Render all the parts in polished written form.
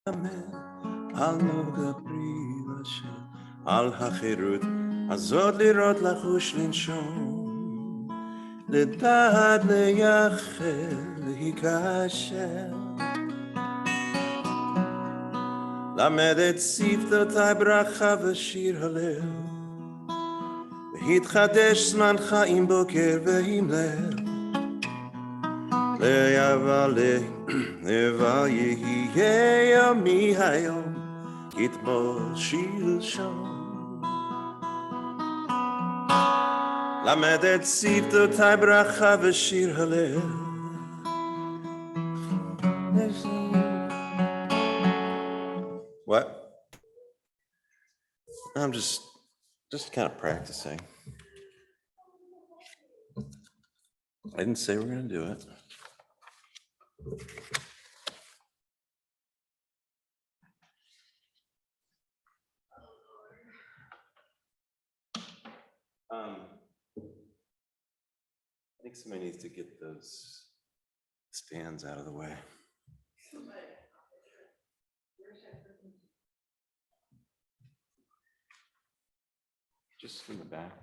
אל נדברי לשם, על החירות הזאת לראות לחוש לנשום, לדעת לייחל להיקשר, למד את שפתותיי ברכה ושיר הלב, והתחדש זמן חיים בוקר ועם לב, להבל יהיה יומי היום, כתמול שלשום. למד את שפתותיי ברכה ושיר הלב. What? I'm just kind of practicing. I didn't say we're going to do it. I think somebody needs to get those stands out of the way. Just in the back.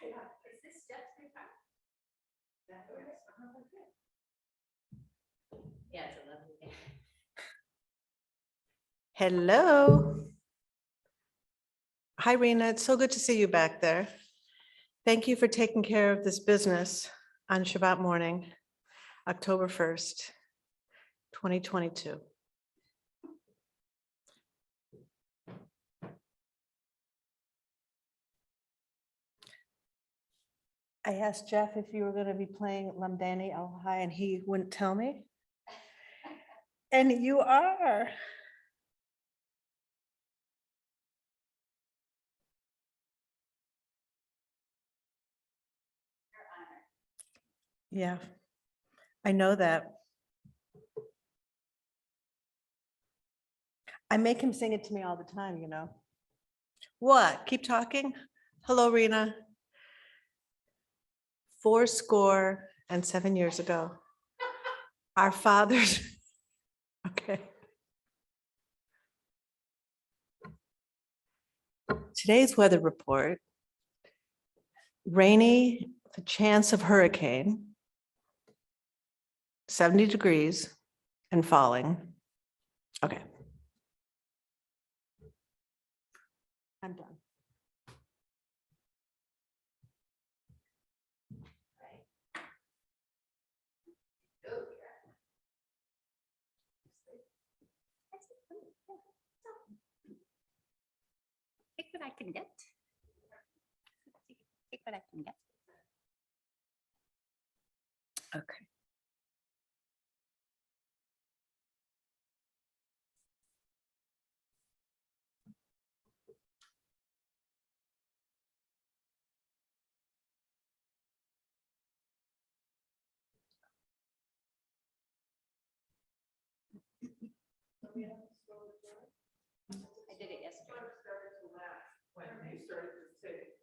Is this Jeff's free time? Yeah, it's a lovely day. Hello. Hi, Rena. It's so good to see you back there. Thank you for taking care of this business on Shabbat morning, October 1st, 2022. I asked Jeff if you were going to be playing Lamdani Al High, and he wouldn't tell me. And you are. Yeah, I know that. I make him sing it to me all the time, you know. What? Keep talking? Hello, Rena. 77 years ago, our fathers. Okay. Today's weather report: rainy, the chance of hurricane, 70 degrees and falling. Okay. I'm done. Take what I can get. Take what I can get. Okay. I did it yesterday. When you started to say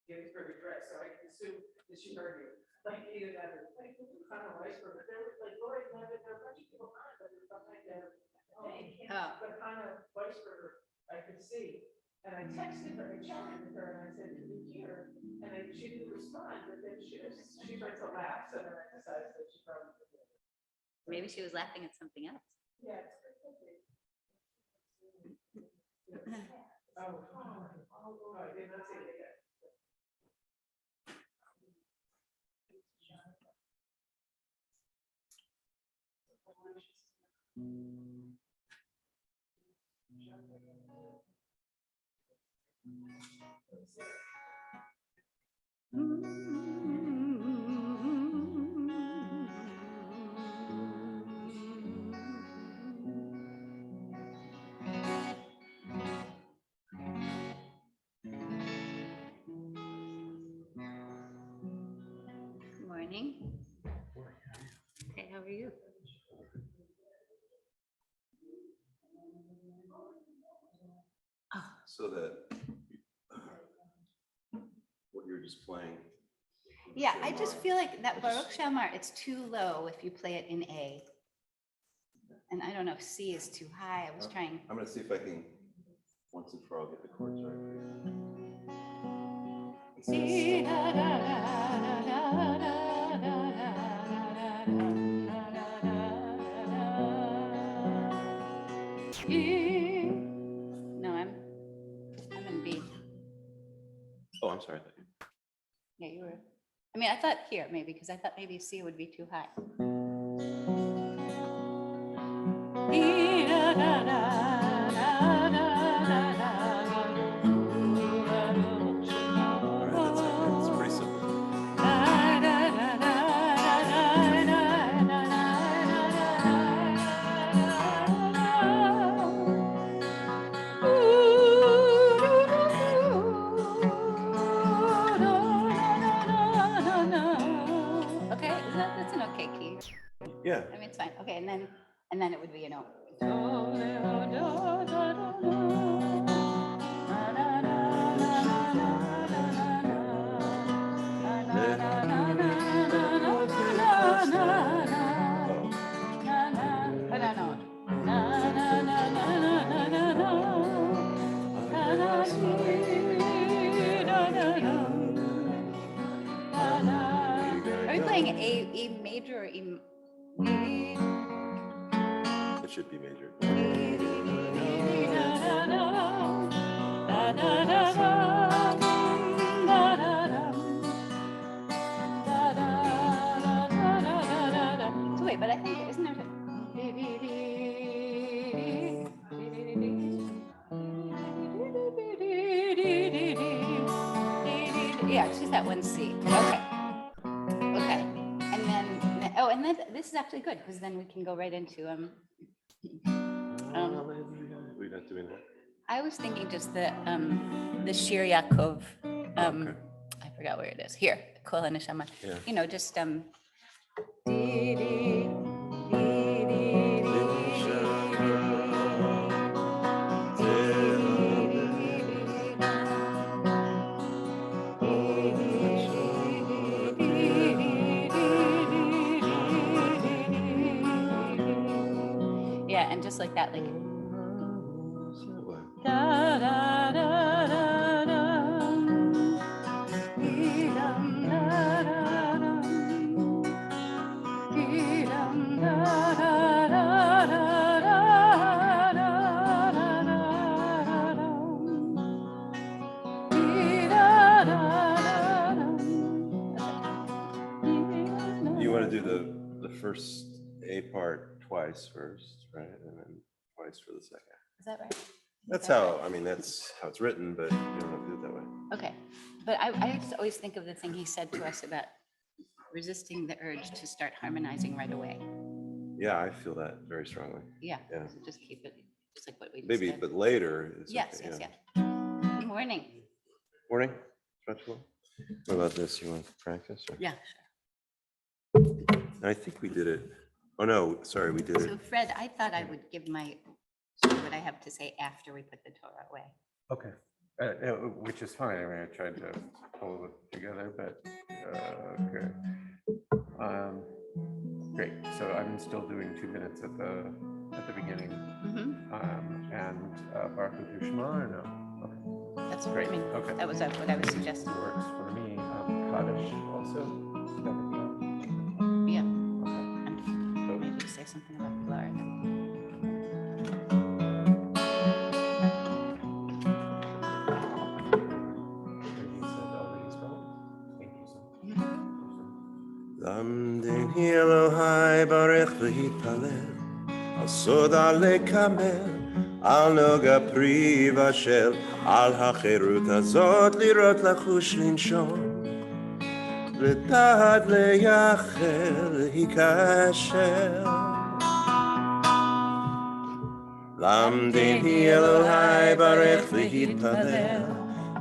Gettysburg Address, so I can assume that she heard you. like either that or like kind of vice versa. There was like Lori and there were a bunch of people on it, but there's something there. But kind of vice versa, I could see. And I texted her, I chatted with her, and I said, "Can you hear?" And she didn't respond, but then she started to laugh, so then I decided that she probably did. Maybe she was laughing at something else. Yeah, it's good. Oh, I did not see it yet. Good morning. Okay, how are you? So that what you're displaying. Yeah, I just feel like that Baruch Shamar, it's too low if you play it in A. And I don't know if C is too high. I was trying. I'm gonna see if I can, once and for all, get the chords right for you. No, I'm in B. Oh, I'm sorry. Yeah, you were. I mean, I thought here maybe, because I thought maybe C would be too high. That's pretty simple. Okay, that's an okay key. Yeah. I mean, it's fine. Okay, and then it would be, Are we playing A major or E? It should be major. So wait, but I think isn't there? Yeah, it's just that one C. Okay. Okay. And then oh, and then this is actually good because then we can go right into We're not doing that. I was thinking just the Shir Yaakov. Okay. I forgot where it is. Here, Kol HaNeshama. Yeah. You know, just yeah, and just like that, like you want to do the first A part twice first, right? And then twice for the second. is that right? That's how, I mean, that's how it's written, but you don't have to do it that way. Okay, but I just always think of the thing he said to us about resisting the urge to start harmonizing right away. Yeah, I feel that very strongly. Yeah, Yeah. so just keep it, just like what we just Maybe, did. but later. It's Yes, okay, yes, yeah. yeah. Good morning. Morning. Joshua? What about this? You want to practice? or- Yeah. I think we did it. Oh, no, sorry, we did So it. Fred, I thought I would give what I have to say after we put the Torah away. Okay, which is fine. I mean, I tried to pull it together, but, okay. Great. So I'm still doing 2 minutes at the beginning, Mhm. and Baruch Hu Shema or no? Okay. That's Great. I mean, Okay. that was what I was suggesting. Works for me. Kaddish also. Yeah. Okay. And So maybe say something about Pilar. he said already spelled. Thank you so much. למדני אלוהי ברך והתפלל, על סודה לקמל, על נוגה פרי בשל, על החירות הזאת לראות לחוש לנשום, לדעת לייחל להיקשר. למדני אלוהי ברך והתפלל,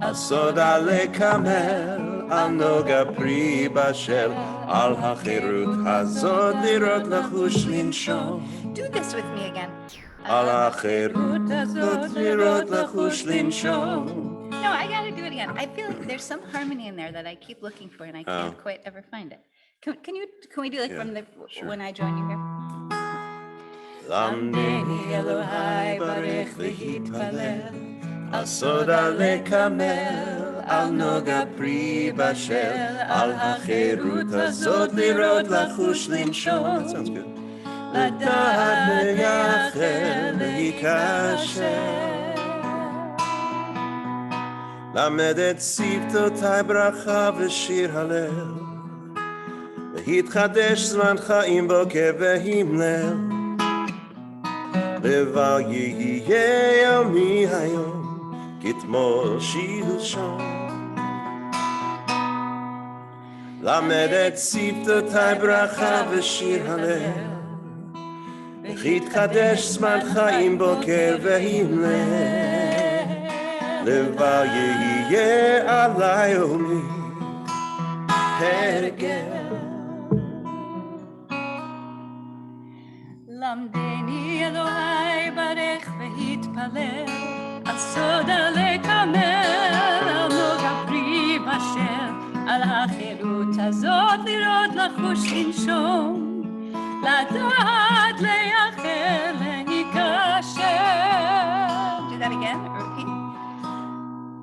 על סודה לקמל, על נוגה פרי בשל, על החירות הזאת לראות לחוש לנשום. Do this with me again. על החירות הזאת לראות לחוש לנשום. No, I gotta do it again. I feel like there's some harmony in there that I keep looking for and I can't quite ever find it. Can we do like from the sure. when I join you here? למדני אלוהי ברך והתפלל, על סודה לקמל, על נוגה פרי בשל, על החירות הזאת לראות לחוש לנשום. That sounds good. לדעת לייחל להיקשר. למד את שפתותיי ברכה ושיר הלל, להתחדש זמן חיים בוקר והמלל. לבל יהיה יומי היום, כתמול שלשום. למד את שפתותיי ברכה ושיר הלל, להתחדש זמן חיים בוקר והמלל. לבל יהיה עלי יומי הרגל. למדני אלוהי ברך והתפלל, על סודה לקמל, על נוגה פרי בשל, על החירות הזאת לראות לחוש לנשום, לדעת לייחל להיקשר. Do that again, repeat.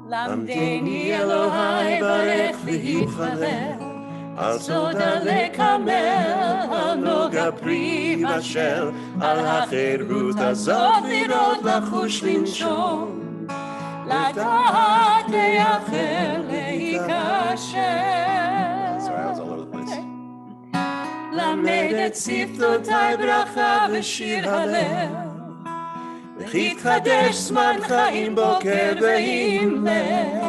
למדני אלוהי ברך והתפלל, על סודה לקמל, על נוגה פרי בשל, על החירות הזאת לראות לחוש לנשום, לדעת לייחל להיקשר. Sorry, I was all over the place. למד את שפתותיי ברכה ושיר הלל, להתחדש זמן חיים בוקר והמלל.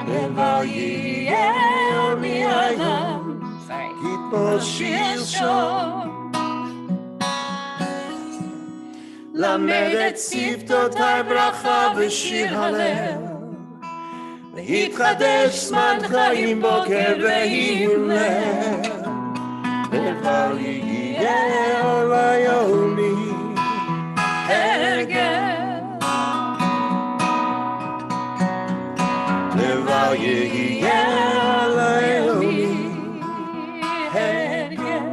לבל יהיה יומי היום, כתמול שלשום. למד את שפתותיי ברכה ושיר הלל, להתחדש זמן חיים בוקר והמלל. לבל יהיה עלי יומי הרגל. לבל יהיה עלי יומי הרגל.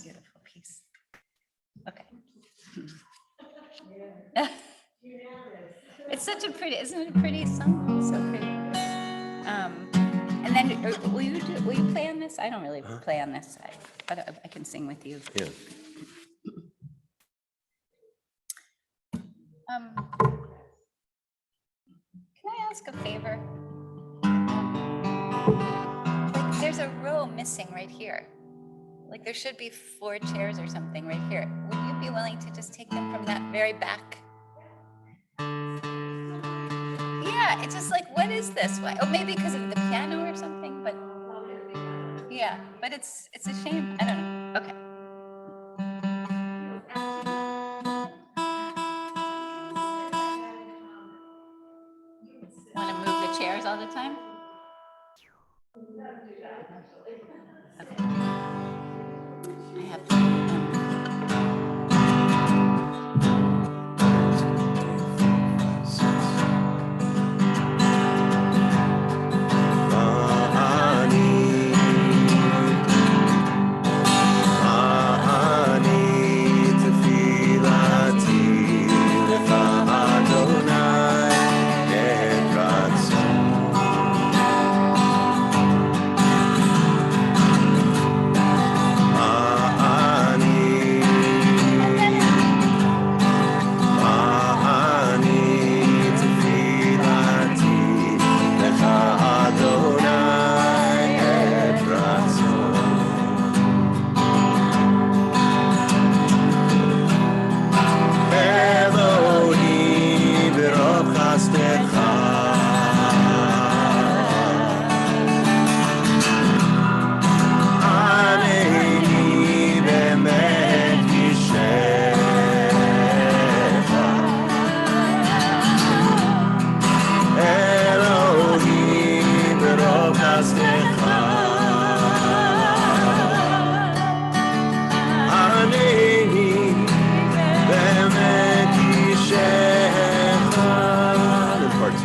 Beautiful piece. Okay. It's such a pretty, isn't it a pretty song? It's so pretty. And then will you play on this? I don't really play on this, but I can sing with you. Yeah. Can I ask a favor? Like, there's a row missing right here. Like, there should be 4 chairs or something right here. Would you be willing to just take them from that very back? Yeah, it's just like, what is this? Why? Oh, maybe because of the piano or something, but yeah, but it's a shame. I don't know. Okay. Want to move the chairs all the time? Okay. I have to.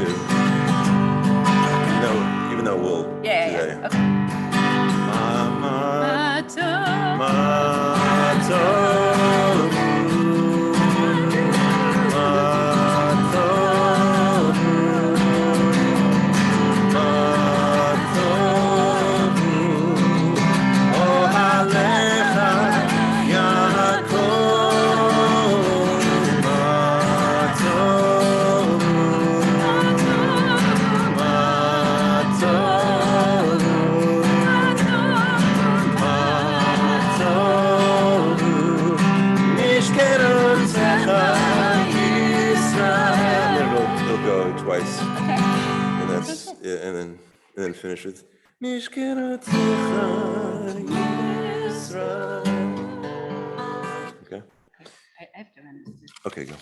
too. Even though we'll do Yeah, that. yeah, okay. Mama, it'll go twice. Okay. And that's, yeah, and then finish with Mishkenatecha Yisrael. Okay, I have to run this to okay, go.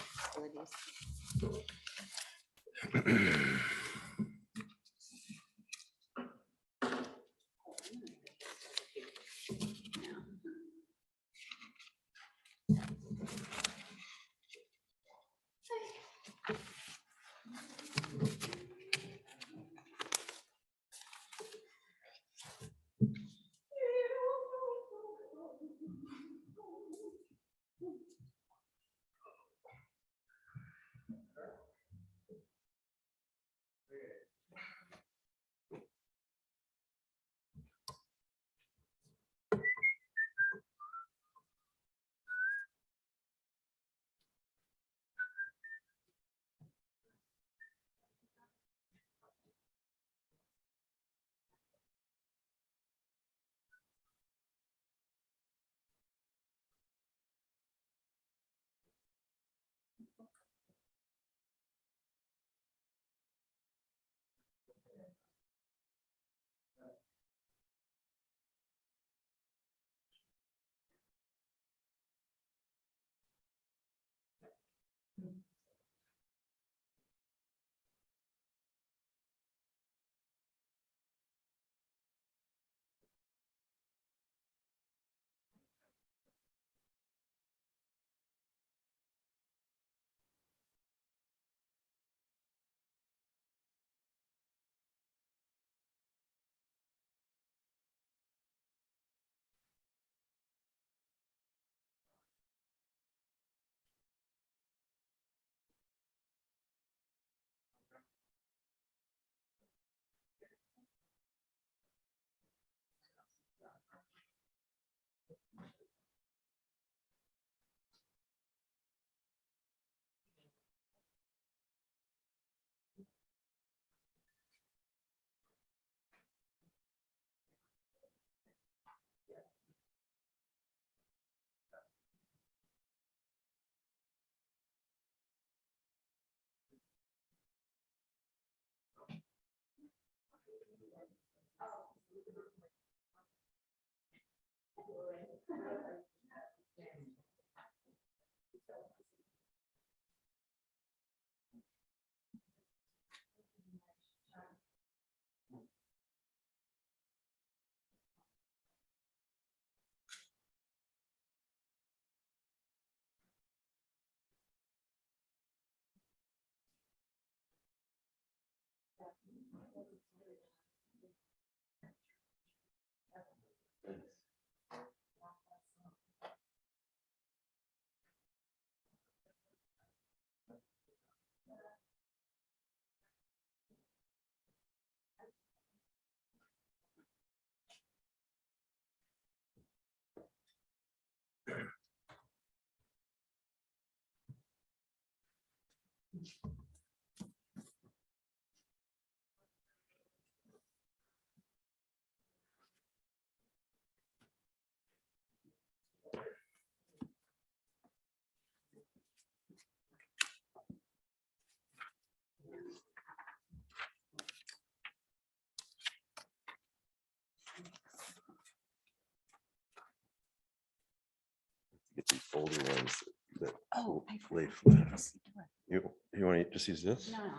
facilities. Get these folder ones that Oh, I lay forgot flat. this door. You want to just use this? No, no.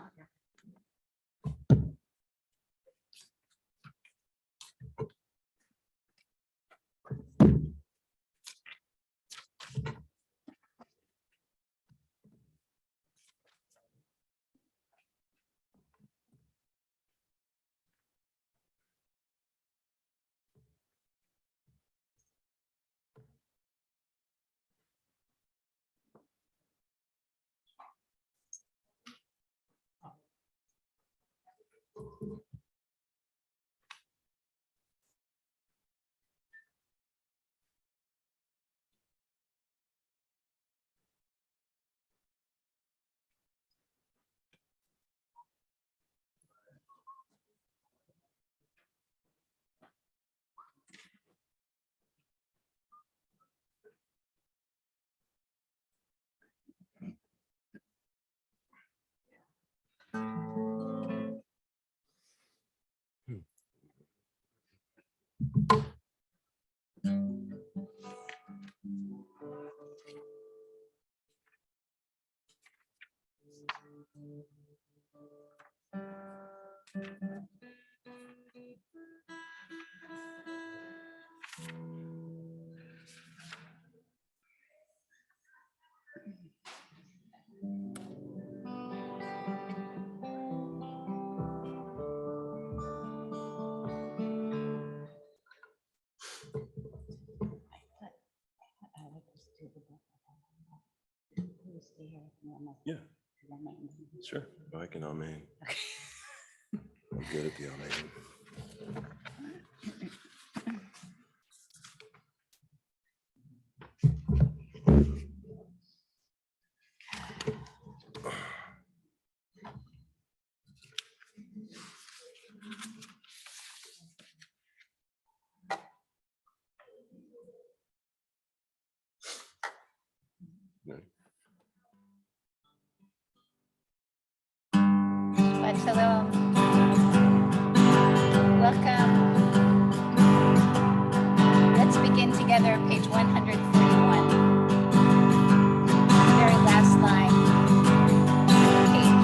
Yeah, sure. I can amen. I'm good at the amen. Shabbat shalom. Welcome. Let's begin together, page 141. Very last line. Page.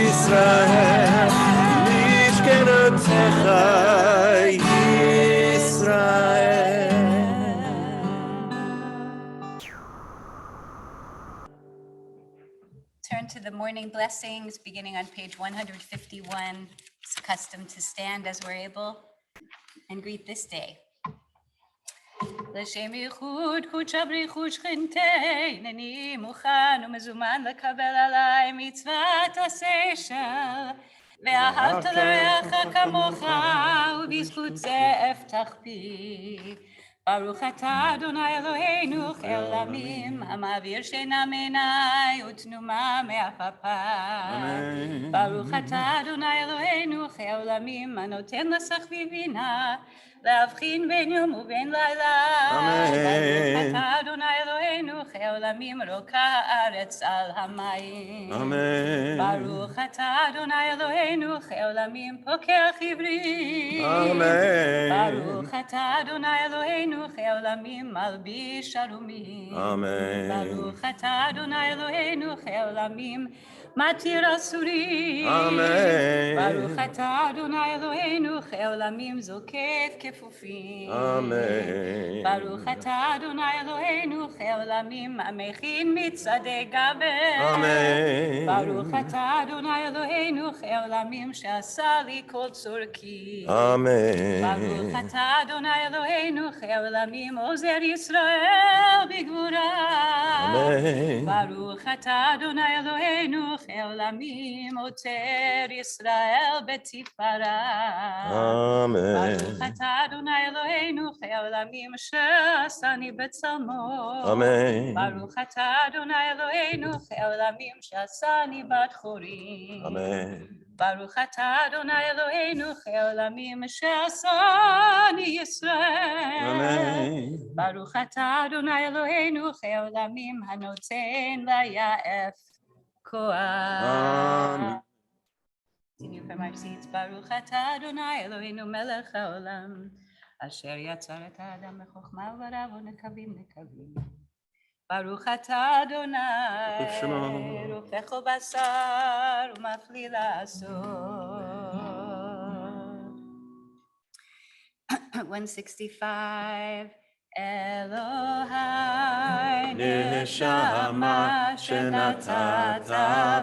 ישראל, משכנותיך ישראל. Turn to the morning blessings, beginning on page 151. It's custom to stand as we're able and greet this day. לשם ייחוד קודשא בריחוד שכינתי, הנני מוכן ומזומן לקבל עליי מצוות עשה של, ואהבת לרעך כמוך, ובזכות זה אפתח פי. ברוך אתה אדוני אלוהינו חי עולמים, המעביר שינה מעיניי ותנומה מעפעפיי. ברוך אתה אדוני אלוהינו חי עולמים, הנותן לשכבי בינה, להבחין בין יום ובין לילה. ברוך אתה אדוני אלוהינו חי עולמים, רוקה הארץ על המים. ברוך אתה אדוני אלוהינו חי עולמים, פוקח עברים. ברוך אתה אדוני אלוהינו חי עולמים, מלביש ערומים. ברוך אתה אדוני אלוהינו חי עולמים, מתיר אסורים. ברוך אתה אדוני אלוהינו חי עולמים, זוקף כפופים. ברוך אתה אדוני אלוהינו חי עולמים, המכין מצעדי גבר. ברוך אתה אדוני אלוהינו חי עולמים, שעשה לי כל צורכי. ברוך אתה אדוני אלוהינו חי עולמים, עוזר ישראל בגבורה. ברוך אתה אדוני אלוהינו חי עולמים, עוטר ישראל בתפארה. ברוך אתה אדוני אלוהינו חי עולמים, שעשני בצלמו. ברוך אתה אדוני אלוהינו חי עולמים, שעשני בת חורים. ברוך אתה אדוני אלוהינו חי עולמים, שעשני ישראל. ברוך אתה אדוני אלוהינו חי עולמים, הנותן ליעף כוח. Continue from our seats. ברוך אתה אדוני אלוהינו מלך העולם, אשר יצר את האדם בחוכמה וברא בו נקבים נקבים. ברוך אתה אדוני, רופא כל בשר ומפליא לעשות. 165. אלוהי נשמה שנתת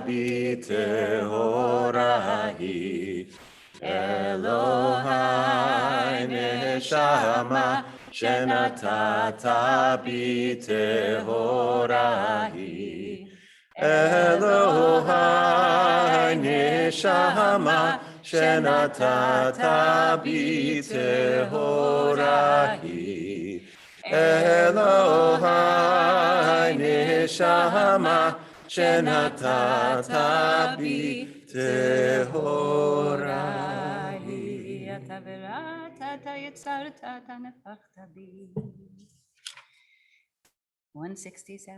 בי טהורה היא. אלוהי נשמה שנתת בי טהורה היא. אלוהי נשמה שנתת בי טהורה היא. אלוהי נשמה שנתת בי טהורה היא. אתה בראת, אתה יצרת, אתה נפחת בי. 167.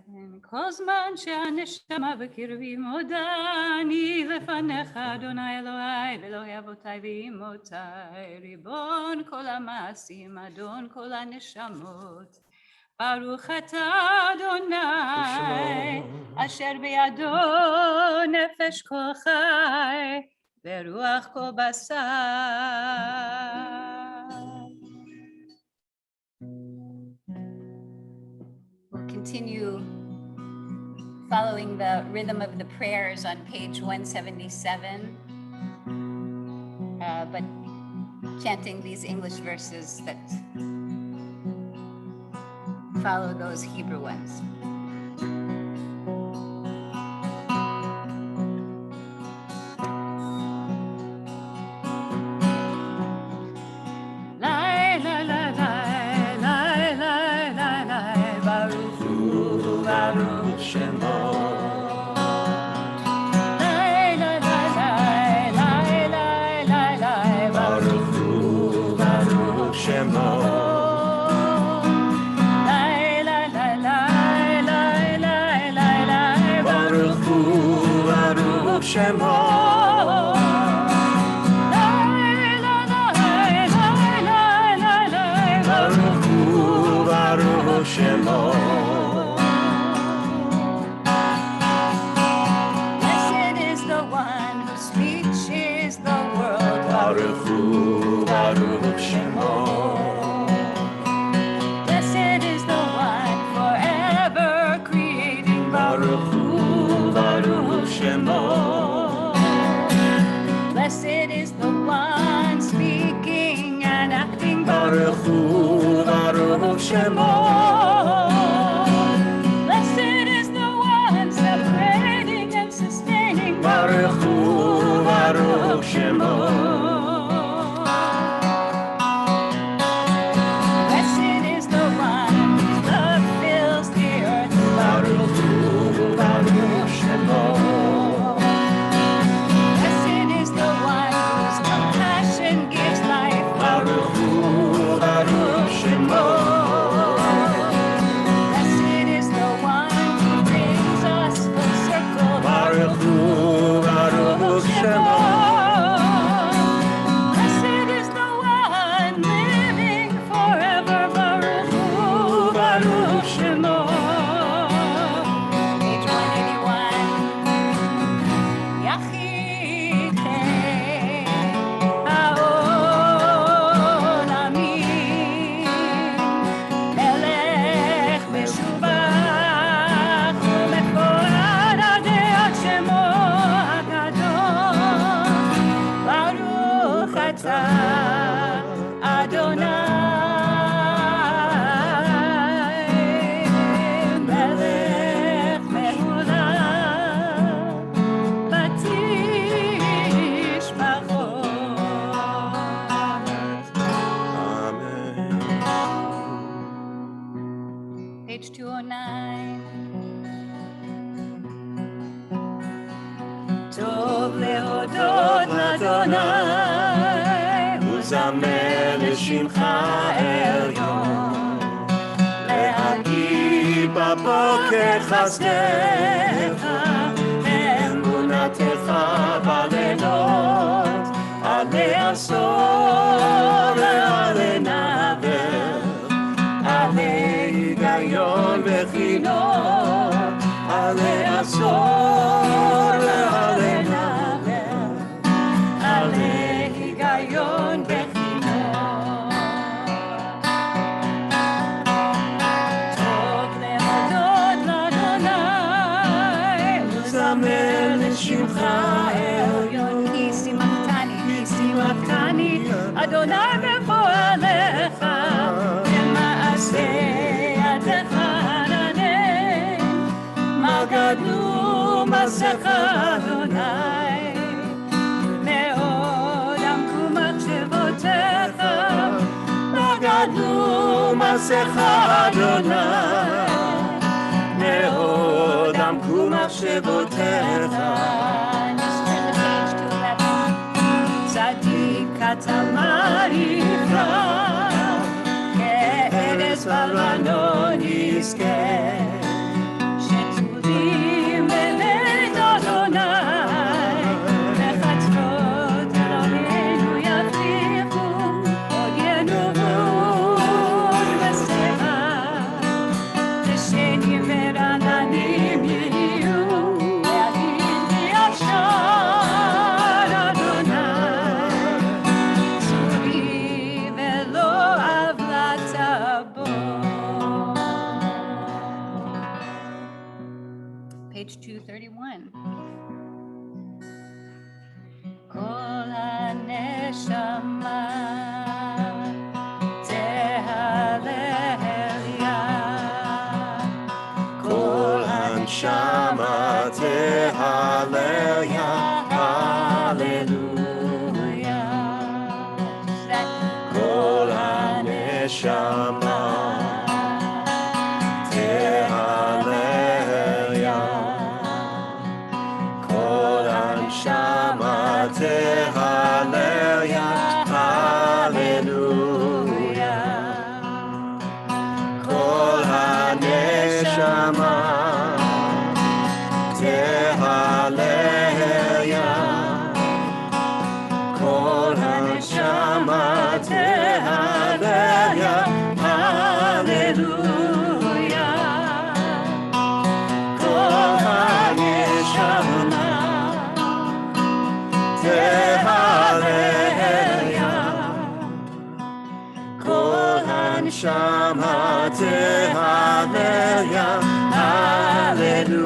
כל זמן שהנשמה בקרבי מודעני לפניך אדוני אלוהי ואלוהי אבותיי ואמותיי, ריבון כל המעשים, אדון כל הנשמות. ברוך אתה אדוני אשר בידו נפש כל חי ורוח כל בשר. Continue following the rhythm of the prayers on page 177, but chanting these English verses that follow those Hebrew ones. Shemo. Shemo. Blessed is the one speaking and acting Baruch Hu, Baruch Shemo. Blessed is the one separating and sustaining Baruch Hu, Baruch Shemo. Blessed is the one whose love fills the earth Baruch Hu, Baruch Shemo. Blessed is the one whose compassion gives life Baruch Hu, Baruch Shemo. Blessed is the one who brings us full circle Baruch Hu, Baruch Shemo. Blessed is the one living forever Baruch Hu, Baruch Shemo. Page 181. Yachid Ha'olamim Melech Meshubach Umeforad Adei Shemo HaGadol Baruch Atah Adonai Melech Mehulah Amen. Page 209. Tov lehodot l'Adonai, uzamer l'shimcha elyon, להגיד בבוקר חסדך, אמונתך בלילות, עלי עשור ועלי נבר, עלי היגיון בחינות, עלי עשור ועלי נבר, עלי היגיון בחינות. טוב להודות לאדוני, לזמר לשמך עליון, כי שימחתני, אדוני בפועלך, במעשה ידך ענני, מה גדלו מעשיך אדוני, מאוד עמקו מחשבותיך, מה גדלו מעשיך אדוני, מאוד עמקו מחשבותיך. צדיק אתה מעריך, כארז בלבנון יזכה, שתולים בבית אדוני, וחצרות אלוהינו יבטיחו, עוד ינובון בסתירה, ושנים ורעננים יהיו, להגיד לי עכשיו אדוני, צורי ולא עוולת בו. Page 231. כל הנשמה תהלליה, כל הנשמה תהלליה, הללויה. כל הנשמה תהלליה, כל הנשמה תהלליה, הללויה. כל הנשמה תהלליה, כל הנשמה תהלליה, הללויה. כל הנשמה תהלליה, כל הנשמה תהלליה, הללויה.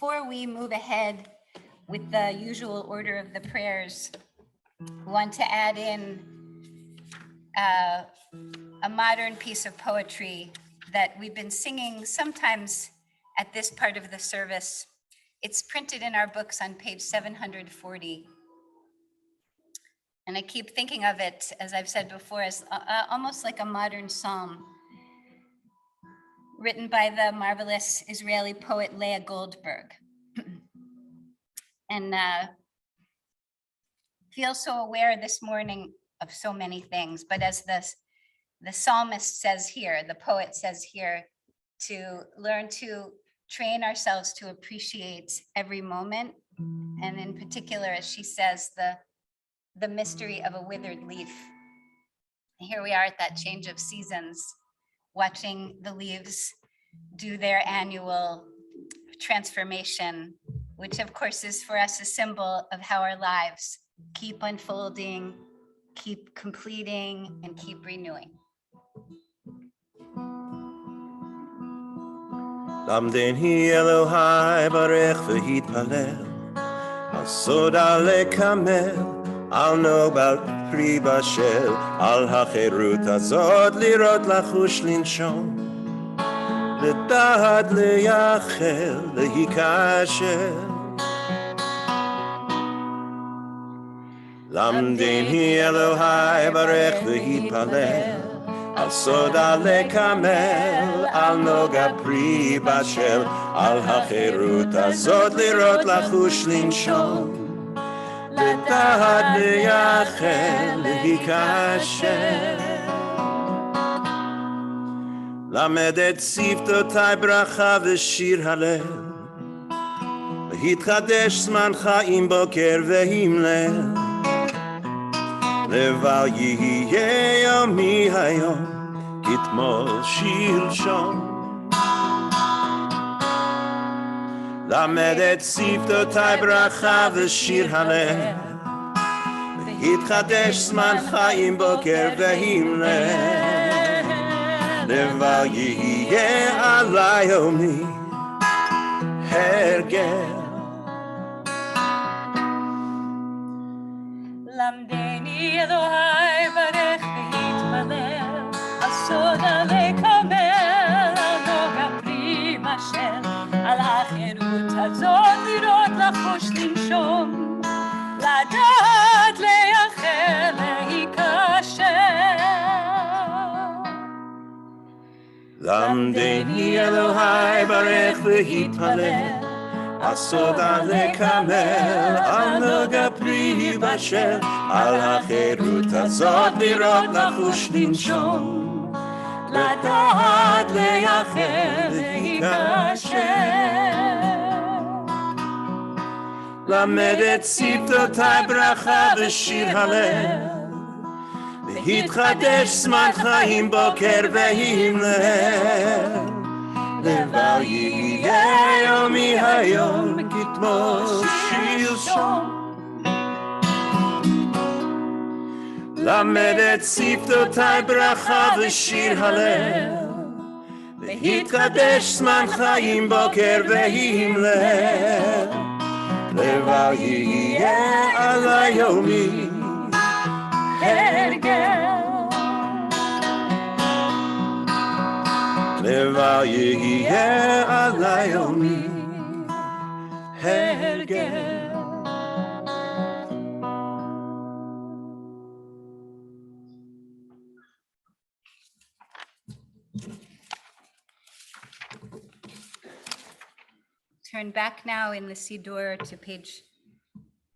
before we move ahead with the usual order of the prayers, we want to add in a modern piece of poetry that we've been singing sometimes at this part of the service. It's printed in our books on page 740. And I keep thinking of it, as I've said before, as almost like a modern psalm written by the marvelous Israeli poet Leah Goldberg. And feel so aware this morning of so many things, but as the psalmist says here, the poet says here, to learn to train ourselves to appreciate every moment, and in particular, as she says, the mystery of a withered leaf. And here we are at that change of seasons, watching the leaves do their annual transformation, which of course is for us a symbol of how our lives keep unfolding, keep completing, and keep renewing. למדני אלוהי ברך והתפלל, על סודה לקמל, על נוגה פרי בשל, על החירות הזאת לראות לחוש לנשום, לדעת לייחל להיקשר. למדני אלוהי ברך והתפלל, על סודה לקמל, על נוגה פרי בשל, על החירות הזאת לראות לחוש לנשום, לדעת לייחל להיקשר. למד את שפתותיי ברכה ושיר הלל, להתחדש זמן חיים בוקר ועם ליל, לבל יהיה יומי היום כתמול שלשום. למד את שפתותיי ברכה ושיר הלל, להתחדש זמן חיים בוקר ועם ליל, לבל יהיה עלי יומי הרגל. למדני אלוהי ברך והתפלל, על סודה לקמל, על נוגה פרי בשל, על החירות הזאת לראות לחוש לנשום, לדעת לייחל להיקשר. למדני אלוהי ברך והתפלל, על סודה לקמל, על נוגה פרי בשל, על החירות הזאת לראות לחוש לנשום, לדעת לייחל להיקשר. למד את שפתותיי ברכה ושיר הלל, להתחדש זמן חיים בוקר ועם ליל, לבל יהיה יומי היום כתמול שלשום. למד את שפתותיי ברכה ושיר הלל, להתחדש זמן חיים בוקר ועם ליל, לבל יהיה עלי יומי הרגל. לבל יהיה עלי יומי הרגל. Turn back now in the Siddur to page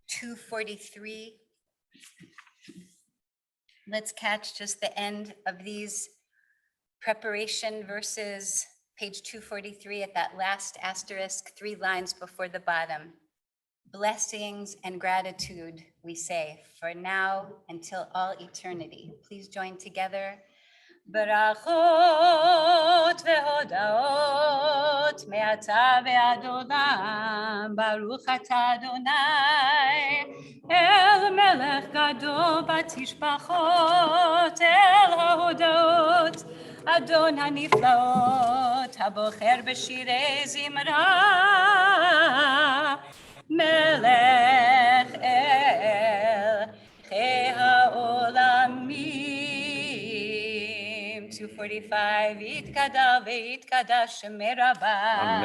243. Let's catch just the end of these preparation verses, page 243 at that last asterisk, 3 lines before the bottom. Blessings and gratitude, we say, for now until all eternity. Please join together. Barachot ve'hodaot me'ata ve'ad olam, baruch atah Adonai, el melech gadol batishpachot, el ha'hodaot, Adon haniflaot, החירות הבוחר בשירי זמרה, מלך אל חיי העולמים. 245, יתגדל ויתקדש שמי רבה,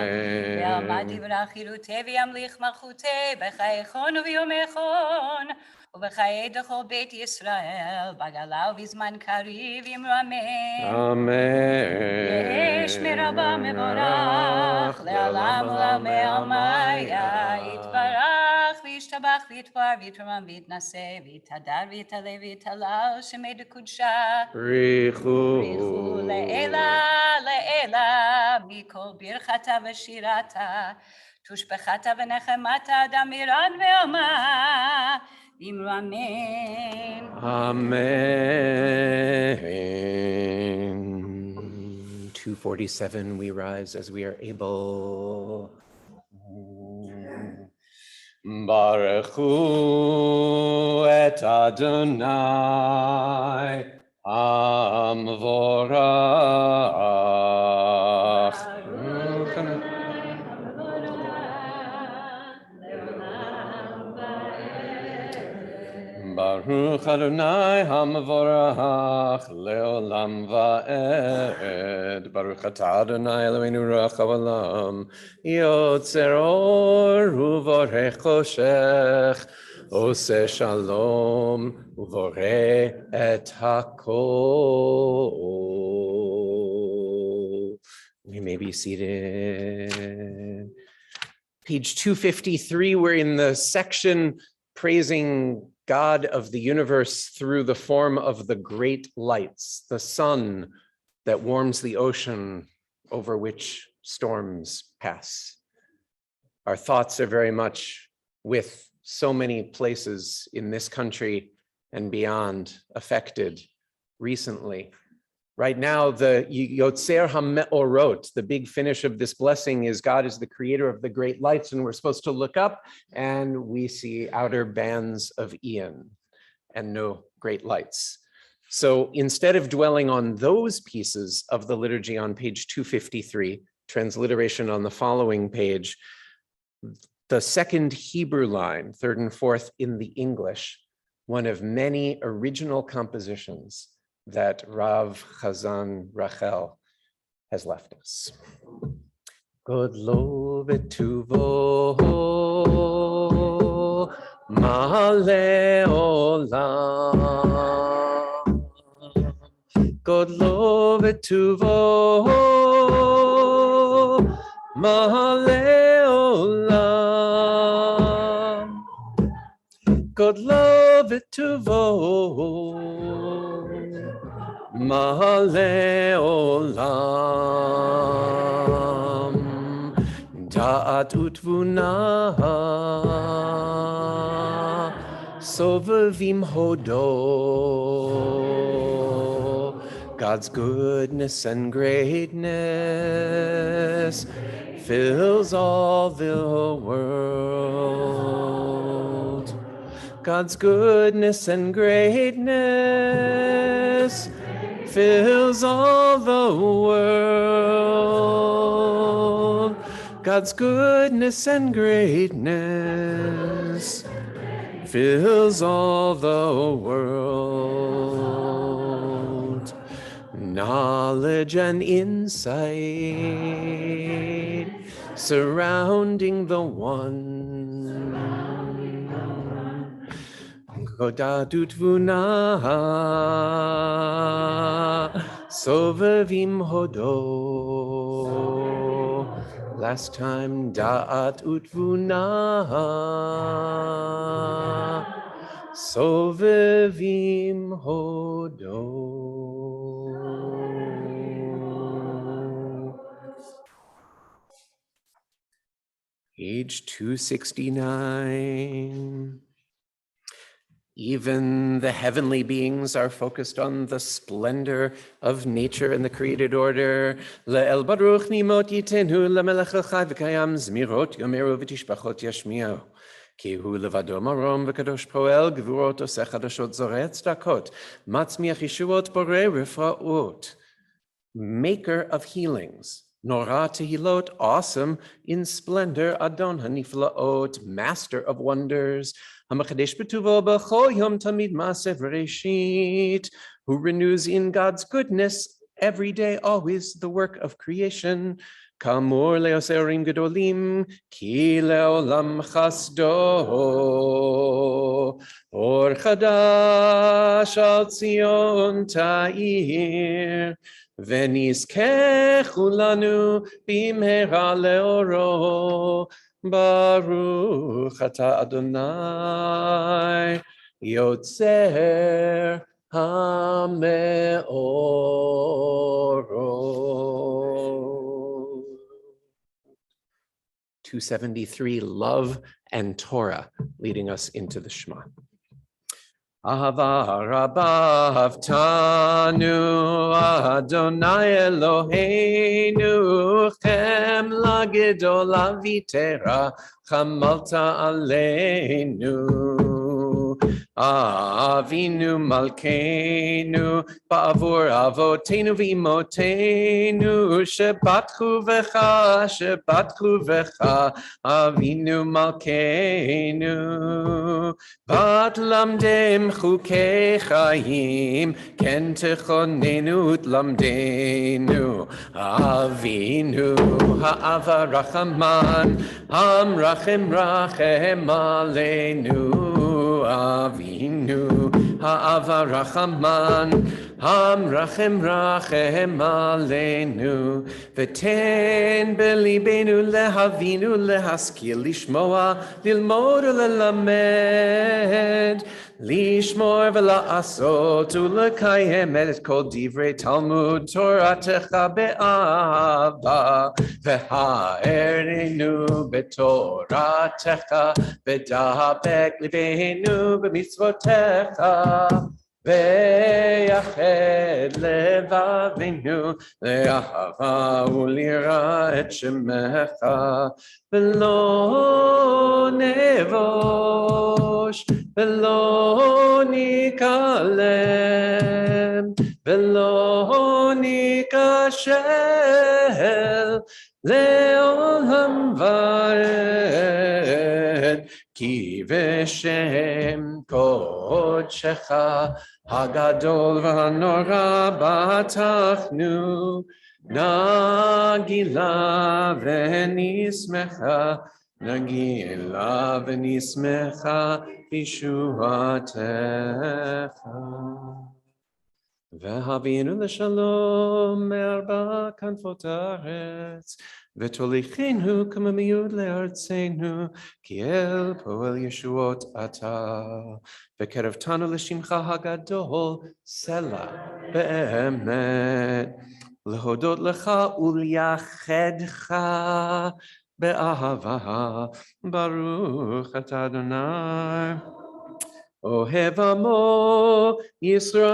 ועמד דברה חירותי וימליך מלכותי בחיי חון וביומי חון, ובחיי דכל בית ישראל, בגלה ובזמן קריב יאמרו אמן. אמן. שמי רבה מבורך, לעולם ולעולמי עלמיה, יתברך וישתבח ויתפאר ויתרומם ויתנשא ויתהדר ויתעלה ויתהלל שמי דקודשה. בריחו. בריחו לעילה לעילה מכל ברכתה ושירתה, תושבחתה ונחמתה דמירן ואומה, אמרו אמן. Amen. 247, we rise as we are able. Baruch hu et Adonai Amvorach. Baruch Adonai Hamvorach Leolam Va'ed. Baruch Atah Adonai Eloheinu Ruach Haolam Yotzer Or Uvorech Choshech Oseh Shalom Uvorech Et Hakol. You may be seated. Page 253, we're in the section praising God of the universe through the form of the great lights, the sun that warms the ocean over which storms pass. Our thoughts are very much with so many places in this country and beyond affected recently. Right now, the Yotzer HaMe'orot, the big finish of this blessing is God is the creator of the great lights, and we're supposed to look up and we see outer bands of Ian and no great lights. So instead of dwelling on those pieces of the liturgy on page 253, transliteration on the following page, the second Hebrew line, third and fourth in the English, one of many original compositions that Rav Chazan Rachel has left us. God lo v'tuvo ma'ale olam. God lo v'tuvo ma'ale olam. God lo v'tuvo Ma'ale olam, da'at utvuna, sovavim hodo. God's goodness and greatness fills all the world. God's goodness and greatness fills all the world. God's goodness and greatness fills all the world. Knowledge and insight surrounding the one. Godadut vuna, sovavim hodo. Last time, da'at utvuna, sovavim hodo. Page 269. Even the heavenly beings are focused on the splendor of nature and the created order. Le'el baruch nimot yitenu lemelech el-chai v'kayam zmirot yomeru v'tishbachot yashmiyahu. Ki hu levado marom v'kadosh poel gvurot oseh chadashot zoreh tzedakot matzmiach yeshuot borei refraot. Maker of healings, Nora Tehilot, awesome in splendor, Adon Haniflaot, master of wonders, HaMachadesh B'tuvo B'chol Yom Tamid Maasev Reshit, who renews in God's goodness every day, always the work of creation. Kamor leoserim gedolim, ki leolam chasdo, or chadash al Tzion ta'ir. ונזכחו לנו במהרה לאורו, ברוך אתה אדוני, יוצר המאורות. 273, love and Torah, leading us into the Shema. Ahava rabav tanu Adonai Eloheinu chemla gedola vitera chamalta aleinu Avinu malkeinu ba'avur avotenu v'imotenu shebatchu v'cha Avinu malkeinu bat lamdem chukei chayim ken techonenu lamdenu Avinu ha'ava rachaman hamrachem rachem aleinu Avinu ha'ava rachaman hamrachem rachem aleinu v'ten belibenu lehavinu lehaskil lishmoa lilmod ulelamed Lishmor v'la'asot u'lekayem et kol divrei Talmud Toratecha be'ava v'ha'erenu b'toratecha v'dahapek libeinu b'mitzvotecha v'yached levavenu le'ahava u'lira et shemecha v'lo nevosh v'lo nikalem v'lo nikashel le'olam vaed ki v'shem kodshecha hagadol v'hanora batachnu nagila v'nismecha Nagila v'nismecha b'shuvatecha V'havinu l'shalom me'arba kanfot haaretz v'tolichenu k'mamiyud le'artzenu ki el poel yeshuot ata v'kerevtanu l'shimcha hagadol sela be'emet l'hodot lecha u'liachedcha be'ahava baruch atah Adonai Ohev amo Yisrael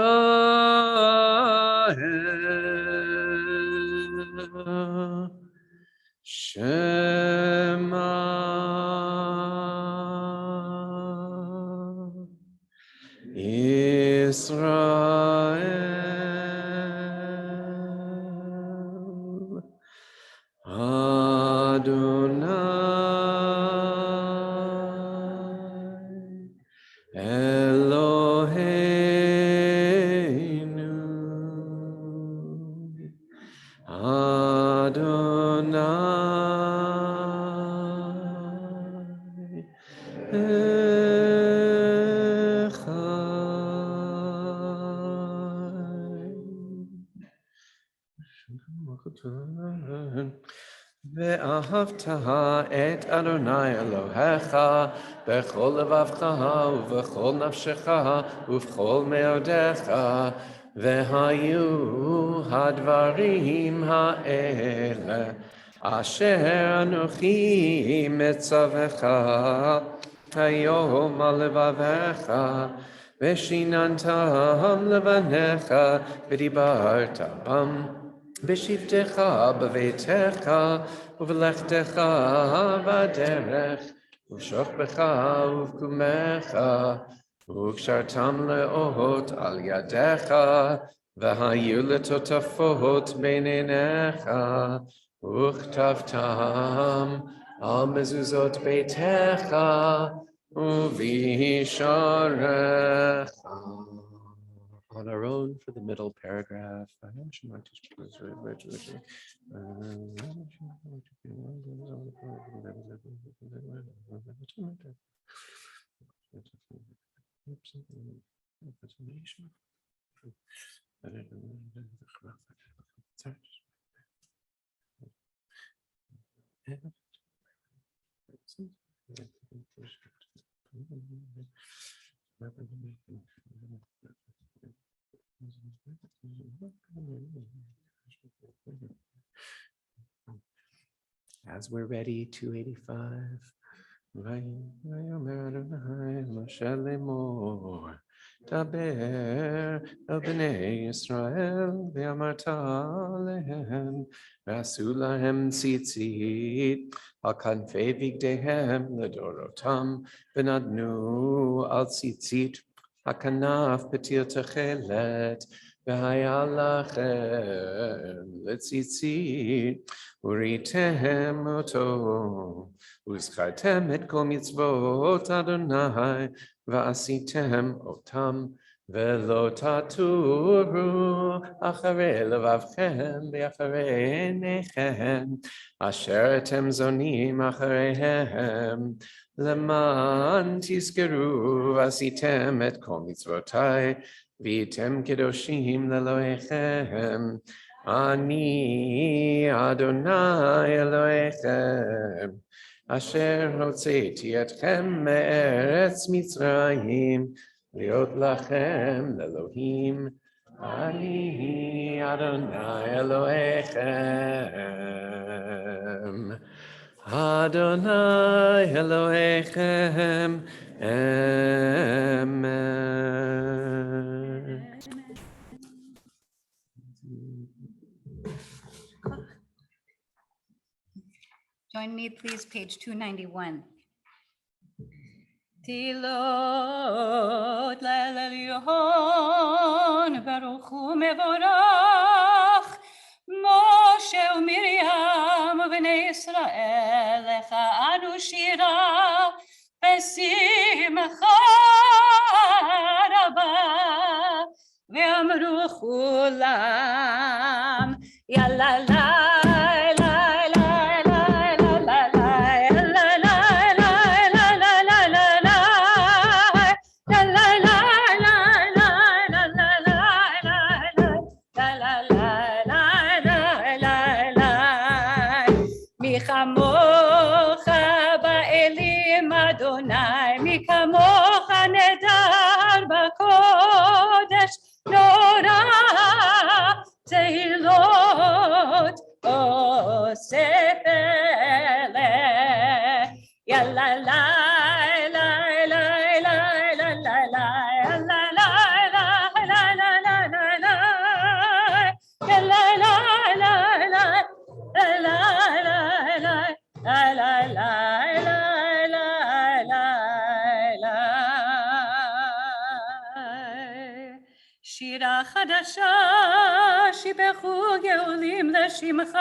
Shema Yisrael Adonai Eloheinu Adonai Echad ואהבת את אדוני אלוהיך בכל לבבך ובכל נפשך ובכל מאודיך והיו הדברים האלה אשר אנוכי מצווך היום על לבביך ושיננתם לבניך ודיברת בם בשבתך בביתך ובלכתך בדרך ובשוכבך ובקומך וקשרתם לאות על ידיך והיו לטוטפות בין עיניך וכתבתם על מזוזות ביתך ובשעריך. On our own for the middle paragraph. As we're ready, 285. ויאמר אדוני משה לאמור, דבר אל בני ישראל ואמרת להם, ועשו להם ציצית על כנפי בגדיהם לדורותם, ונתנו על ציצית הכנף פתיל תכלת, והיה לכם לציצית, וראיתם אותו. וזכרתם את כל מצוות אדוני ועשיתם אותם, ולא תטורו אחרי לבבכם ואחרי עיניכם, אשר אתם זונים אחריהם, למען תזכרו ועשיתם את כל מצוותיי, והייתם קדושים לאלוהיכם. אני אדוני אלוהיכם, אשר הוצאתי אתכם מארץ מצרים, להיות לכם לאלוהים. אני אדוני אלוהיכם. אדוני אלוהיכם, אמן. Join me, please, page 291. Tilot l'Elyon, Baruch hu mevorach, Moshe u'Miriam u'bnei Yisrael, lecha anu shira, besimcha rabah, ve'amru chulam, yalla la. כמוך נדר בקודש נורא, תהילות אוסף אלה, יאללה לי לי לי לי לי שירה חדשה שיבחו גאולים לשמך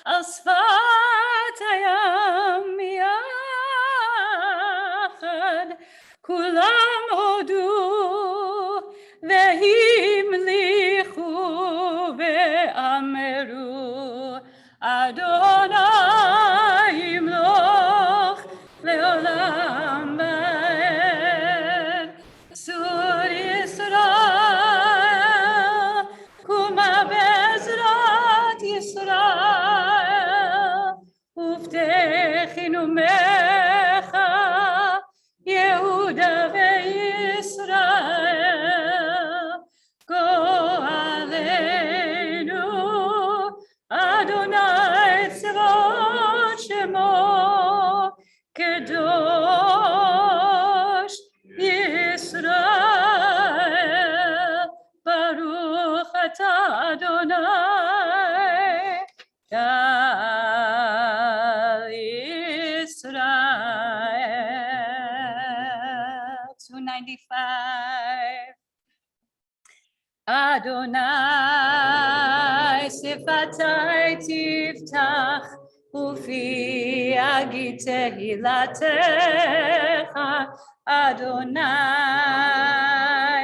על שפת הים יחד, כולם הודו והמליכו ואמרו, אדוני ימלוך לעולם ועד. צור ישראל קומה בעזרת ישראל, ובטח נאומך יהודה וישראל. גואלנו אדוני צבאות שמו, קדוש ישראל. ברוך אתה אדוני גאל ישראל. 295. Adonai שפתי תפתח ופי אגיד תהילתך אדוני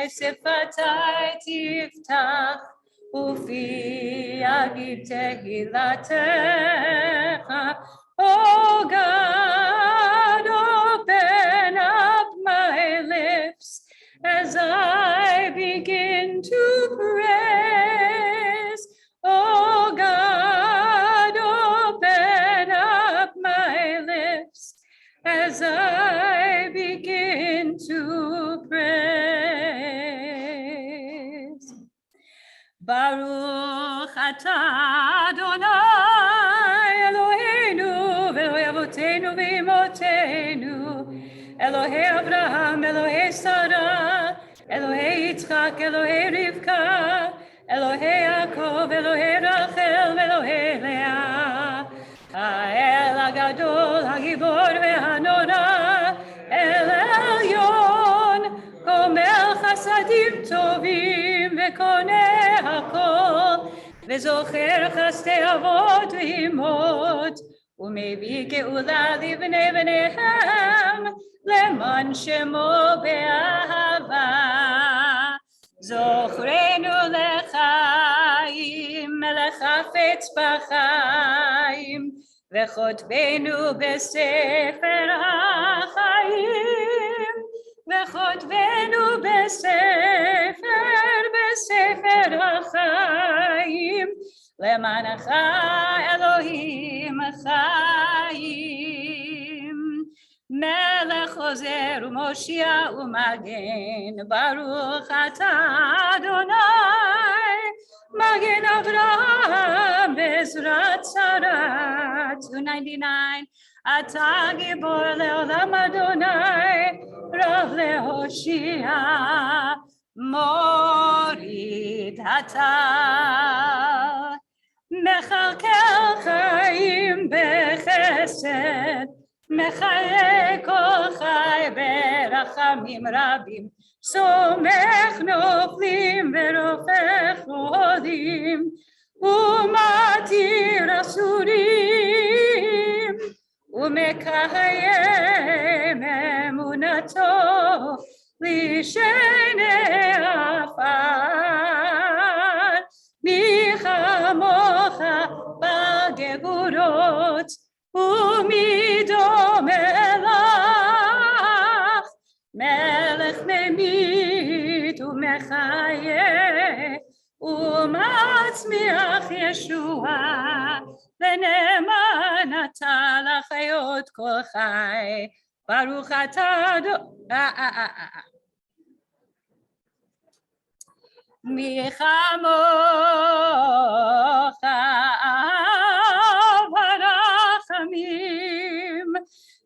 שפתי תפתח ופי אגיד תהילתך Oh God, open up my lips as I begin to praise. Oh God, open up my lips as I begin to praise. Baruch atah Adonai Eloheinu ve'eloi avoteinu ve'imoteinu Elohei Avraham, Elohei Sarah, Elohei Yitzchak, Elohei Rivka, Elohei Yaakov, Elohei Rachel, Elohei Leah. האל הגדול, הגיבור והנורא, אל עליון, גומל חסדים טובים וקונה הכל, וזוכר חסדי אבות ואימות, ומביא גאולה לבני בניהם, למען שמו באהבה. זוכרנו לחיים, לחפץ בחיים, וכותבנו בספר החיים, וכותבנו בספר החיים, למענך אלוהים חיים. מלך עוזר ומושיע ומגן, ברוך אתה אדוני, מגן אברהם בעזרת שרה. 299 אתה גיבור לעולם אדוני, רב להושיע, מוריד הטל, מכלכל חיים בחסד, מחיה כל חי ברחמים רבים, סומך נופלים ורופך חולים, ומתיר אסורים, ומקיים אמונתו לשני עפר. מי כמוך בגבורות ומי דומה לך, מלך ממית ומחיה ומצמיח ישועה, ונאמן אתה לחיות כל חי. ברוך אתה מי כמוך אב הרחמים,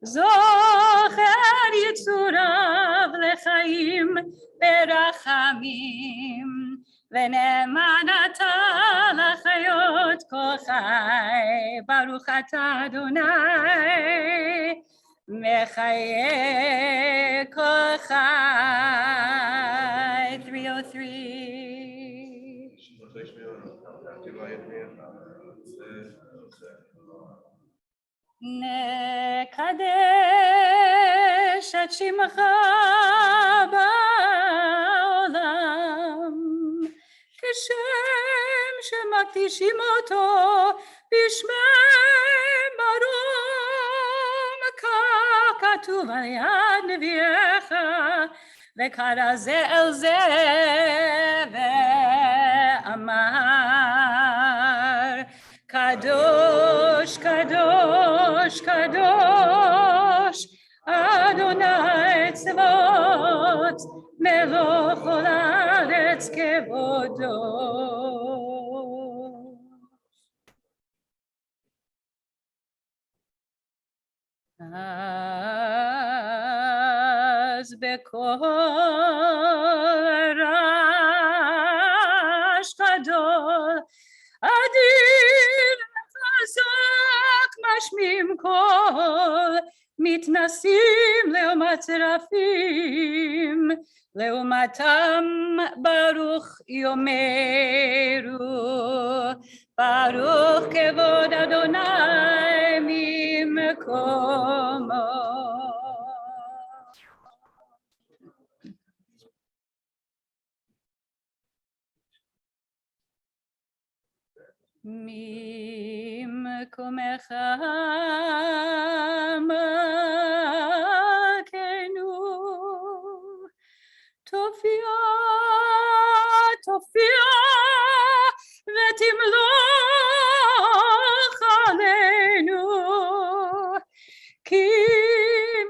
זוכר יצוריו לחיים ברחמים, ונאמן אתה לחיות כל חי. ברוך אתה אדוני מחיה כל חי. 303 נקדש את שמך בעולם, כשם שמקדישים אותו בשמי מרום, ככתוב על יד נביאך, וקרא זה אל זה ואמר, קדוש קדוש קדוש אדוני צבאות, מלוך כל הארץ כבודו. אז בקול רעש גדול אדיר וחזק משמיעים קול, מתנסים לעומת צרפים, לעומתם ברוך יאמרו, ברוך כבוד אדוני ממקומו. ממקומך מלכנו, תופיע, תופיע ותמלוך עלינו, כי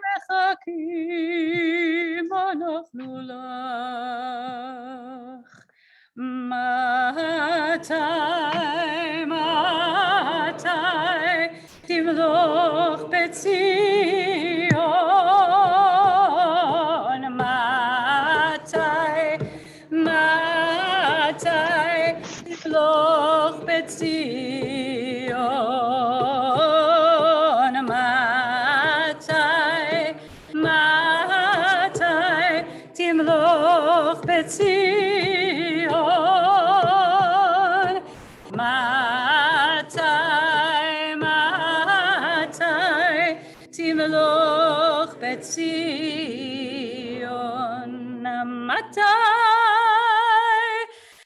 מחכים אנחנו לך. מתי תמלוך בציון, מתי תמלוך בציון, מתי תמלוך בציון, מתי תמלוך בציון, מתי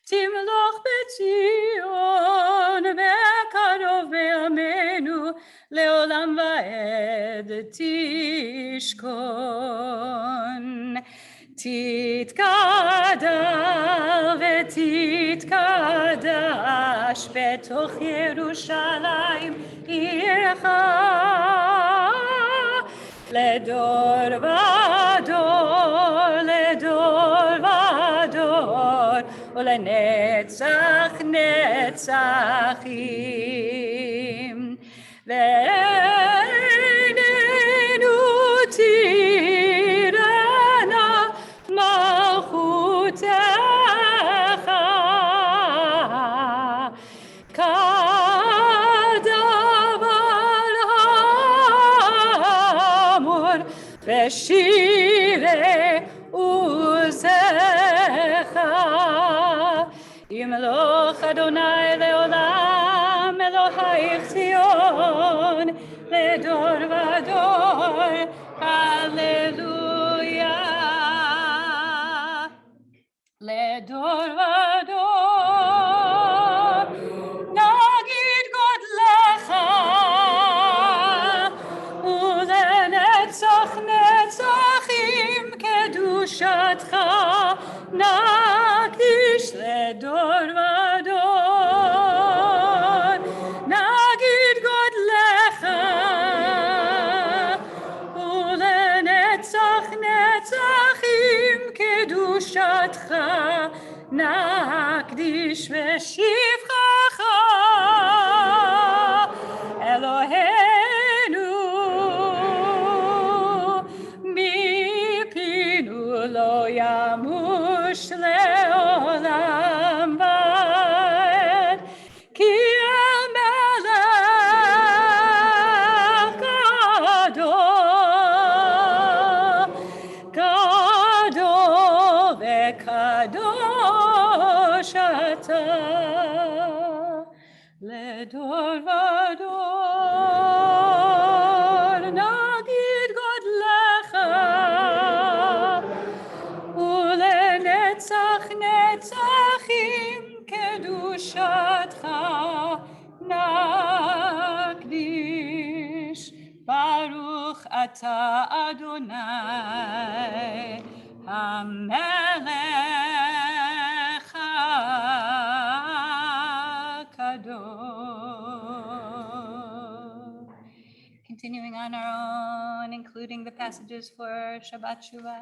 תמלוך בציון, בקרוב בימינו לעולם ועד תשכון. תתגדל ותתקדש בתוך ירושלים עירך, לדור ודור, לדור ודור, ולנצח נצחים. ועינינו תראנה מלכותך, כדבר האמור בשירי עוזך. ימלוך אדוני לעולם, אלוהיך ציון, לדור ודור, הללויה. לדור ודור נגיד גודלך, ולנצח נצחים קדושתך נקדיש. לדור ודור נגיד גודלך, ולנצח נצחים קדושתך נקדיש. בשבחך אלוהינו מפינו לא ימוש לעולם ועד, כי המלך גדול, גדול וקדוש אתה. לדור ודור נגיד גודלך, ולנצח נצחים קדושתך נקדיש. ברוך אתה אדוני המלך הקדוש. Continuing on our own, including the passages for Shabbat Shuva.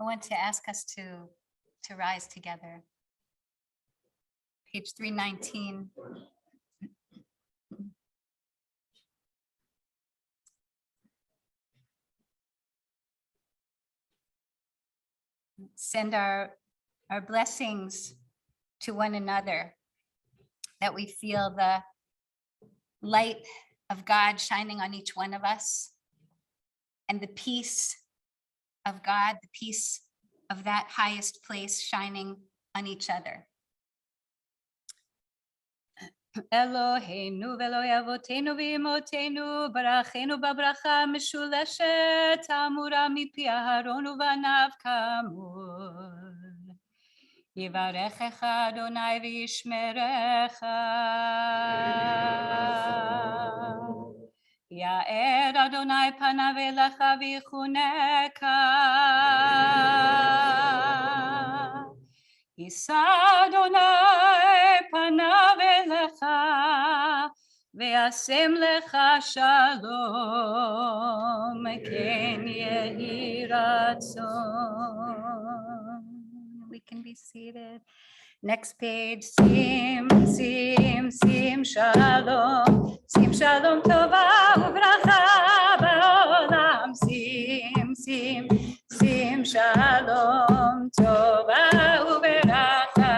I want to ask us to rise together. Page 319. Send our blessings to one another, that we feel the light of God shining on each one of us, and the peace of God, the peace of that highest place shining on each other. Eloheinu ve'Eloi avotenu v'imotenu, barachenu b'bracha meshuleshet, amura mipi Aharon uvanav kamul. Yivarechecha Adonai v'yishmerecha. Ya'er Adonai panav elecha v'yichuneka. Yisa Adonai panav elecha ve'asem lecha shalom, ken yehi ratzon. We can be seated. Next page. Sim shalom. Sim shalom tova uvracha ba'olam. Sim shalom tova uvracha.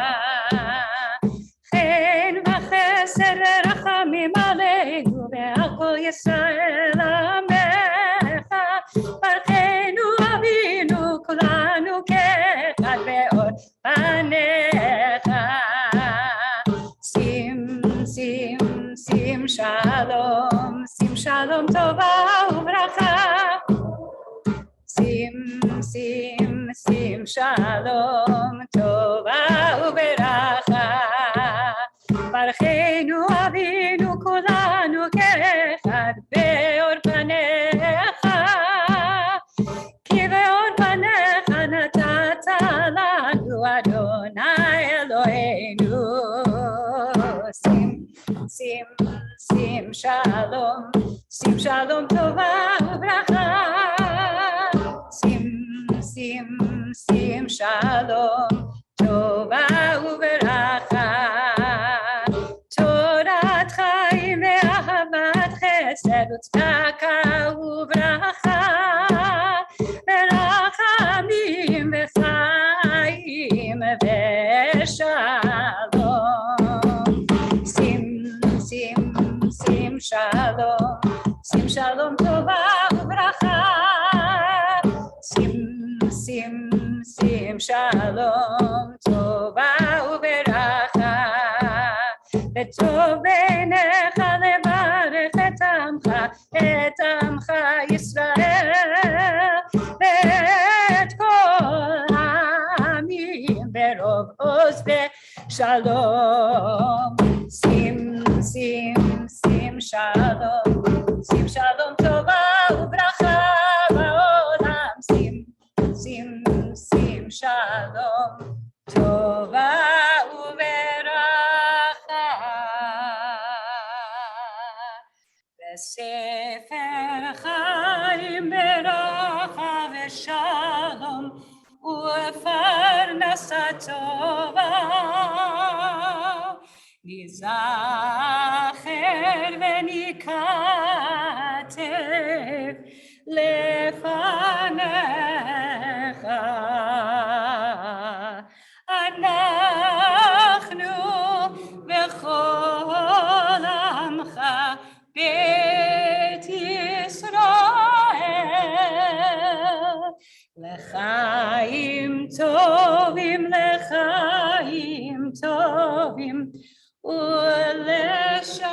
Chen v'chesed rachamim aleinu ve'al kol Yisrael amecha. Barchenu avinu kulanu ke'echad ve'od panecha. Sim shalom tova uvracha. Sim shalom tova uvracha. Barchenu avinu kulanu ke'echad ve'od panecha. Ki ve'od panecha natata lanu Adonai Eloheinu. Sim shalom tova uvracha. Sim shalom tova uvracha. Torat chaim ve'ahavat chesed u'tzedaka uvracha. Verachamim v'chaim ve'shalom. Sim shalom tova uvracha. בעיניך לברך את עמך ישראל ואת כל העמים ברוב עוז ושלום. שים שלום טובה וברכה בעולם. שים שלום טובה וברכה. בספר חיים ברכה ושלום ופרנסה טובה. ניזכר ונכתב לפניך. אנחנו וכל עמך בית ישראל לחיים טובים, לחיים טובים ולשלום.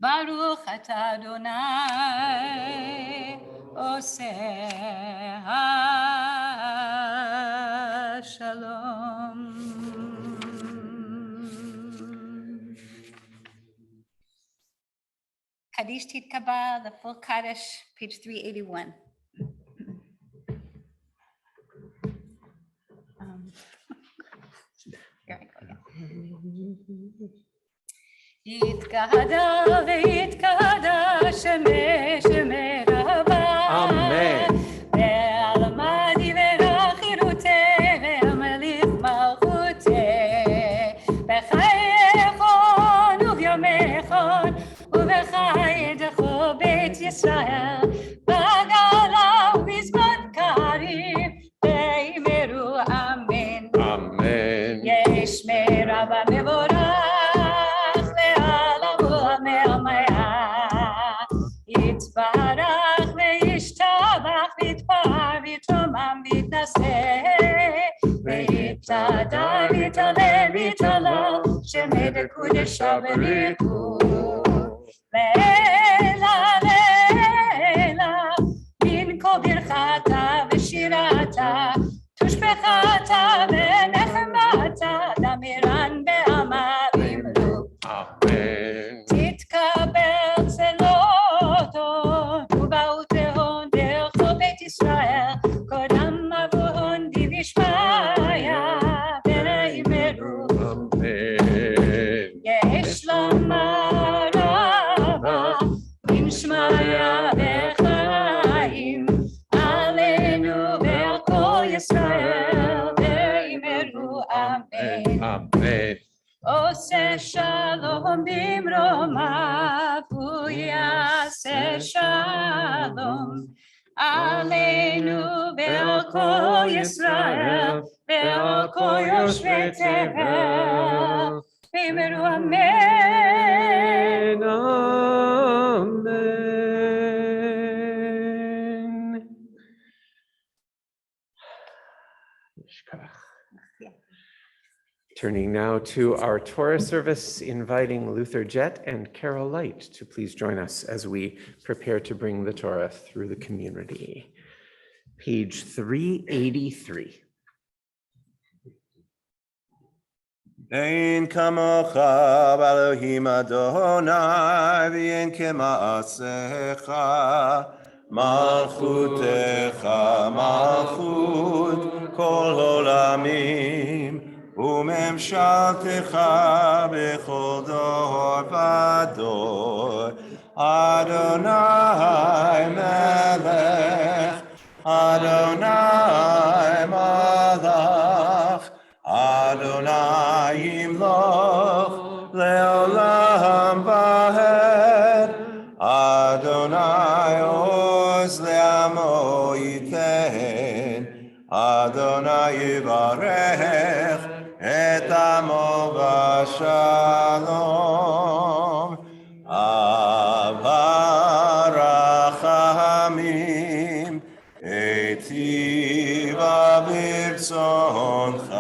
ברוך אתה אדוני עושה השלום. Kaddish Titkaba, the full Kaddish, page 381. Here I go again. יתקדש ויתקדש שמי רבה. Amen. ועלמדי וחירותי והמליך מלכותי. בחייכון וביומכון ובחיידכו בית ישראל. בגלה ובזמן קריב ואמרו אמן. Amen. יש מרבה מבורך יתברך וישתבח ויתפאר ויתרומם ויתנשא ויתהדר ויתהלל ויתהלל שמי קודשא בריחו. לילה לילה מן כל ברכתה ושירתה תושבחתה ונחמתה דמירן בעמה וימלו. Amen. תתקבל צלותו ובאותהון דרכו בית ישראל קודם מבוהון דבשמיא ואמרו Amen. יש לומר רבה עם שמיא וחיים עלינו ועל כל ישראל ואמרו אמן. Amen. עושה שלום במרומיו הוא יעשה שלום עלינו ועל כל ישראל ועל כל יושבי תבל ואמרו אמן. Amen. Turning now to our Torah service, inviting Luther Jett and Carol Light to please join us as we prepare to bring the Torah through the community. Page 383. אין כמוך באלוהים אדוני ואין כמעשיך מלכותך מלכות כל עולמים וממשלתך בכל דור ודור. אדוני מלך אדוני מלך אדוני ימלוך לעולם ועד. אדוני עוז לעמו ייתן. אדוני יברך את עמו בשלום. אהבה רחמים היטיבה ברצונך.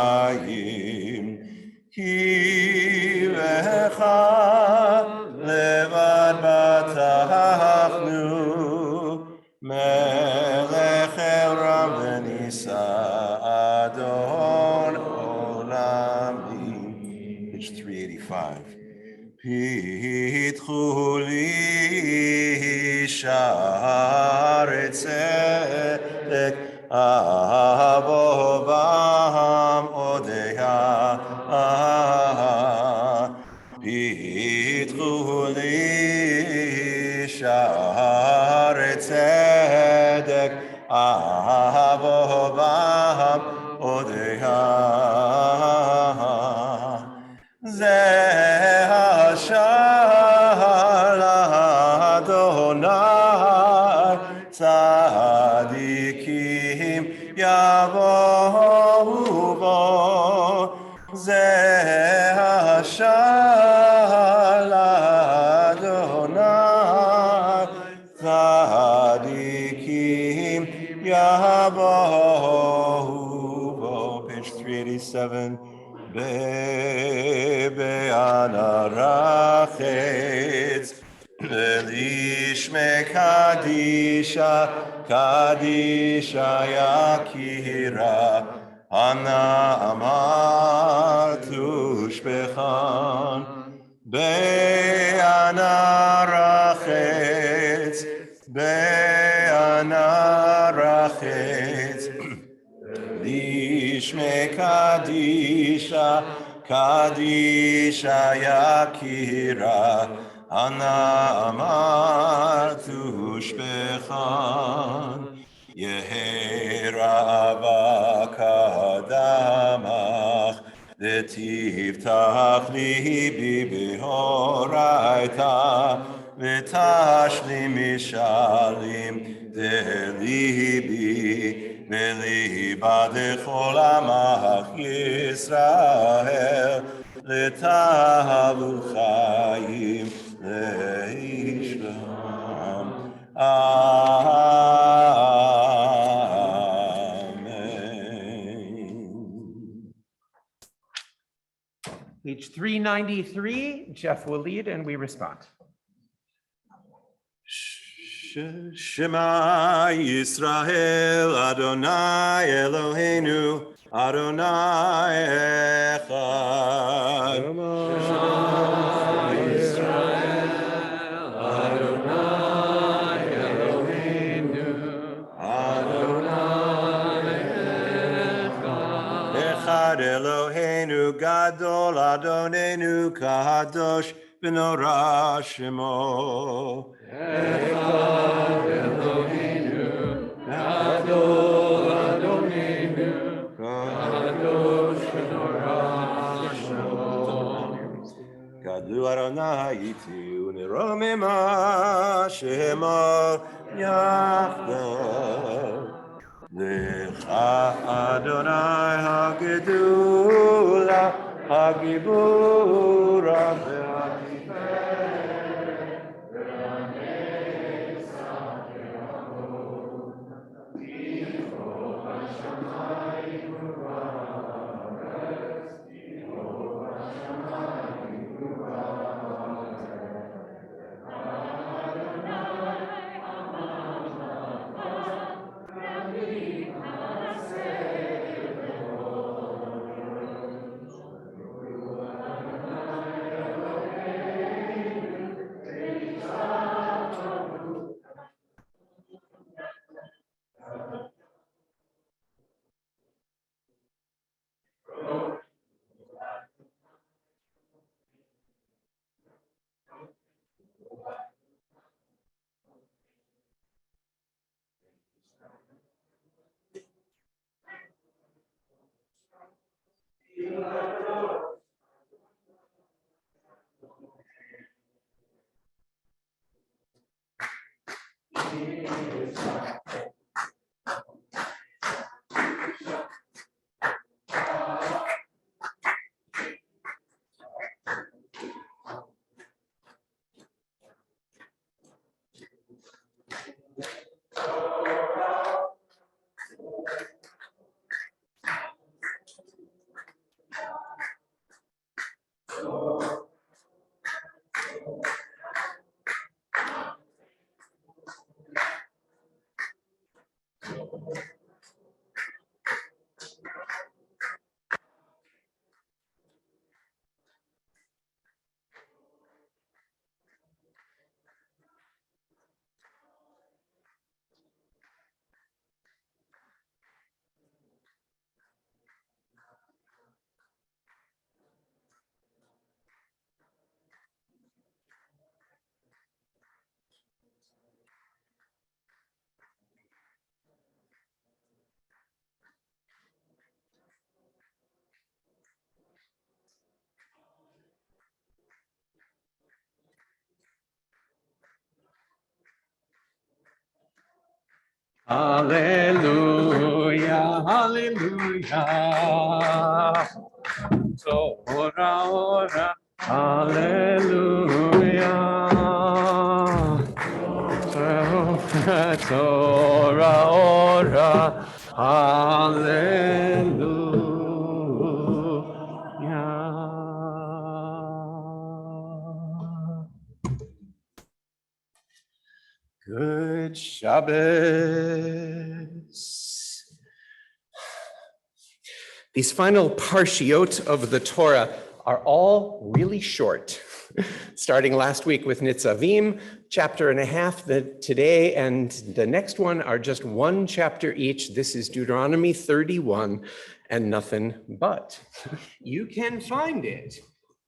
Yerushalayim. Ki lecha levad batachnu melech elam v'nisa adon olamim. Page 385. Pitchu li sha'arei tzedek avovam odeya. Pitchu li sha'arei tzedek avovam odeya. Zeh hashar Adonai tzadikim yavohu bo. Zeh hashar Adonai tzadikim yavohu bo. Page 387. Be'anarachetz Lishme Kadisha Kadisha Yakira Ana Amartu Shpechan Be'anarachetz Be'anarachetz Lishme Kadisha, Kadisha Yakira, Ana Amartu Shpechan, Yehera Avakadamach, V'tiftach libi b'horaita, V'tashli mishalim delibi, V'liba dechol amach Yisrael, L'tahavu chayim leishlam. Amen. Page 393, Jeff will lead and we respond. Shema Yisrael Adonai Eloheinu Adonai Echad. Echad Eloheinu Gadol Adonenu Kadosh V'Norah Shemo. Gadu Adonai iti uneromema shema yachdav. Lecha Adonai hagedula hagibura Hallelujah, hallelujah. Torah, ora, hallelujah. Torah, ora, hallelujah. Good Shabbos. These final parshiot of the Torah are all really short, starting last week with Nitzavim, chapter and a half today, and the next one are just one chapter each. This is Deuteronomy 31 and nothing but. You can find it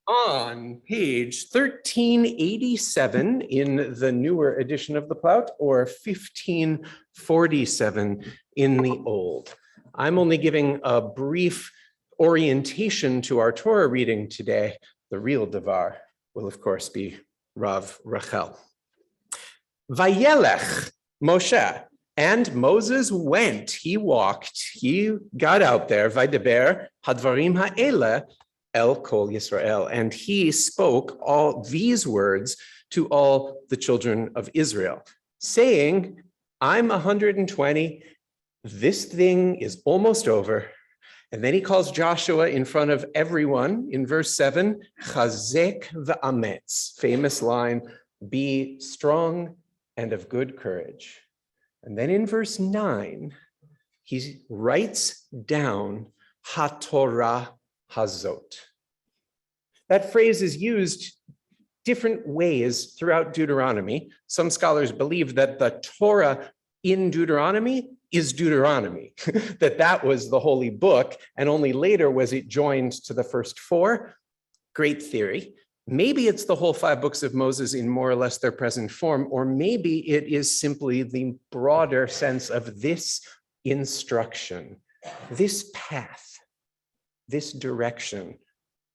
on page 1387 in the newer edition of the Plaut or 1547 in the old. I'm only giving a brief orientation to our Torah reading today. The real Devar will, of course, be Rav Rachel. Vayelech Moshe, and Moses went, he walked, he got out there, Vaydeber Hadvarim Ha'ele El Kol Yisrael, and he spoke all these words to all the children of Israel, saying, I'm 120, this thing is almost over. And then he calls Joshua in front of everyone in verse 7, Chazek v'ametz, famous line, be strong and of good courage. And then in verse 9, he writes down HaTorah Hazot. That phrase is used different ways throughout Deuteronomy. Some scholars believe that the Torah in Deuteronomy is Deuteronomy, that was the holy book, and only later was it joined to the first four. Great theory. Maybe it's the whole 5 books of Moses in more or less their present form, or maybe it is simply the broader sense of this instruction, this path, this direction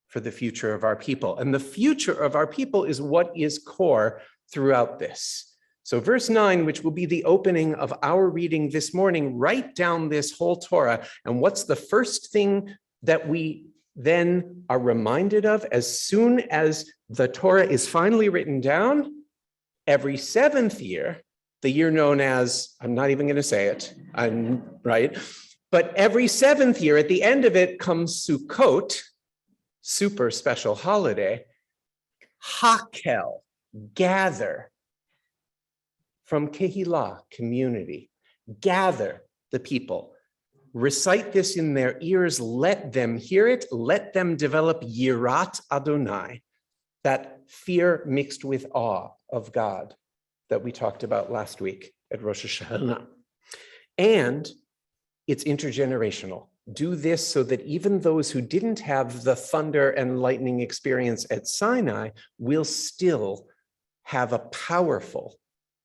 for the future of our people. And the future of our people is what is core throughout this. So verse 9, which will be the opening of our reading this morning, write down this whole Torah. And what's the first thing that we then are reminded of as soon as the Torah is finally written down? Every 7th year, the year known as, I'm not even going to say it, right? But every 7th year, at the end of it comes Sukkot, super special holiday, Hakel, gather. From Kehillah, community, gather the people, recite this in their ears, let them hear it, let them develop Yirat Adonai, that fear mixed with awe of God that we talked about last week at Rosh Hashanah. And it's intergenerational. Do this so that even those who didn't have the thunder and lightning experience at Sinai will still have a powerful,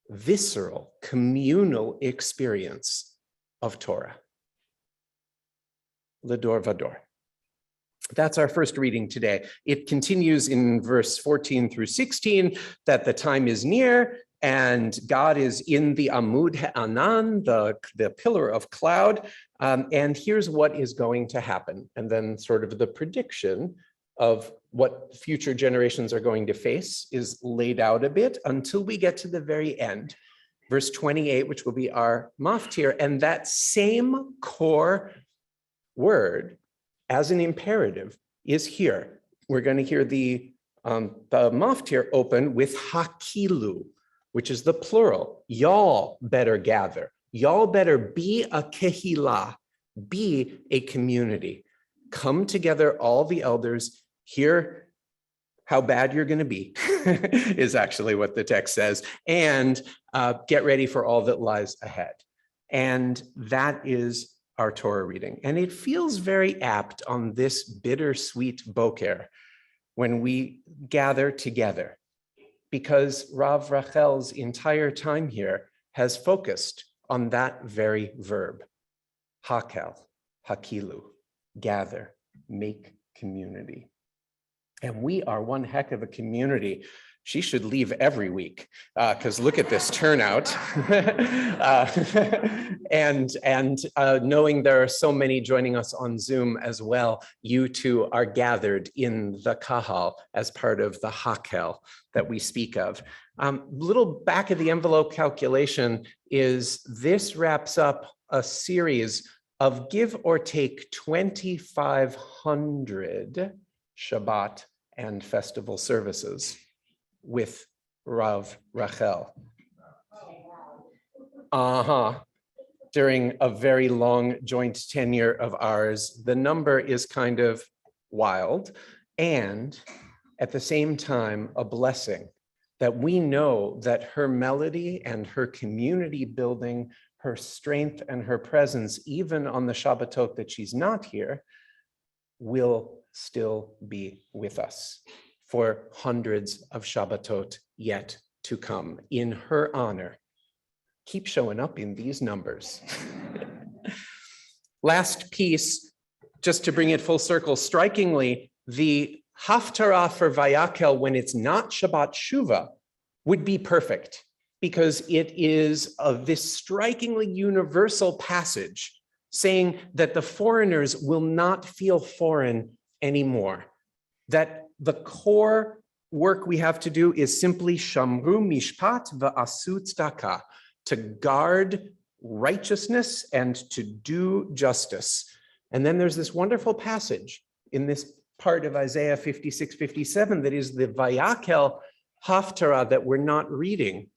visceral, communal experience of Torah. Ledor Vador. That's our first reading today. It continues in verse 14 through 16 that the time is near and God is in the Amud Ha'anan, the pillar of cloud. And here's what is going to happen. And then sort of the prediction of what future generations are going to face is laid out a bit until we get to the very end. Verse 28, which will be our maftir, and that same core word as an imperative is here. We're going to hear the maftir open with hakilu, which is the plural. Y'all better gather. Y'all better be a kehillah, be a community. Come together, all the elders, hear how bad you're going to be, is actually what the text says, and get ready for all that lies ahead. And that is our Torah reading. And it feels very apt on this bittersweet boker when we gather together, because Rav Rachel's entire time here has focused on that very verb, hakel, hakilu, gather, make community. And we are one heck of a community she should leave every week because look at this turnout. And knowing there are so many joining us on Zoom as well, you two are gathered in the kahal as part of the hakel that we speak of. Little back of the envelope calculation is this wraps up a series of give or take 2,500 Shabbat and festival services with Rav Rachel. During a very long joint tenure of ours, the number is kind of wild and at the same time a blessing that we know that her melody and her community building, her strength and her presence, even on the Shabbatot that she's not here, will still be with us for hundreds of Shabbatot yet to come. In her honor, keep showing up in these numbers. Last piece, just to bring it full circle, strikingly, the Haftarah for Vayakel when it's not Shabbat Shuva would be perfect because it is this strikingly universal passage saying that the foreigners will not feel foreign anymore, that the core work we have to do is simply shamru mishpat va'asu tzedakah, to guard righteousness and to do justice. And then there's this wonderful passage in this part of Isaiah 56-57 that is the Vayakel Haftarah that we're not reading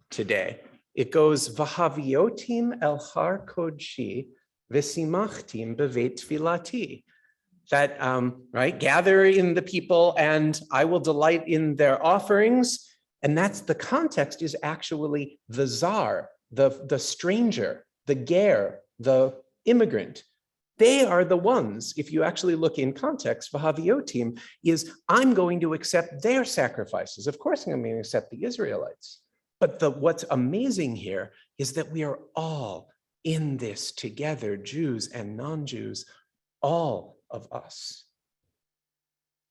today. It goes, V'haviotim el har kodshi v'simachtim beveit tfilati. That, right, gather in the people and I will delight in their offerings. And that's the context is actually the czar, the stranger, the ger, the immigrant. They are the ones, if you actually look in context, V'haviotim is I'm going to accept their sacrifices. Of course, I'm going to accept the Israelites. But what's amazing here is that we are all in this together, Jews and non-Jews, all of us.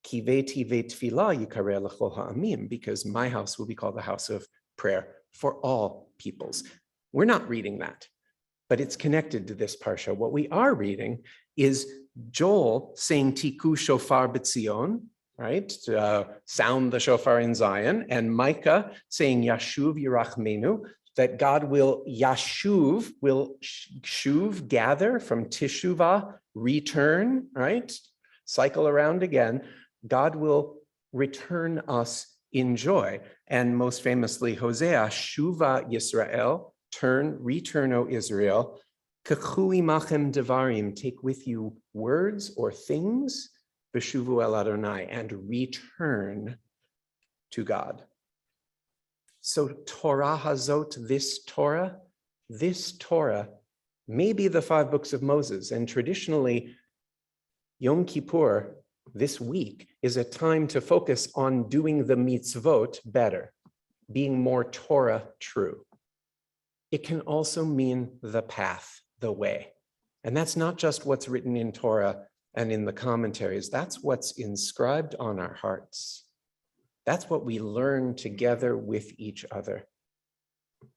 Because my house will be called the house of prayer for all peoples. We're not reading that, but it's connected to this parsha. What we are reading is Joel saying Tiku shofar b'tzion, right? Sound the shofar in Zion, and Micah saying Yashuv Yirachmenu, that God will Yashuv, will shuv, gather from Teshuvah, return, right? Cycle around again. God will return us in joy. And most famously, Hosea, Shuva Yisrael, return, O Israel. Kechui machem devarim, take with you words or things, Beshuvu el Adonai, and return to God. So Torah hazot, this Torah may be the 5 books of Moses. And traditionally, Yom Kippur, this week, is a time to focus on doing the mitzvot better, being more Torah true. It can also mean the path, the way. And that's not just what's written in Torah and in the commentaries. That's what's inscribed on our hearts. That's what we learn together with each other.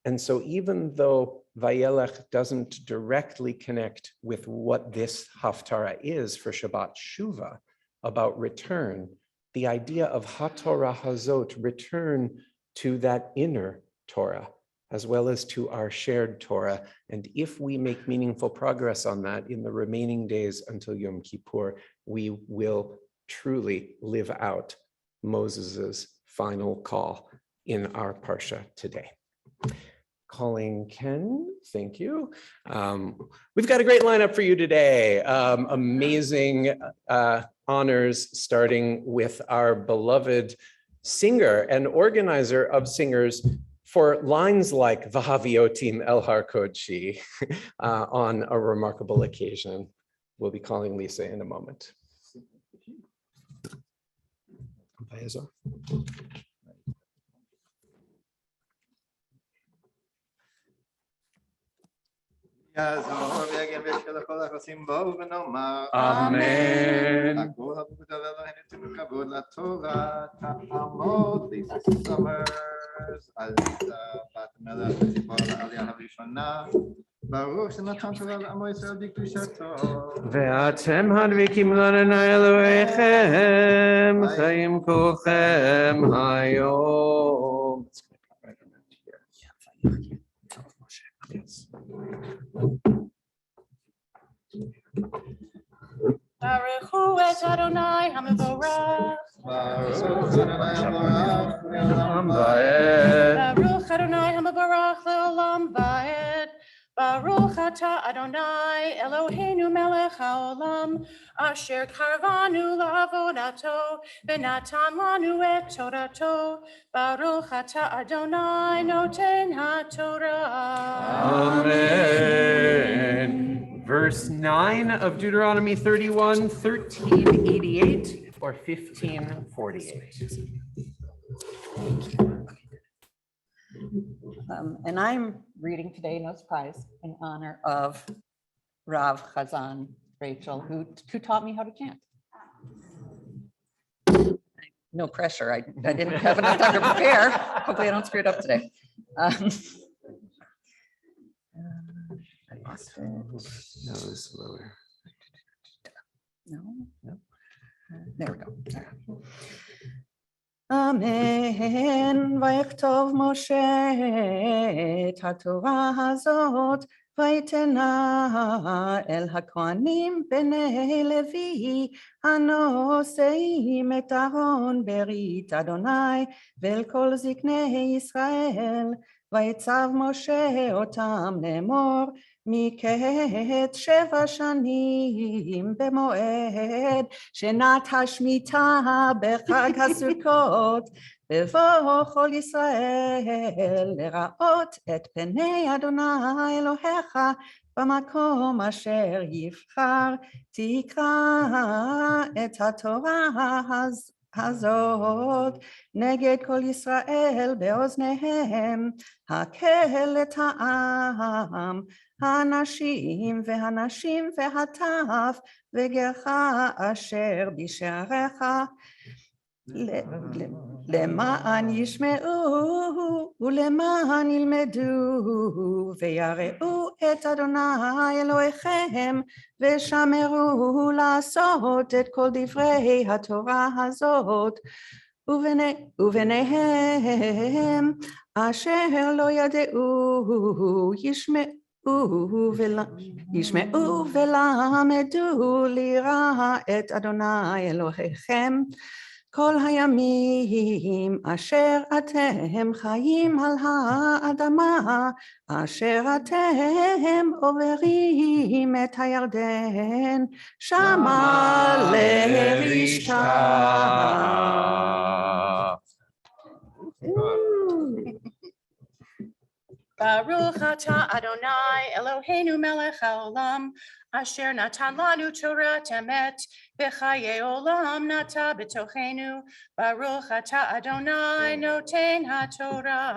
And so even though Vayelech doesn't directly connect with what this Haftarah is for Shabbat Shuva, about return, the idea of HaTorah Hazot, return to that inner Torah, as well as to our shared Torah. And if we make meaningful progress on that in the remaining days until Yom Kippur, we will truly live out Moses's final call in our parsha today. Calling Ken, thank you. We've got a great lineup for you today. Amazing honors, starting with our beloved singer and organizer of singers for lines like V'haviotim el har kodshi on a remarkable occasion. We'll be calling Lisa in a moment. יעזור ויגן וישקע לכל החוסים בו ונאמר Amen. הכל הבודה לאלוהינו תנו כבוד לתורה תעמוד ליסס סומרס עליזה בת מלך וציפור לעלייה הראשונה ברוך שנתן תורה לעמו ישראל בקדושתו ואתם הדביקים לאדוני אלוהיכם חיים כולכם היום. Baruch hu et Adonai HaMevorach. ברוך אדוני המבורך לעולם Baruch Adonai HaMevorach le'olam va'ed. Baruch atah Adonai Eloheinu melech haolam asher karvanu la'avodato v'natan lanu et torato. Baruch atah Adonai noten haTorah. Amen. Verse 9 of Deuteronomy 31, 1388 or 1548. And I'm reading today, no surprise, in honor of Rav Chazan Rachel, who taught me how to chant. No pressure. I didn't have enough time to prepare. Hopefully I don't screw it up today. I lost it. No, slower. No? There we go. Amen. ויכתוב משה את התורה הזאת ויתנה אל הכהנים בני לוי הנושאים את ארון ברית אדוני ואל כל זקני ישראל ויצב משה אותם לאמור מקץ 7 שנים במועד שנת השמיטה בחג הסוכות בבוא כל ישראל לראות את פני אדוני אלוהיך במקום אשר יבחר תקרא את התורה הזאת נגד כל ישראל באוזניהם הקהל את העם האנשים והנשים והטף וגרך אשר בשעריך למען ישמעו ולמען ילמדו ויראו את אדוני אלוהיכם ושמרו לעשות את כל דברי התורה הזאת וביניהם אשר לא ידעו ישמעו ולמדו לירא את אדוני אלוהיכם כל הימים אשר אתם חיים על האדמה אשר אתם עוברים את הירדן שמה לרשתה. Baruch atah Adonai Eloheinu melech haolam asher natan lanu Torah emet b'chayei olam nata b'tochenu Baruch atah Adonai noten haTorah.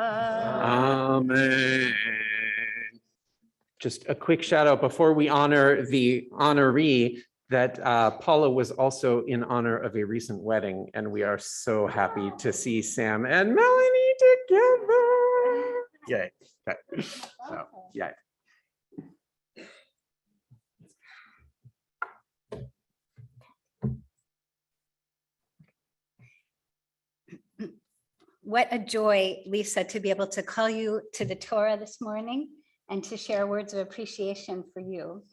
Amen. Just a quick shout out before we honor the honoree that Paula was also in honor of a recent wedding, and we are so happy to see Sam and Melanie together. Yay. Okay. So, yeah. What a joy, Lisa, to be able to call you to the Torah this morning and to share words of appreciation for you.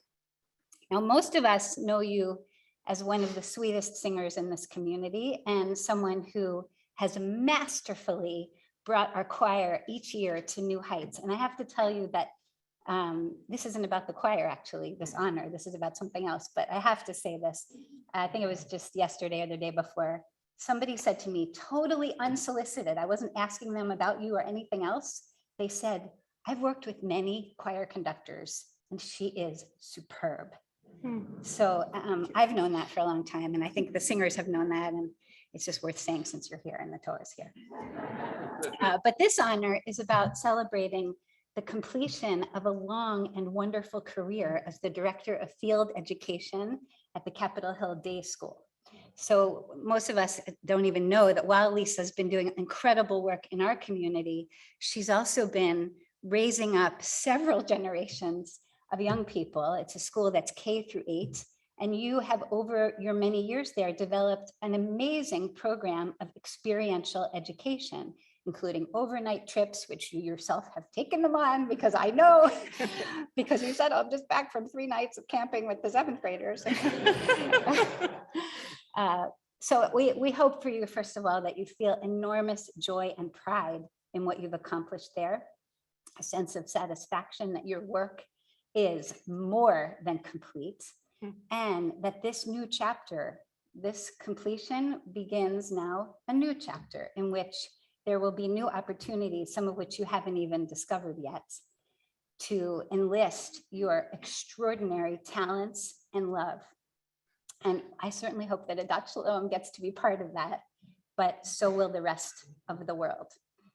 Now, most of us know you as one of the sweetest singers in this community and someone who has masterfully brought our choir each year to new heights. And I have to tell you that this isn't about the choir, actually, this honor. This is about something else. But I have to say this. I think it was just yesterday or the day before. Somebody said to me, totally unsolicited, I wasn't asking them about you or anything else. They said, I've worked with many choir conductors, and she is superb. So I've known that for a long time, and I think the singers have known that, and it's just worth saying since you're here and the Torah's here. But this honor is about celebrating the completion of a long and wonderful career as the Director of Field Education at the Capitol Hill Day School. So most of us don't even know that while Lisa's been doing incredible work in our community, she's also been raising up several generations of young people. It's a school that's K-8, and you have over your many years there developed an amazing program of experiential education, including overnight trips, which you yourself have taken them on, because I know, because you said, I'm just back from 3 nights of camping with the 7th graders. So we hope for you, first of all, that you feel enormous joy and pride in what you've accomplished there, a sense of satisfaction that your work is more than complete, and that this new chapter, this completion begins now a new chapter in which there will be new opportunities, some of which you haven't even discovered yet, to enlist your extraordinary talents and love. And I certainly hope that Adat Shalom gets to be part of that, but so will the rest of the world.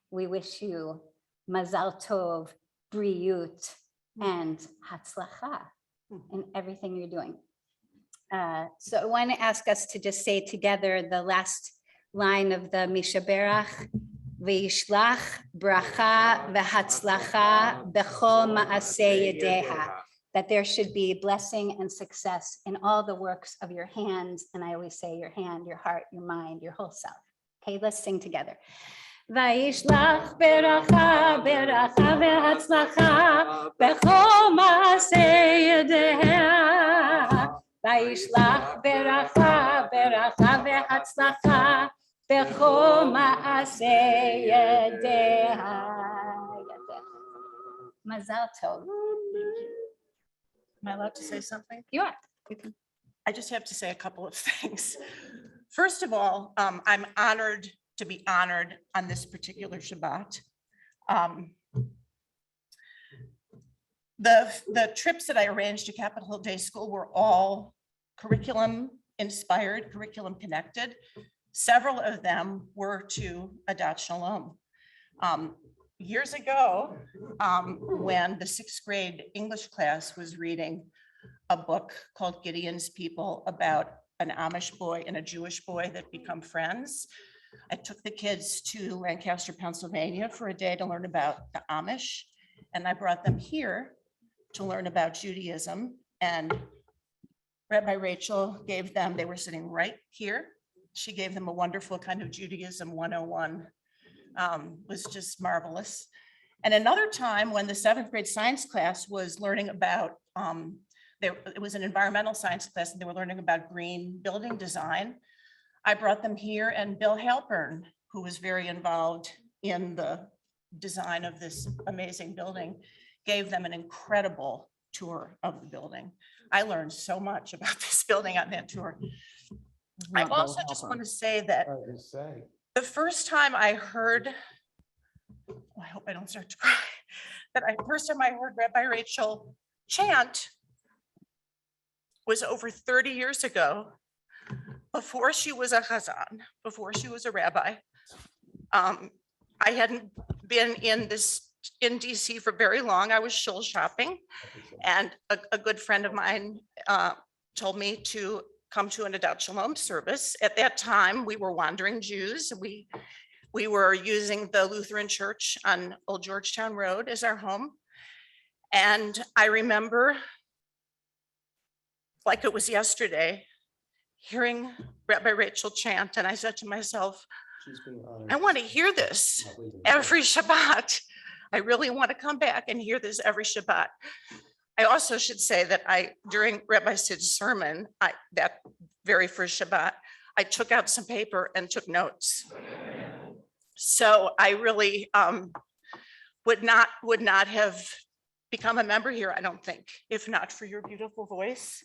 We wish you Mazal Tov, Briut, and Hatzlacha in everything you're doing. So I want to ask us to just say together the last line of the Mishaberach, V'yishlach bracha v'hatzlacha b'chol ma'aseh yedeha, that there should be blessing and success in all the works of your hands. And I always say your hand, your heart, your mind, your whole self. Okay, let's sing together. Vayishlach beracha beracha ve'hatzlacha b'chol ma'aseh yedeha. Vayishlach beracha beracha ve'hatzlacha b'chol ma'aseh yedeha. Mazal tov. Am I allowed to say something? You are. I just have to say a couple of things. First of all, I'm honored to be honored on this particular Shabbat. The trips that I arranged to Capitol Hill Day School were all curriculum inspired, curriculum connected. Several of them were to Adat Shalom. Years ago, when the 6th grade English class was reading a book called Gideon's People about an Amish boy and a Jewish boy that become friends, I took the kids to Lancaster, Pennsylvania for a day to learn about the Amish, and I brought them here to learn about Judaism. And Rabbi Rachel gave them, they were sitting right here. She gave them a wonderful kind of Judaism 101. Was just marvelous. And another time when the 7th grade science class was learning about, it was an environmental science class, and they were learning about green building design. I brought them here, and Bill Halpern, who was very involved in the design of this amazing building, gave them an incredible tour of the building. I learned so much about this building on that tour. I also just want to say that the first time I heard, I hope I don't start to cry, first time I heard Rabbi Rachel chant was over 30 years ago, before she was a chazan, before she was a rabbi. I hadn't been in DC for very long. I was shul shopping, and a good friend of mine told me to come to an Adat Shalom service. At that time, we were wandering Jews. We were using the Lutheran Church on Old Georgetown Road as our home. And I remember, like it was yesterday, hearing Rabbi Rachel chant, and I said to myself, I want to hear this every Shabbat. I really want to come back and hear this every Shabbat. I also should say that during Rabbi Sid's sermon, that very first Shabbat, I took out some paper and took notes. So I really would not have become a member here, I don't think, if not for your beautiful voice.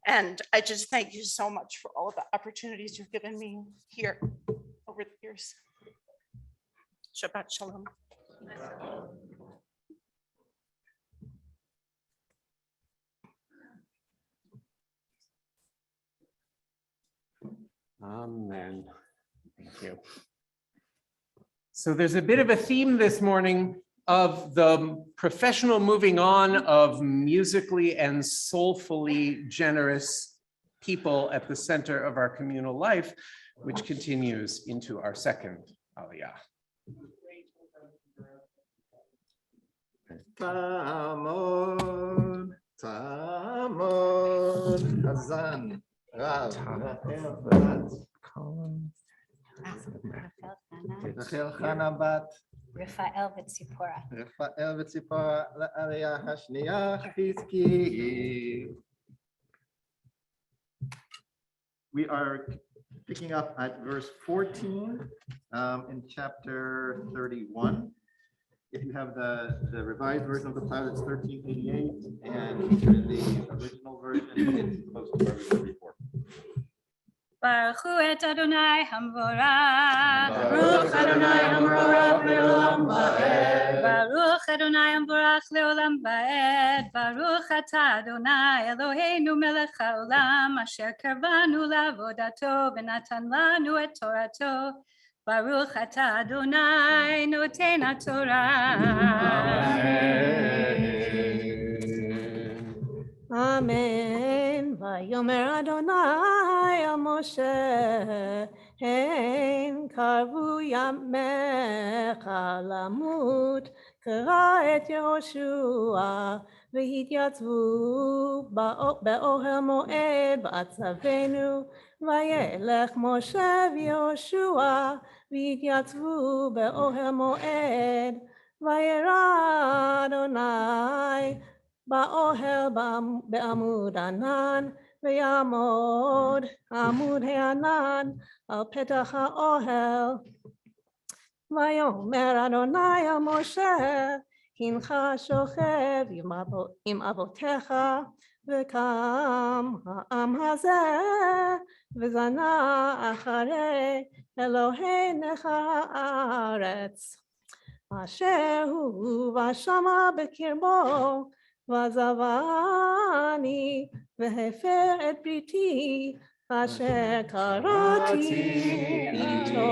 And I just thank you so much for all of the opportunities you've given me here over the years. Shabbat Shalom. Amen. Thank you. So there's a bit of a theme this morning of the professional moving on of musically and soulfully generous people at the center of our communal life, which continues into our second Aliyah. Tamod, Tamod, Hazan, Rav, Rachel Chana Bat, Rafael Vitzipora. Rafael Vitzipora, La'aliyah Hashniya Chizki. We are picking up at verse 14 in chapter 31. If you have the revised version of the cloud, it's 1388, and in the original version, it's close to where we were before. Baruch hu et Adonai Hamvorach. Baruch Adonai Hamvorach le'olam va'ed. Baruch Adonai Hamvorach le'olam va'ed. Baruch atah Adonai Eloheinu melech haolam asher karvanu la'avodato v'natan lanu et torato. Baruch atah Adonai noten haTorah. Amen. Vayomer Adonai el Moshe, Hein karvu yamecha lamut, kara et Yehoshua, v'hityatvu be'ohel moed ba'atzavenu, vayelech Moshe v'Yehoshua, v'hityatvu be'ohel moed, vayera Adonai, Ba'ohel be'amud anan, ve'yamod amud ha'anan, al petach ha'ohel. Vayomer Adonai al Moshe, hincha shochev im avotecha, ve'kam ha'am hazeh, ve'zana acharei Eloheinecha ha'aretz. Asher hu v'shama b'kirbo, v'zavani v'hefer et briti, asher karati ito.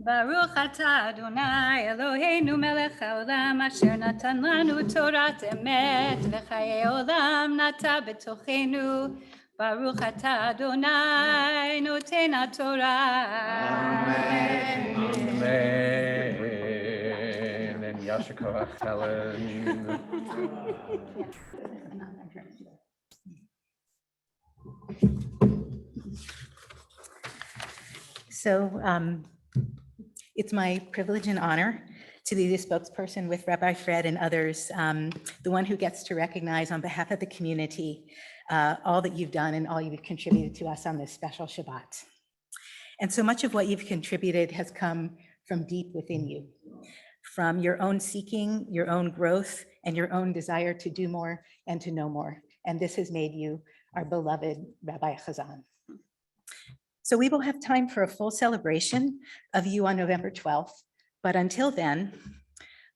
Baruch atah Adonai Eloheinu melech haolam asher natan lanu torat emet v'chayei olam nata b'tochenu. Baruch atah Adonai noten haTorah. Amen. And Yasher Koach Helen. So it's my privilege and honor to be the spokesperson with Rabbi Fred and others, the one who gets to recognize on behalf of the community all that you've done and all you've contributed to us on this special Shabbat. And so much of what you've contributed has come from deep within you, from your own seeking, your own growth, and your own desire to do more and to know more. And this has made you our beloved Rabbi Chazan. So we will have time for a full celebration of you on November 12th. But until then,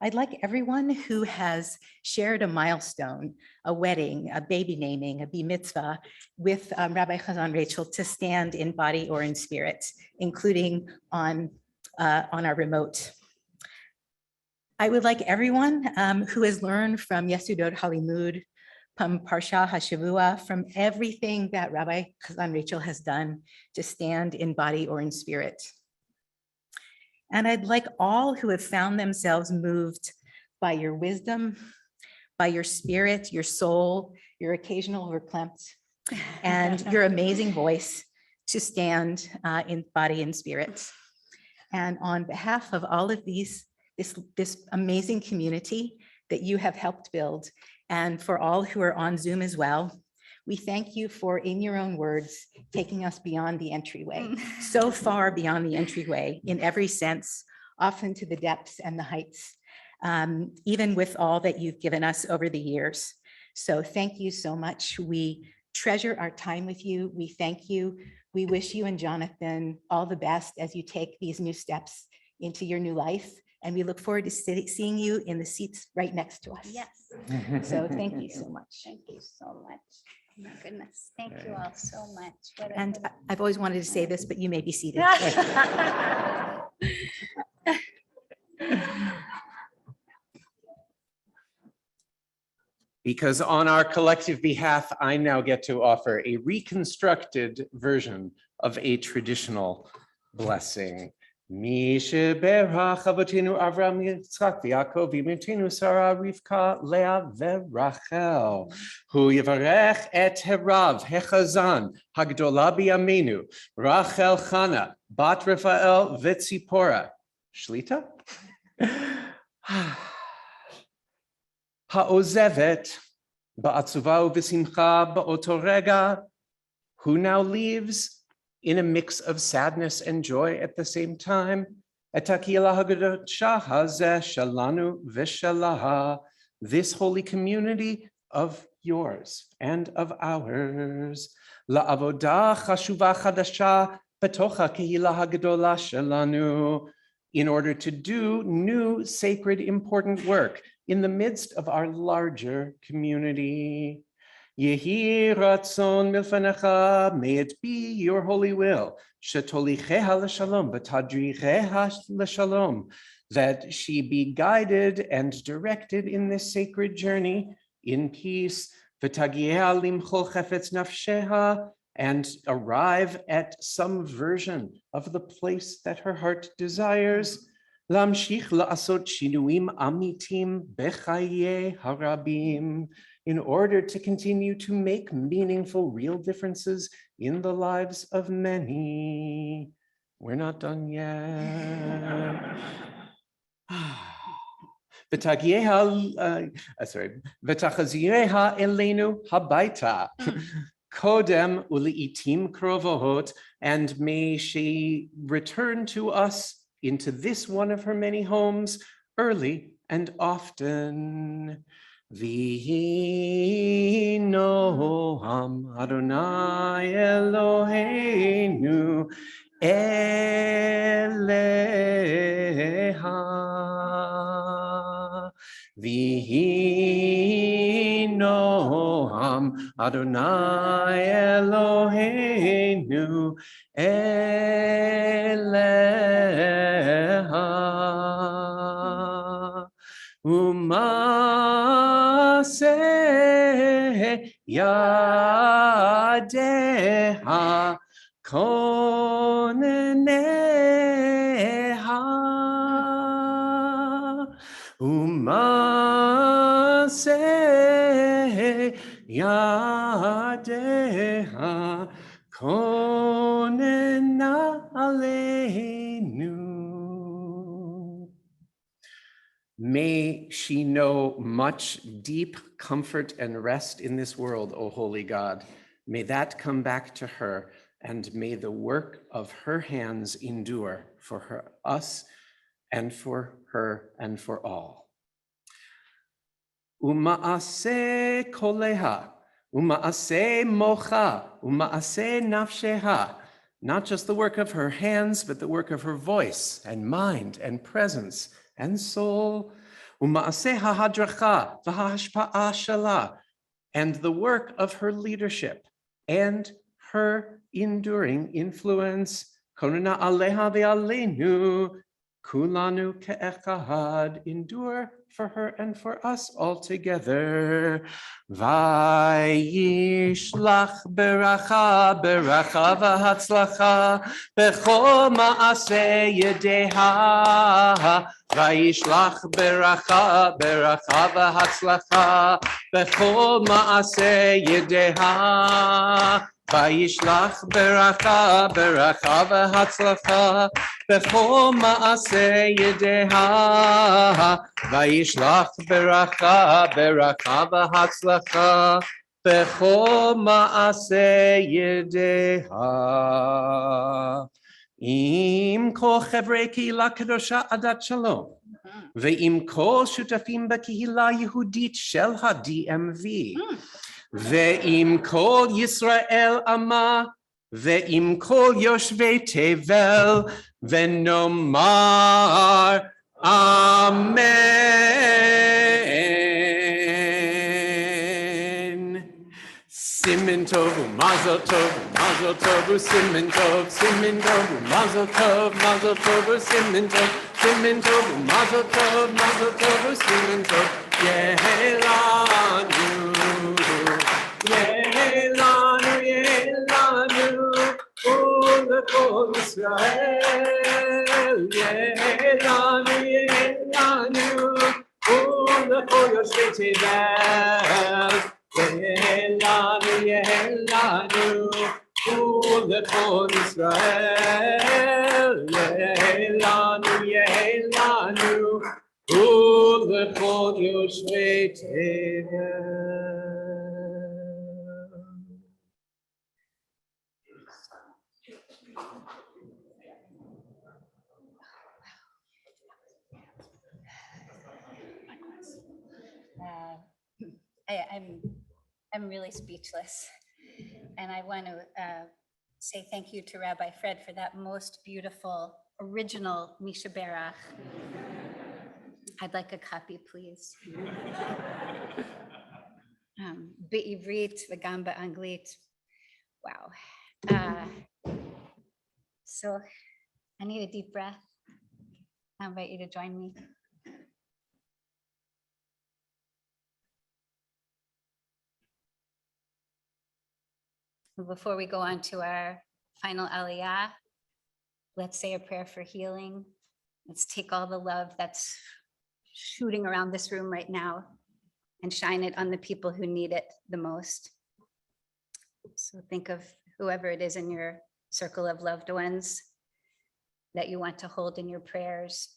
I'd like everyone who has shared a milestone, a wedding, a baby naming, a bar mitzvah with Rabbi Chazan Rachel to stand in body or in spirit, including on our remote. I would like everyone who has learned from Yesudot Halimud, from Parsha HaShavua, from everything that Rabbi Chazan Rachel has done to stand in body or in spirit. And I'd like all who have found themselves moved by your wisdom, by your spirit, your soul, your occasional verklempt, and your amazing voice to stand in body and spirit. And on behalf of all of this amazing community that you have helped build, and for all who are on Zoom as well, we thank you for, in your own words, taking us beyond the entryway, so far beyond the entryway in every sense, often to the depths and the heights, even with all that you've given us over the years. So thank you so much. We treasure our time with you. We thank you. We wish you and Jonathan all the best as you take these new steps into your new life. And we look forward to seeing you in the seats right next to us. Yes, So thank you so much. thank you so much. My goodness, thank you all so much. What a- And I've always wanted to say this, but you may be seated. Because on our collective behalf, I now get to offer a reconstructed version of a traditional blessing. Mi sheberach avotenu Avram Yitzchak v'Yaakov v'imotenu Sarah Rivka Leah v'Rachel hu yivarech et herav hechazan hagdola b'yamenu Rachel Chana bat Raphael v'Tzipora Shlita Ha'ozevet ba'atzuva u'v'simcha ba'oto rega, who now leaves in a mix of sadness and joy at the same time. Et ha'kehila hagadoshah hazeh shalanu v'shalaha, this holy community of yours and of ours. La'avodah chashuva chadasha b'toch ha'kehila hagadola shalanu, in order to do new, sacred, important work in the midst of our larger community. Yehi ratzon milfanecha, may it be your holy will, shetolicheha l'shalom, v'tadricheha l'shalom, that she be guided and directed in this sacred journey in peace, v'tagieha limchol chefetz nafsheha, and arrive at some version of the place that her heart desires. Lamshich la'asot shinuim amitim bechaye harabim, in order to continue to make meaningful, real differences in the lives of many. We're not done yet. V'tachazieha elenu habaita. Kodem uliitim krovohot, and may she return to us into this one of her many homes early and often. Vihi noham Adonai Eloheinu eleha. Vihi noham Adonai Eloheinu eleha. Umaseh yadeha koneneha. Umaseh yadeha konena aleinu. May she know much deep comfort and rest in this world, O holy God. May that come back to her, and may the work of her hands endure for her, us, and for her, and for all. Umaase koleha, umaase mocha, umaase nafsheha. Not just the work of her hands, but the work of her voice and mind and presence and soul, umaaseh hadracha v'hashpa'a shala, and the work of her leadership and her enduring influence. Konena aleha ve'aleinu, kulanu ke'echad, endure for her and for us all together. Vayishlach beracha, beracha v'hatzlacha, bechol ma'aseh yedeha. Vayishlach beracha, beracha v'hatzlacha, bechol ma'aseh yedeha. Vayishlach beracha, beracha v'hatzlacha, bechol ma'aseh yedeha. Vayishlach beracha, beracha v'hatzlacha, bechol ma'aseh yedeha. Im kol chevrei kehila kadosha adat shalom, ve'im kol shutafim b'kehila yehudit shel ha-DMV, ve'im kol Yisrael ama, ve'im kol yoshvei tevel, ve'nomar amen. Simin Tov, Mazel Tov, Simin Tov, Mazel Tov, Simin Tov, Mazel Tov, Simin Tov, Yehelanu, Ulechol Yisrael, Yehelanu, Ulechol Yoshvei Tevel, Yehelanu, Ulechol Yisrael, Yehelanu, Ulechol Yoshvei Tevel. I'm really speechless. And I want to say thank you to Rabbi Fred for that most beautiful original Misha Berach. I'd like a copy, please. Be'ivrit v'gam ba'anglit. Wow. So I need a deep breath. I invite you to join me. Before we go on to our final aliyah, let's say a prayer for healing. Let's take all the love that's shooting around this room right now and shine it on the people who need it the most. So think of whoever it is in your circle of loved ones that you want to hold in your prayers.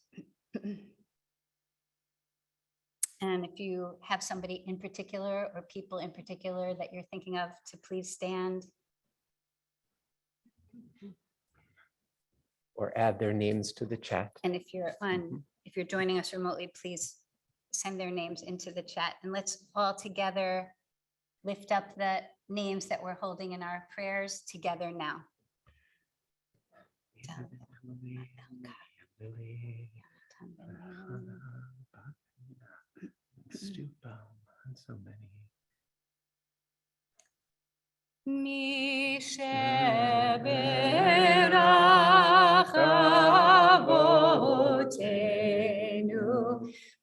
And if you have somebody in particular or people in particular that you're thinking of, to please stand. Or add their names to the chat. And if you're joining us remotely, please send their names into the chat. And let's all together lift up the names that we're holding in our prayers together now. And so many. Misheberach avotenu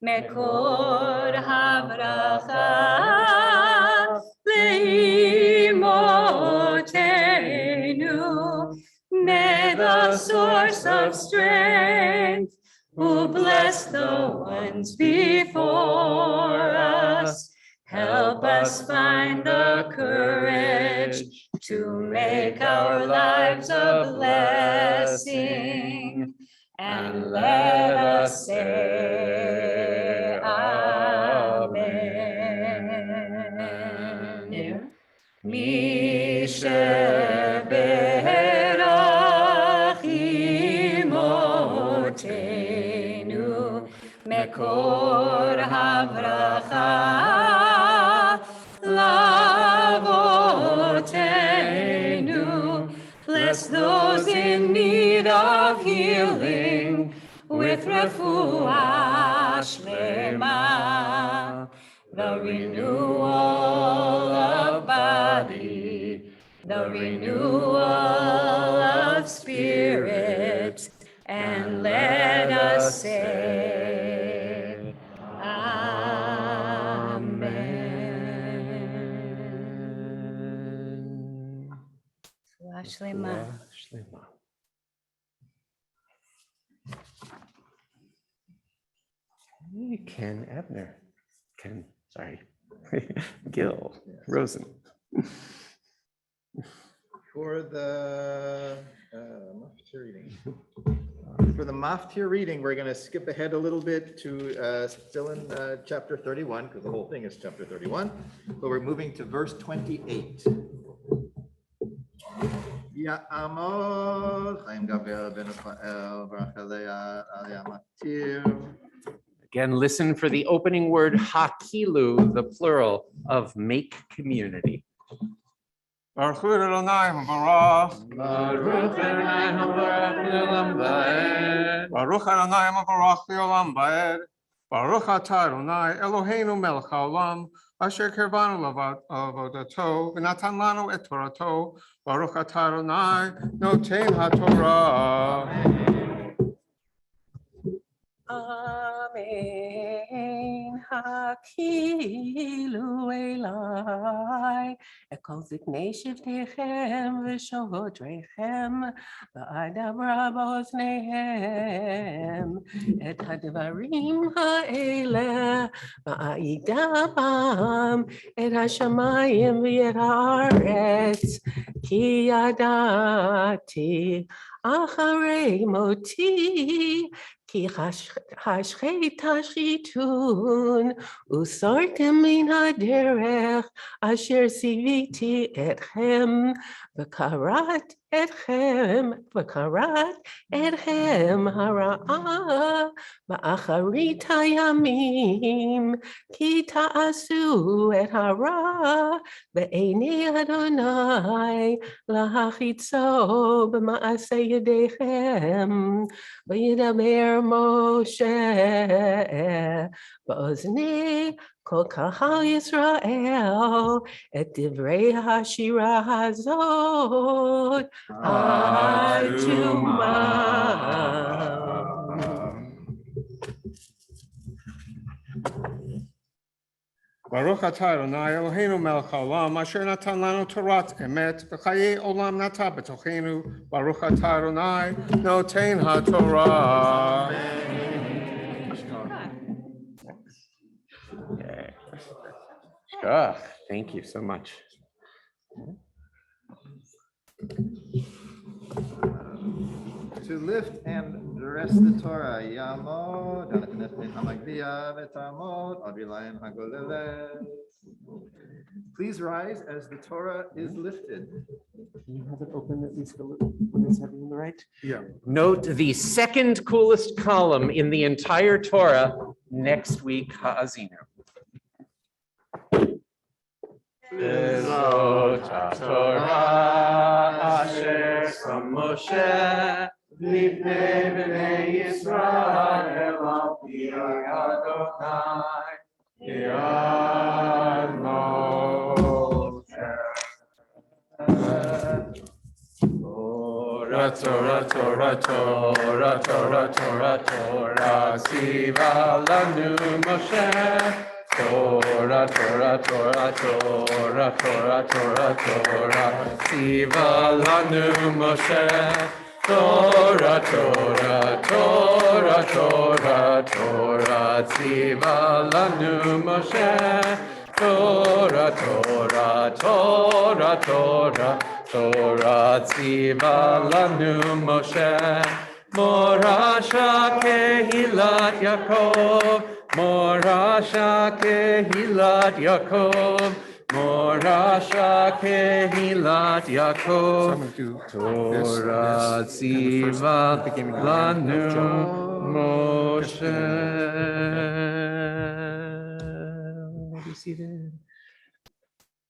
mekor havracha leimotenu. May the source of strength, who bless the ones before us, help us find the courage to make our lives a blessing, and let us say Amen. Misheberach imotenu mekor havracha lavotenu. Bless those in need of healing with refuah shlema, the renewal of body, the renewal of spirit, and let us say Amen. Refuah shlema. Gil Rosen. For the maftir reading. For the maftir reading, we're going to skip ahead a little bit to still in chapter 31, because the whole thing is chapter 31, but we're moving to verse 28. Ya'amod Chaim Gabriel ben Rafael Barachalei Aliyah Maftir. Again, listen for the opening word hakilu, the plural of make community. Baruch Adonai Mabarach. Baruch Adonai Mabarach Le'olam Va'ed. Baruch Adonai Mabarach Le'olam Va'ed. Baruch Atah Adonai Eloheinu Melech HaOlam אשר קרבנו לעבודתו, ונתן לנו את תורתו, ברוך אתה אדוני, נותן התורה. Amen. Hakilu Elai. Ekol ziknei shivtechem v'shodrechem v'adabra b'oznehem et hadvarim ha'ele v'aida bam et hashamayim v'et haaretz ki yadati acharei moti Ki hashchei tashritun usartem min haderech asher siviti etchem v'karat etchem hara'a v'acharit hayamim ki ta'asu et hara ve'enei Adonai lahachitzo b'ma'aseh yedechem v'yidaber Moshe ba'oznei kol kahal Yisrael et divrei hashira hazot ad tumah. Baruch atah Adonai Eloheinu melech haolam asher natan lanu torat emet v'chayei olam nata b'tochenu. Baruch atah Adonai noten haTorah. Ah, thank you so much. To lift and dress the Torah, Yamod, Hanatanefin Hamagdiya, Vetamod, Avilayim Hagolelet. Please rise as the Torah is lifted. Can you have it open at least a little when it's heavy on the right? Yeah. Note the second coolest column in the entire Torah next week, Ha'azinu. Bezot HaTorah asher sam Moshe lifnei bnei Yisrael al pi Adonai yad Moshe. Torah, Torah, Torah, Torah, Torah, Torah, Torah, Tziva lanu Moshe. Torah, Torah, Torah, Torah, Torah, Torah, Torah, Tziva lanu Moshe. Torah, Torah, Torah, Torah, Torah, Tziva lanu Moshe. Torah, Torah, Torah, Torah, Torah, Tziva lanu Moshe. Morasha kehilat Yaakov, Morasha kehilat Yaakov, Morasha kehilat Yaakov. Torah tziva lanu Moshe. Be seated.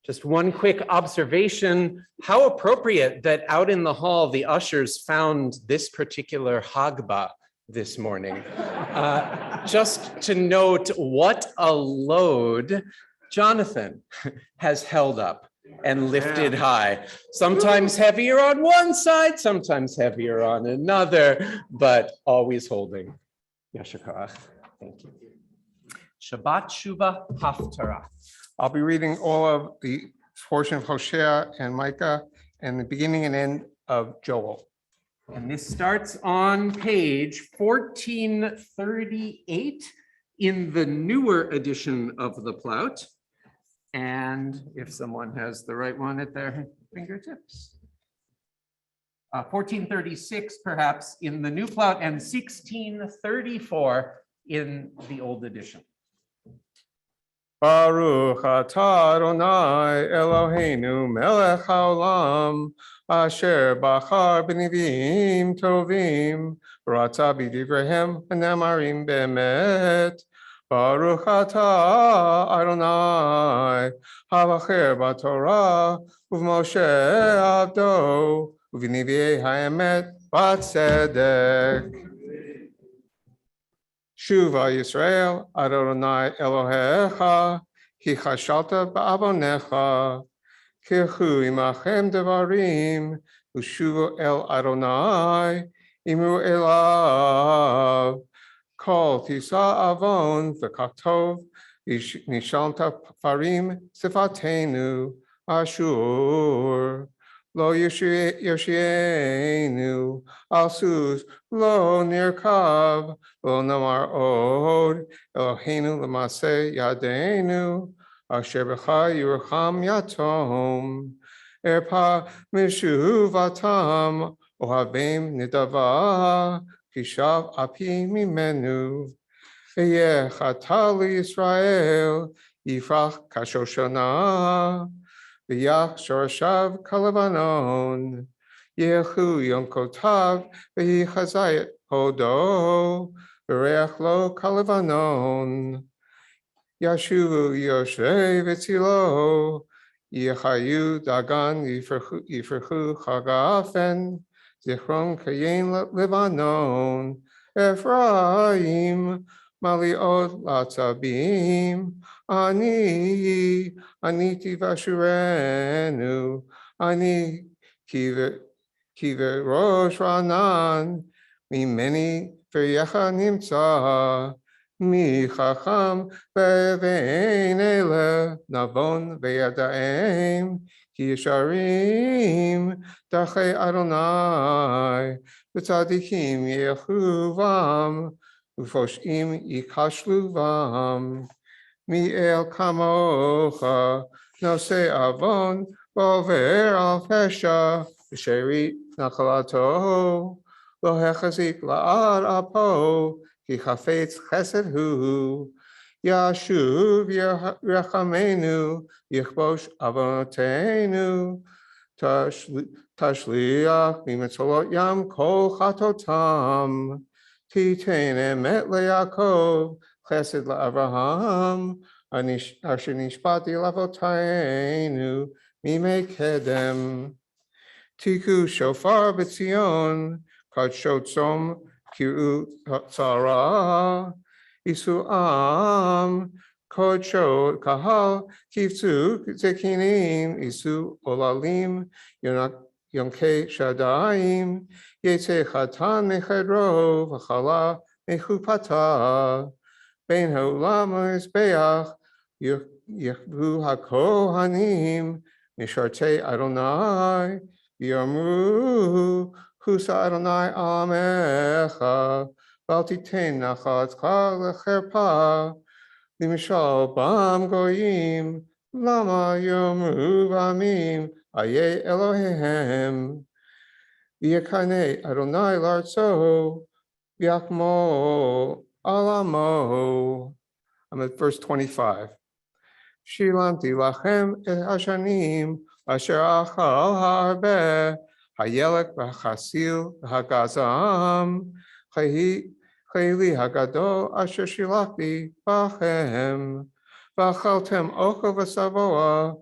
Just one quick observation. How appropriate that out in the hall, the ushers found this particular Hagbah this morning. Just to note what a load Jonathan has held up and lifted high. Sometimes heavier on one side, sometimes heavier on another, but always holding. Yasher koach. Thank you. Shabbat Shuva Haftarah. I'll be reading all of the portion of Hosea and Micah and the beginning and end of Joel. And this starts on page 1438 in the newer edition of the Plaut. And if someone has the right one at their fingertips. 1436 perhaps in the new Plaut and 1634 in the old edition. Baruch atah Adonai Eloheinu melech haolam asher bachar b'nivim tovim v'ratza b'divrehem v'nemarim be'emet. Baruch atah Adonai havacher b'Torah u'v'Moshe avdo u'v'nivei ha'emet b'tzedek. Shuva Yisrael Adonai Elohecha כי חשבת בעווניך, קרחו עמכם דברים, ושובו אל אדוני, אמרו אליו, כל תישא עוון וכך טוב, נשאלת פרים שפתנו אשור. לא ירשיענו על סוס, לא נרכב, לא נאמר עוד, אלוהינו למעשה ידינו, אשר בך ירחם יתום. ארפה משובתם, אוהבים נדבה, כי שב אפי ממנו. אהיה חטא לישראל, יפרח כשושנה, ויח שורשיו כלבנון. ילכו ינקותיו, ויחזי את הודו, וריח לו כלבנון. ישובו יושבי וצילו, יחיו דגן יפרחו חג האפן, זיכרון כיין לבנון. אפרים מליאות לעצבים, אני תבשרנו, אני כי בראש רענן, ממני פרייך נמצא, מי חכם ואין אלה, נבון וידעם, כי ישרים דרכי אדוני, וצדיקים ילכו בם, ופושעים ייכשלו בם. מי אל כמוך, נושא עוון, ועובר על פשע, ושארית נחלתו, לא החזיק לעד אפו, כי חפץ חסד הוא. ישוב ירחמנו, יכבוש עוונותינו, תשליח ממצולות ים כל חטאותם, תיתן אמת ליעקב, חסד לאברהם, אשר נשבעתי לאבותינו מימי קדם. תיקחו שופר בציון, קדשו צום, קראו צרה, יישאו עם, קודשו קהל, קבצו זקנים, יישאו עוללים, יונקי שדיים, יצא חתן מחדרו, וכלה מחופתה. בין העולם למזבח יחבו הכהנים, משרתי אדוני, ויאמרו, חוסה אדוני עמך, ואל תיתן נחלתך לחרפה, למשל בם גויים, למה יאמרו בעמים, איה אלוהיהם. ויקנא אדוני לארצו, ויחמו על עמו. I'm at verse 25. שילמתי לכם את השנים, אשר אכל הרבה, הילק והחסיל והגזם, חיילי הגדול אשר שילחתי בכם, ואכלתם אוכל ושבוע,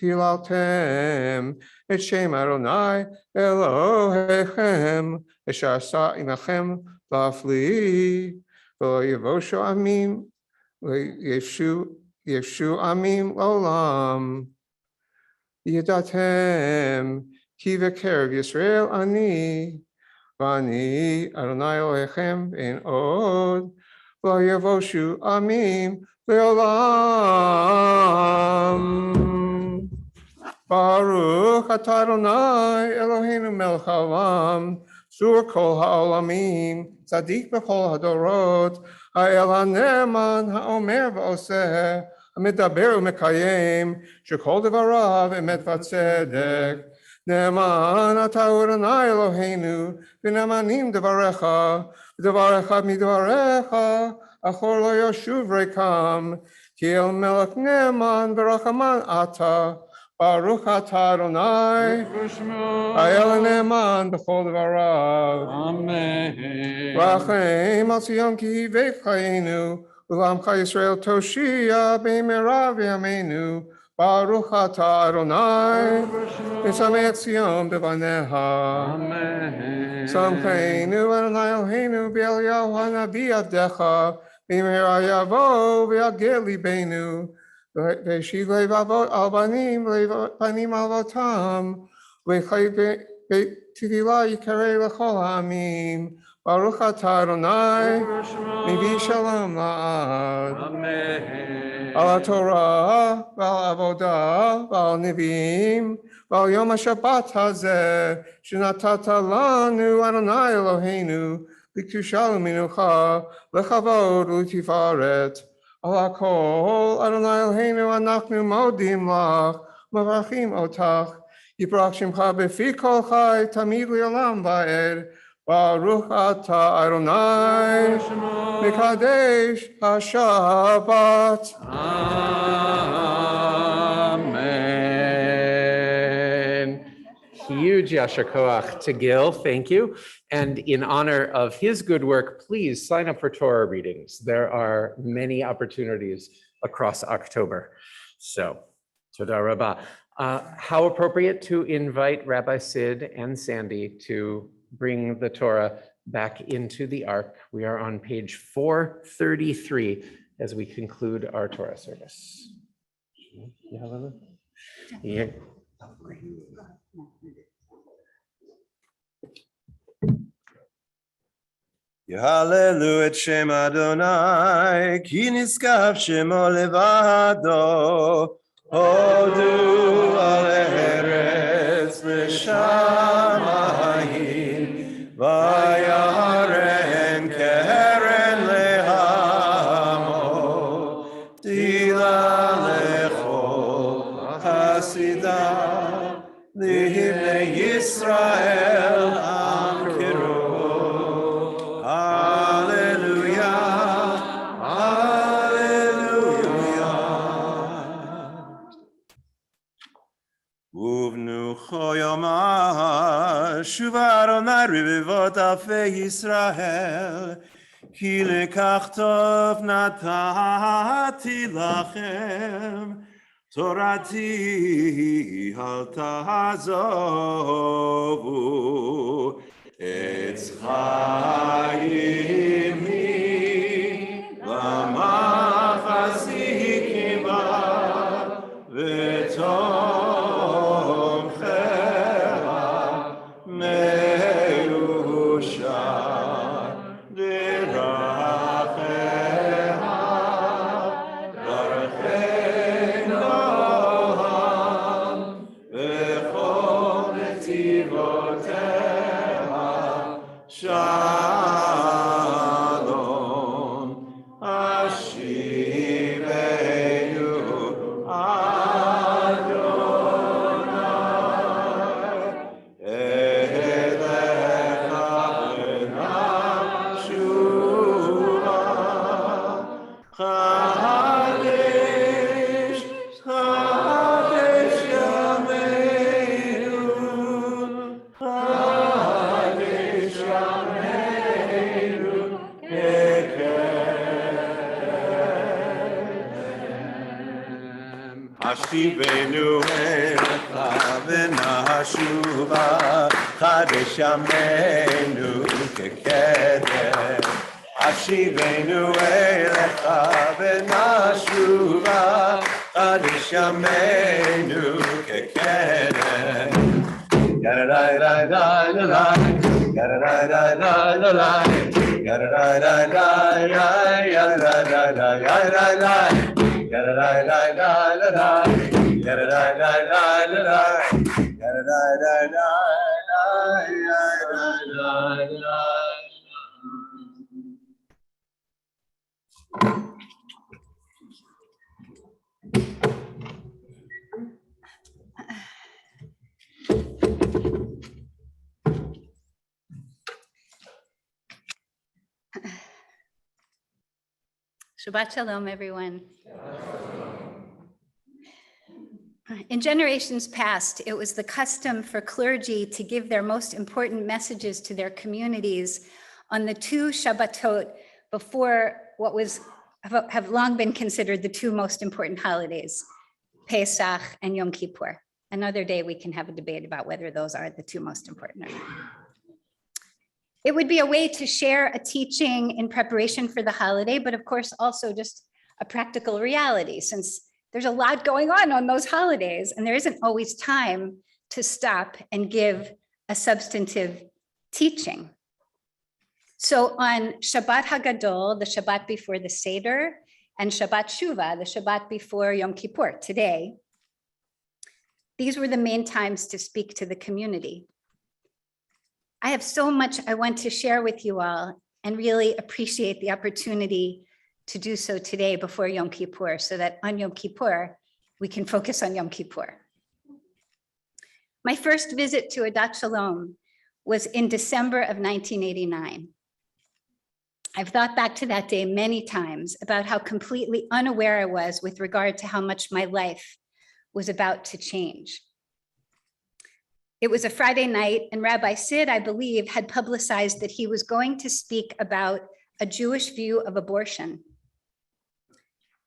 והיללתם את שם אדוני אלוהיכם, אשר עשה עמכם להפליא, ולא יבושו עמים, יבשו עמים לעולם. ידעתם כי בקרב ישראל אני, ואני אדוני אלוהיכם ואין עוד, ולא יבושו עמים לעולם. ברוך אתה אדוני אלוהינו מלך העולם, צור כל העולמים, צדיק בכל הדורות, האל הנאמן, האומר ועושה, המדבר ומקיים, שכל דבריו אמת וצדק. נאמן אתה אדוני אלוהינו, ונאמנים דבריך, ודבריך מדבריך, אחור לא ישוב ריקם, כי אל מלך נאמן ורחמן אתה, ברוך אתה אדוני, האל הנאמן בכל דבריו. אמן. רחם על ציון כי הבאת חיינו, ולעמך ישראל תושיע במהרה בימינו. ברוך אתה אדוני, ושמח ציון בבניה. אמן. שמחנו אדוני אלוהינו באליהו הנביא עבדך, במהרה יבוא ויגל ליבנו, וישיב לב על בנים ולב בנים על אבותם, וחי בית תפילה יקרא לכל העמים. ברוך אתה אדוני, מביא שלום לעד. על התורה ועל העבודה ועל נביאים ועל יום השבת הזה שנתת לנו אדוני אלוהינו לקדושה ולמנוחה לכבוד ולתפארת. על הכל אדוני אלוהינו אנחנו מודים לך מברכים אותך. יברך שמך בפי כל חי תמיד לעולם ועד. ברוך אתה אדוני מקדש השבת. Amen. Huge yasher koach to Gil, thank you. And in honor of his good work, please sign up for Torah readings. There are many opportunities across October. So, toda rabah. How appropriate to invite Rabbi Sid and Sandy to bring the Torah back into the Ark. We are on page 433 as we conclude our Torah service. Yeah. Yahallelu et Shem Adonai, ki niskav shemo levado, hodu al eretz l'shamayim, vayarem keren lehamo, tila lechol hasidah, livnei Yisrael amkiru. Shuva Adonai revivot alfei Yisrael, ki lekach tov natati lachem, Torati al tazovu, etz chayim li lamachasikim ba, v'tov Ashivenu elecha v'nashuva chadesh yameinu kekedem. Ashivenu elecha v'nashuva chadesh yameinu kekedem. Yadadai-dai-dai-dai-dai, yadadai-dai-dai-dai-dai, yadadai-dai-dai-dai, yadadai-dai-dai-dai-dai. Yada-da-da-da-da-da, yada-da-da-da-da-da, yada-da-da-da-da-da-da. Shabbat shalom, everyone. In generations past, it was the custom for clergy to give their most important messages to their communities on the two Shabbatot before what have long been considered the two most important holidays, Pesach and Yom Kippur. Another day we can have a debate about whether those are the two most important or not. It would be a way to share a teaching in preparation for the holiday, but of course also just a practical reality, since there's a lot going on those holidays and there isn't always time to stop and give a substantive teaching. So on Shabbat Hagadol, the Shabbat before the Seder, and Shabbat Shuva, the Shabbat before Yom Kippur, today, these were the main times to speak to the community. I have so much I want to share with you all and really appreciate the opportunity to do so today before Yom Kippur, so that on Yom Kippur, we can focus on Yom Kippur. My first visit to Adat Shalom was in December of 1989. I've thought back to that day many times about how completely unaware I was with regard to how much my life was about to change. It was a Friday night, and Rabbi Sid, I believe, had publicized that he was going to speak about a Jewish view of abortion.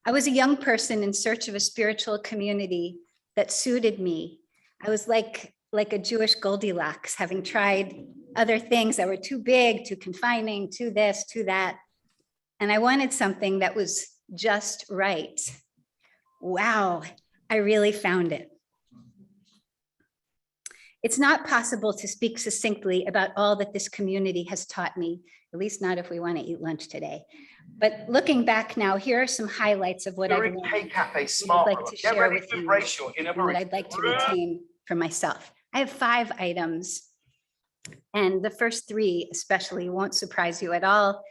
I was a young person in search of a spiritual community that suited me. I was like a Jewish Goldilocks, having tried other things that were too big, too confining, too this, too that. And I wanted something that was just right. Wow, I really found it. It's not possible to speak succinctly about all that this community has taught me, at least not if we want to eat lunch today. But looking back now, here are some highlights of what I've learned. I'd like to share with you and what I'd like to retain for myself. I have 5 items, and the first 3 especially won't surprise you at all.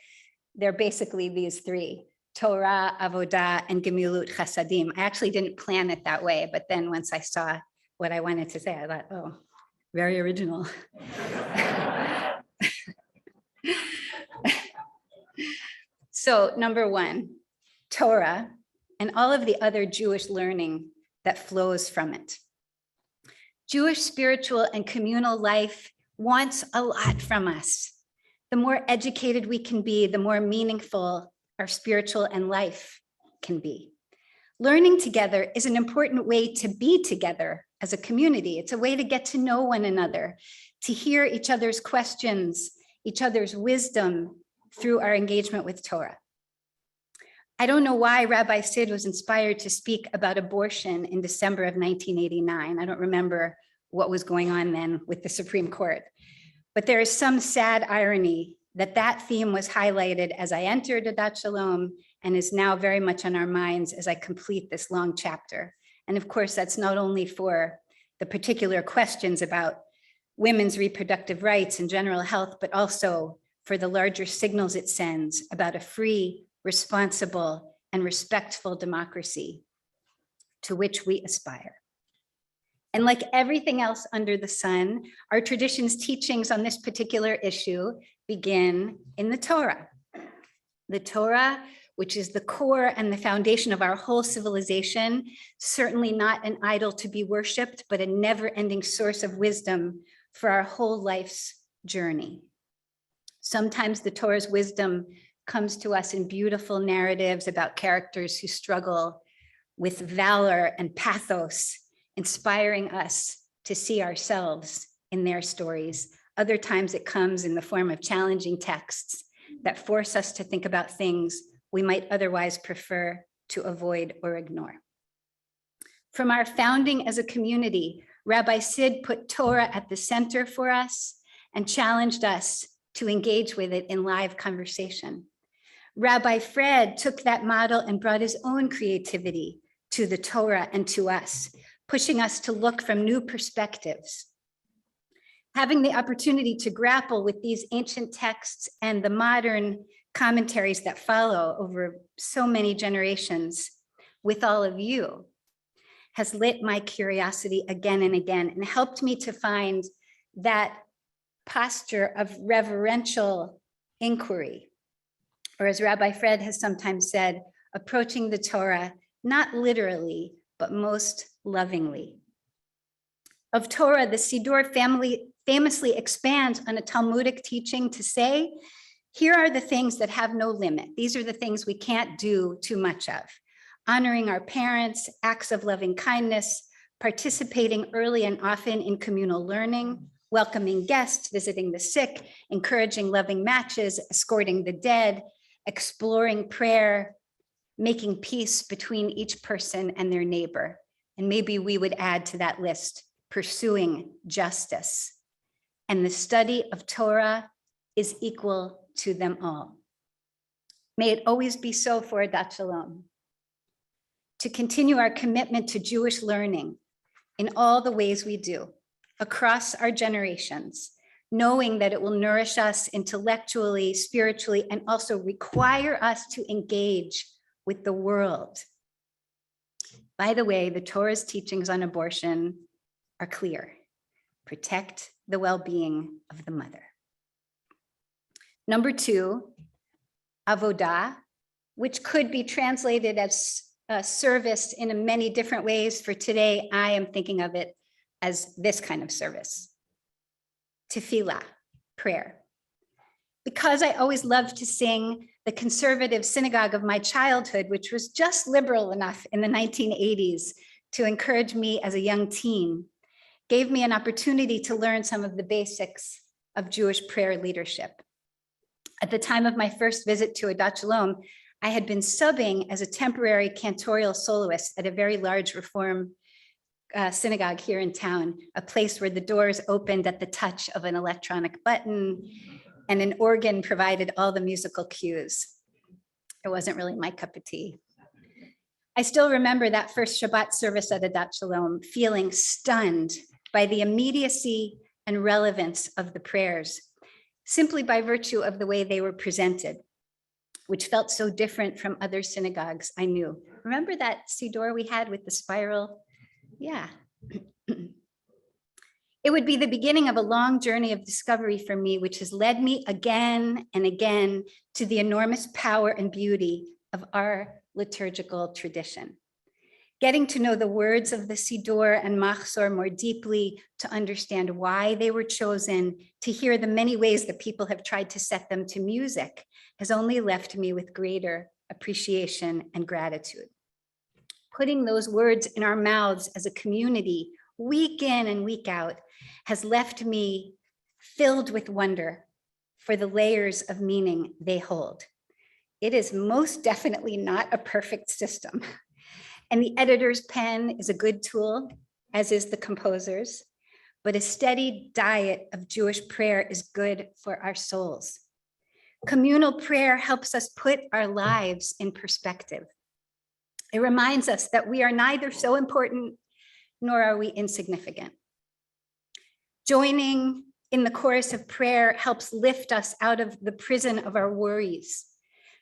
They're basically these 3: Torah, Avodah, and Gemilut Chasadim. I actually didn't plan it that way, but then once I saw what I wanted to say, I thought, oh, very original. So number 1, Torah and all of the other Jewish learning that flows from it. Jewish spiritual and communal life wants a lot from us. The more educated we can be, the more meaningful our spiritual and life can be. Learning together is an important way to be together as a community. It's a way to get to know one another, to hear each other's questions, each other's wisdom through our engagement with Torah. I don't know why Rabbi Sid was inspired to speak about abortion in December of 1989. I don't remember what was going on then with the Supreme Court, but there is some sad irony that that theme was highlighted as I entered Adat Shalom and is now very much on our minds as I complete this long chapter. And of course, that's not only for the particular questions about women's reproductive rights and general health, but also for the larger signals it sends about a free, responsible, and respectful democracy to which we aspire. And like everything else under the sun, our tradition's teachings on this particular issue begin in the Torah. The Torah, which is the core and the foundation of our whole civilization, certainly not an idol to be worshipped, but a never-ending source of wisdom for our whole life's journey. Sometimes the Torah's wisdom comes to us in beautiful narratives about characters who struggle with valor and pathos, inspiring us to see ourselves in their stories. Other times it comes in the form of challenging texts that force us to think about things we might otherwise prefer to avoid or ignore. From our founding as a community, Rabbi Sid put Torah at the center for us and challenged us to engage with it in live conversation. Rabbi Fred took that model and brought his own creativity to the Torah and to us, pushing us to look from new perspectives. Having the opportunity to grapple with these ancient texts and the modern commentaries that follow over so many generations with all of you has lit my curiosity again and again and helped me to find that posture of reverential inquiry, or as Rabbi Fred has sometimes said, approaching the Torah, not literally, but most lovingly. Of Torah, the Siddur family famously expands on a Talmudic teaching to say, here are the things that have no limit. These are the things we can't do too much of. Honoring our parents, acts of loving kindness, participating early and often in communal learning, welcoming guests, visiting the sick, encouraging loving matches, escorting the dead, exploring prayer, making peace between each person and their neighbor. And maybe we would add to that list, pursuing justice. And the study of Torah is equal to them all. May it always be so for Adat Shalom. To continue our commitment to Jewish learning in all the ways we do, across our generations, knowing that it will nourish us intellectually, spiritually, and also require us to engage with the world. By the way, the Torah's teachings on abortion are clear. Protect the well-being of the mother. Number 2, avodah, which could be translated as service in many different ways. For today, I am thinking of it as this kind of service. Tefillah, prayer. Because I always loved to sing, the conservative synagogue of my childhood, which was just liberal enough in the 1980s to encourage me as a young teen, gave me an opportunity to learn some of the basics of Jewish prayer leadership. At the time of my first visit to Adat Shalom, I had been subbing as a temporary cantorial soloist at a very large Reform synagogue here in town, a place where the doors opened at the touch of an electronic button and an organ provided all the musical cues. It wasn't really my cup of tea. I still remember that first Shabbat service at Adat Shalom, feeling stunned by the immediacy and relevance of the prayers, simply by virtue of the way they were presented, which felt so different from other synagogues I knew. Remember that siddur we had with the spiral? Yeah. It would be the beginning of a long journey of discovery for me, which has led me again and again to the enormous power and beauty of our liturgical tradition. Getting to know the words of the siddur and machzor more deeply, to understand why they were chosen, to hear the many ways that people have tried to set them to music, has only left me with greater appreciation and gratitude. Putting those words in our mouths as a community, week in and week out, has left me filled with wonder for the layers of meaning they hold. It is most definitely not a perfect system. And the editor's pen is a good tool, as is the composer's, but a steady diet of Jewish prayer is good for our souls. Communal prayer helps us put our lives in perspective. It reminds us that we are neither so important nor are we insignificant. Joining in the chorus of prayer helps lift us out of the prison of our worries,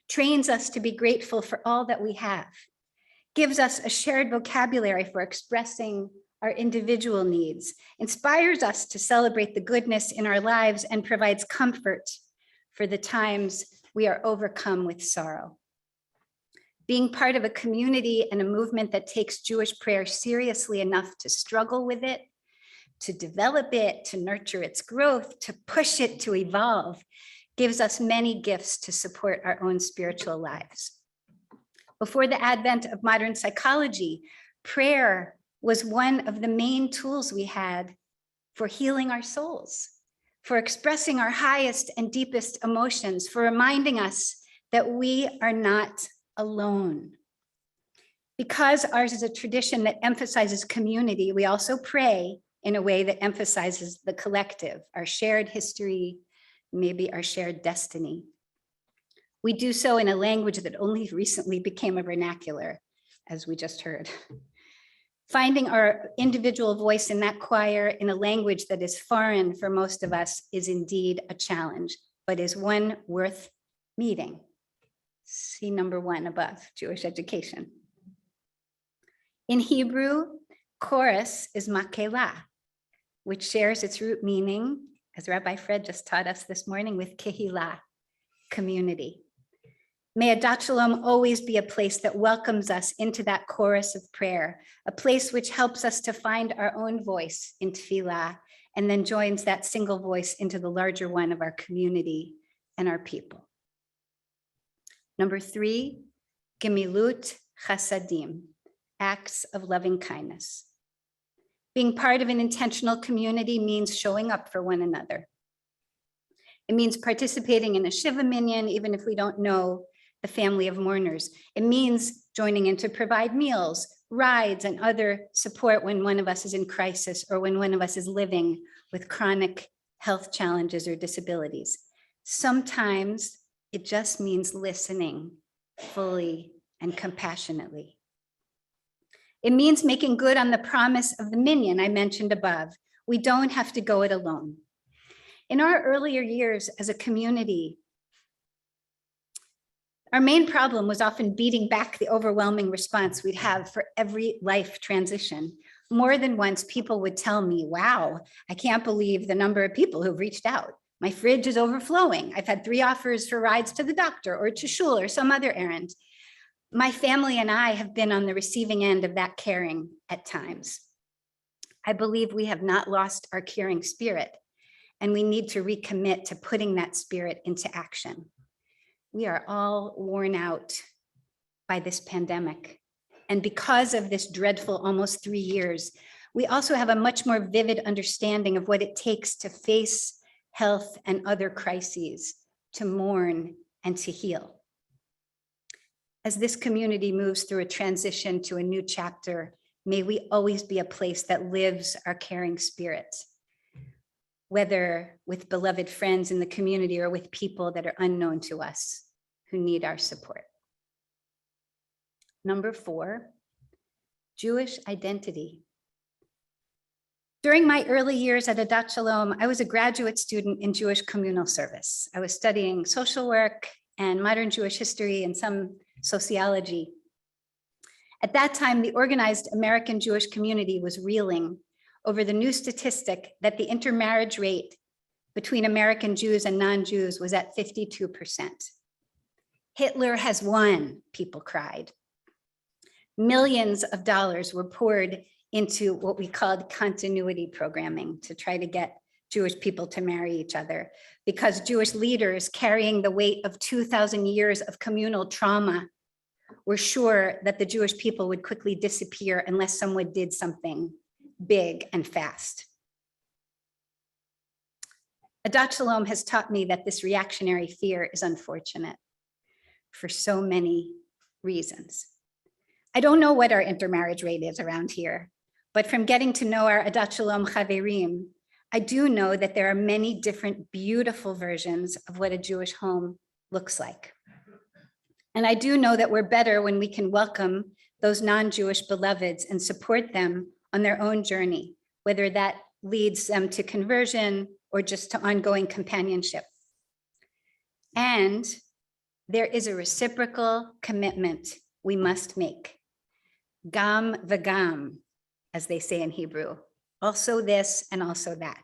trains us to be grateful for all that we have, gives us a shared vocabulary for expressing our individual needs, inspires us to celebrate the goodness in our lives, and provides comfort for the times we are overcome with sorrow. Being part of a community and a movement that takes Jewish prayer seriously enough to struggle with it, to develop it, to nurture its growth, to push it to evolve, gives us many gifts to support our own spiritual lives. Before the advent of modern psychology, prayer was one of the main tools we had for healing our souls, for expressing our highest and deepest emotions, for reminding us that we are not alone. Because ours is a tradition that emphasizes community, we also pray in a way that emphasizes the collective, our shared history, maybe our shared destiny. We do so in a language that only recently became a vernacular, as we just heard. Finding our individual voice in that choir in a language that is foreign for most of us is indeed a challenge, but is one worth meeting. See number 1 above, Jewish education. In Hebrew, chorus is makelah, which shares its root meaning, as Rabbi Fred just taught us this morning, with kehilah, community. May Adat Shalom always be a place that welcomes us into that chorus of prayer, a place which helps us to find our own voice in tefillah, and then joins that single voice into the larger one of our community and our people. Number 3, gemilut chasadim, acts of loving kindness. Being part of an intentional community means showing up for one another. It means participating in a Shiva minyan, even if we don't know the family of mourners. It means joining in to provide meals, rides, and other support when one of us is in crisis or when one of us is living with chronic health challenges or disabilities. Sometimes it just means listening fully and compassionately. It means making good on the promise of the minyan I mentioned above. We don't have to go it alone. In our earlier years as a community, our main problem was often beating back the overwhelming response we'd have for every life transition. More than once, people would tell me, wow, I can't believe the number of people who've reached out. My fridge is overflowing. I've had 3 offers for rides to the doctor or to shul or some other errand. My family and I have been on the receiving end of that caring at times. I believe we have not lost our caring spirit, and we need to recommit to putting that spirit into action. We are all worn out by this pandemic. And because of this dreadful almost 3 years, we also have a much more vivid understanding of what it takes to face health and other crises, to mourn and to heal. As this community moves through a transition to a new chapter, may we always be a place that lives our caring spirit, whether with beloved friends in the community or with people that are unknown to us who need our support. Number 4, Jewish identity. During my early years at Adat Shalom, I was a graduate student in Jewish communal service. I was studying social work and modern Jewish history and some sociology. At that time, the organized American Jewish community was reeling over the new statistic that the intermarriage rate between American Jews and non-Jews was at 52%. Hitler has won, people cried. Millions of dollars were poured into what we called continuity programming to try to get Jewish people to marry each other, because Jewish leaders carrying the weight of 2,000 years of communal trauma were sure that the Jewish people would quickly disappear unless someone did something big and fast. Adat Shalom has taught me that this reactionary fear is unfortunate for so many reasons. I don't know what our intermarriage rate is around here, but from getting to know our Adat Shalom Chaverim, I do know that there are many different beautiful versions of what a Jewish home looks like. And I do know that we're better when we can welcome those non-Jewish beloveds and support them on their own journey, whether that leads them to conversion or just to ongoing companionship. And there is a reciprocal commitment we must make. Gam v'gam, as they say in Hebrew, also this and also that.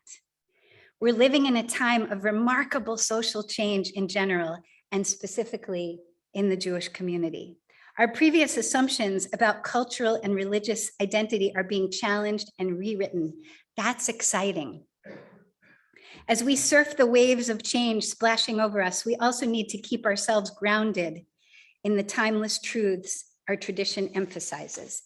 We're living in a time of remarkable social change in general, and specifically in the Jewish community. Our previous assumptions about cultural and religious identity are being challenged and rewritten. That's exciting. As we surf the waves of change splashing over us, we also need to keep ourselves grounded in the timeless truths our tradition emphasizes.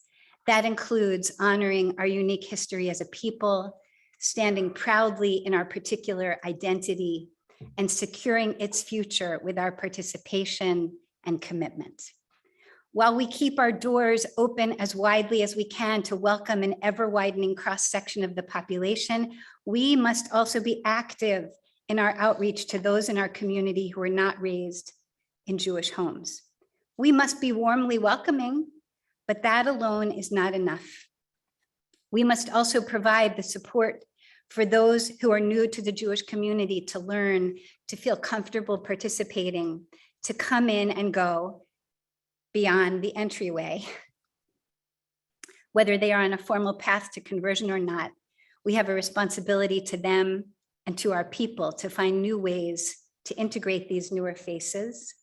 That includes honoring our unique history as a people, standing proudly in our particular identity, and securing its future with our participation and commitment. While we keep our doors open as widely as we can to welcome an ever-widening cross-section of the population, we must also be active in our outreach to those in our community who are not raised in Jewish homes. We must be warmly welcoming, but that alone is not enough. We must also provide the support for those who are new to the Jewish community to learn, to feel comfortable participating, to come in and go beyond the entryway. Whether they are on a formal path to conversion or not, we have a responsibility to them and to our people to find new ways to integrate these newer faces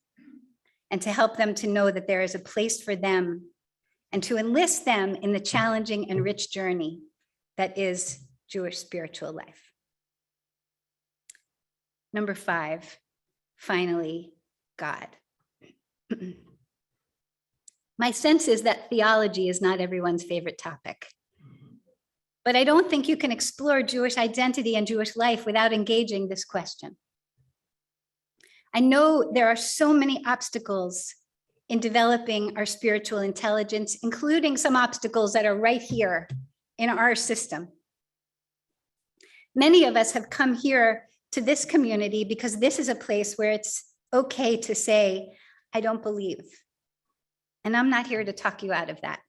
and to help them to know that there is a place for them and to enlist them in the challenging and rich journey that is Jewish spiritual life. Number 5, finally, God. My sense is that theology is not everyone's favorite topic, But I don't think you can explore Jewish identity and Jewish life without engaging this question. I know there are so many obstacles in developing our spiritual intelligence, including some obstacles that are right here in our system. Many of us have come here to this community because this is a place where it's okay to say, I don't believe. And I'm not here to talk you out of that.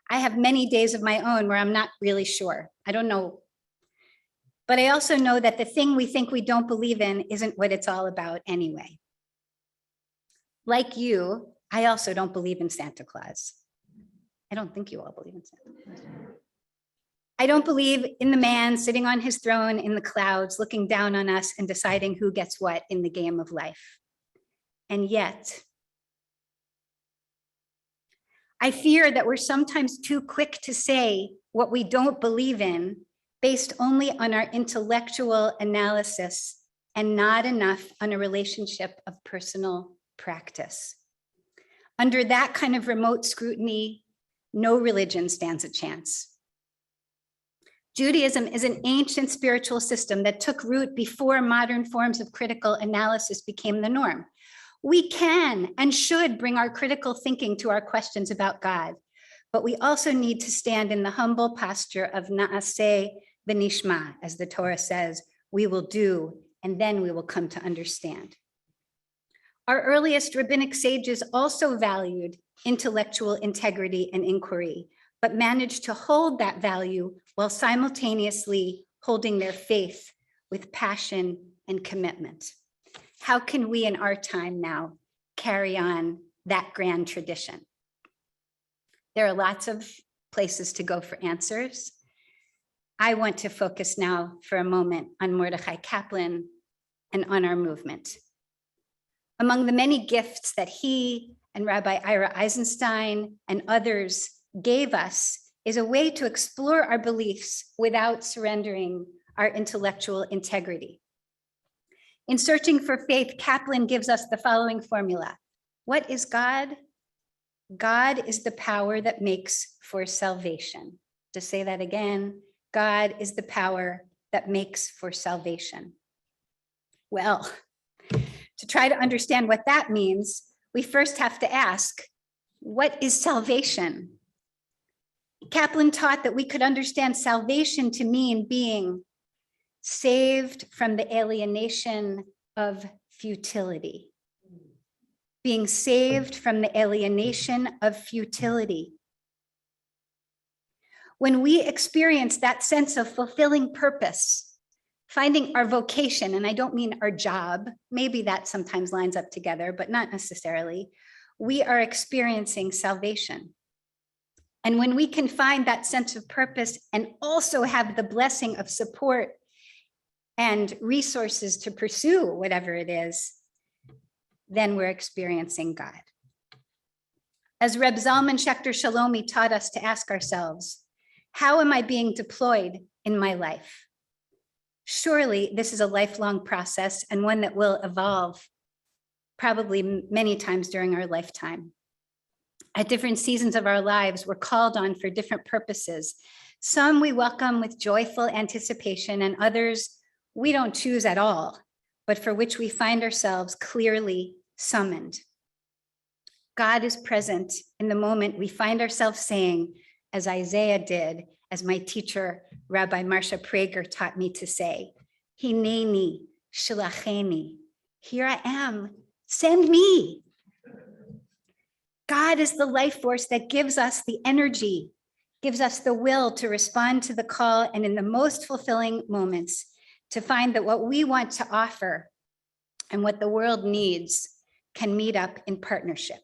I have many days of my own where I'm not really sure. I don't know. But I also know that the thing we think we don't believe in isn't what it's all about anyway. Like you, I also don't believe in Santa Claus. I don't think you all believe in Santa Claus. I don't believe in the man sitting on his throne in the clouds, looking down on us and deciding who gets what in the game of life. And yet, I fear that we're sometimes too quick to say what we don't believe in based only on our intellectual analysis and not enough on a relationship of personal practice. Under that kind of remote scrutiny, no religion stands a chance. Judaism is an ancient spiritual system that took root before modern forms of critical analysis became the norm. We can and should bring our critical thinking to our questions about God, but we also need to stand in the humble posture of na'aseh v'nishma, as the Torah says, we will do, and then we will come to understand. Our earliest rabbinic sages also valued intellectual integrity and inquiry, but managed to hold that value while simultaneously holding their faith with passion and commitment. How can we in our time now carry on that grand tradition? There are lots of places to go for answers. I want to focus now for a moment on Mordechai Kaplan and on our movement. Among the many gifts that he and Rabbi Ira Eisenstein and others gave us is a way to explore our beliefs without surrendering our intellectual integrity. In Searching for Faith, Kaplan gives us the following formula. What is God? God is the power that makes for salvation. To say that again, God is the power that makes for salvation. Well, to try to understand what that means, we first have to ask, what is salvation? Kaplan taught that we could understand salvation to mean being saved from the alienation of futility. Being saved from the alienation of futility. When we experience that sense of fulfilling purpose, finding our vocation, and I don't mean our job, maybe that sometimes lines up together, but not necessarily, we are experiencing salvation. And when we can find that sense of purpose and also have the blessing of support and resources to pursue whatever it is, then we're experiencing God. As Reb Zalman Schechter Shalomi taught us to ask ourselves, how am I being deployed in my life? Surely this is a lifelong process and one that will evolve probably many times during our lifetime. At different seasons of our lives, we're called on for different purposes. Some we welcome with joyful anticipation, and others we don't choose at all, but for which we find ourselves clearly summoned. God is present in the moment we find ourselves saying, as Isaiah did, as my teacher, Rabbi Marsha Prager, taught me to say, Hineni, Shilacheni, here I am, send me. God is the life force that gives us the energy, gives us the will to respond to the call, and in the most fulfilling moments, to find that what we want to offer and what the world needs can meet up in partnership.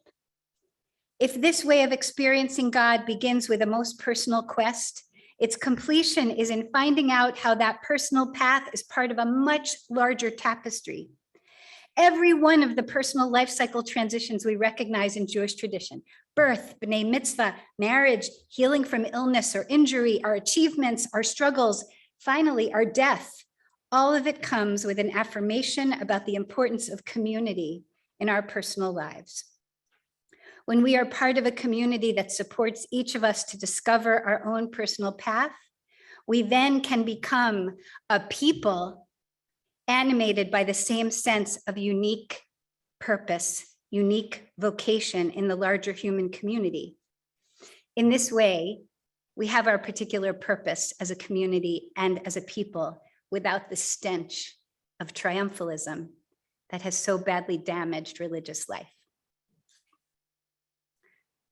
If this way of experiencing God begins with a most personal quest, its completion is in finding out how that personal path is part of a much larger tapestry. Every one of the personal life cycle transitions we recognize in Jewish tradition, birth, b'nai mitzvah, marriage, healing from illness or injury, our achievements, our struggles, finally our death, all of it comes with an affirmation about the importance of community in our personal lives. When we are part of a community that supports each of us to discover our own personal path, we then can become a people animated by the same sense of unique purpose, unique vocation in the larger human community. In this way, we have our particular purpose as a community and as a people without the stench of triumphalism that has so badly damaged religious life.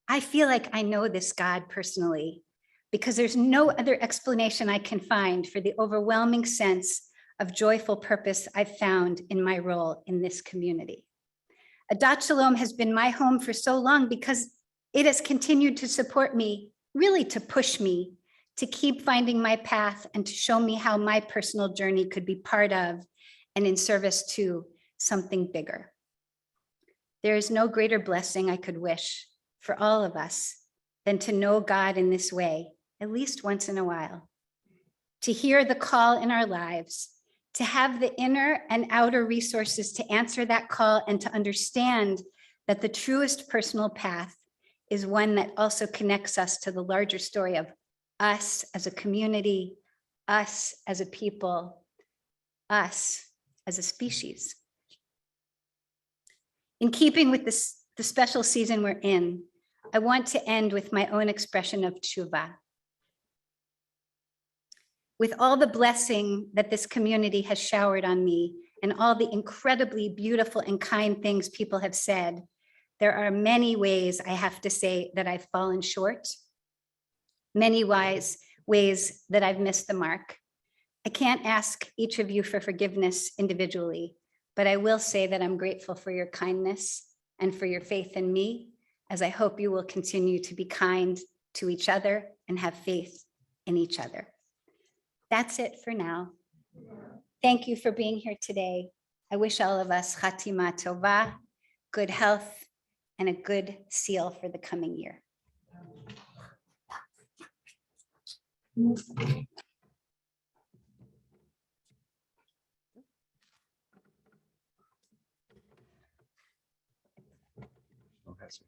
I feel like I know this God personally because there's no other explanation I can find for the overwhelming sense of joyful purpose I've found in my role in this community. Adat Shalom has been my home for so long because it has continued to support me, really to push me, to keep finding my path and to show me how my personal journey could be part of and in service to something bigger. There is no greater blessing I could wish for all of us than to know God in this way, at least once in a while, to hear the call in our lives, to have the inner and outer resources to answer that call and to understand that the truest personal path is one that also connects us to the larger story of us as a community, us as a people, us as a species. In keeping with the special season we're in, I want to end with my own expression of Shuva. With all the blessing that this community has showered on me and all the incredibly beautiful and kind things people have said, there are many ways I have to say that I've fallen short, many ways that I've missed the mark. I can't ask each of you for forgiveness individually, but I will say that I'm grateful for your kindness and for your faith in me, as I hope you will continue to be kind to each other and have faith in each other. That's it for now. Thank you for being here today. I wish all of us Chatima Tova, good health, and a good seal for the coming year.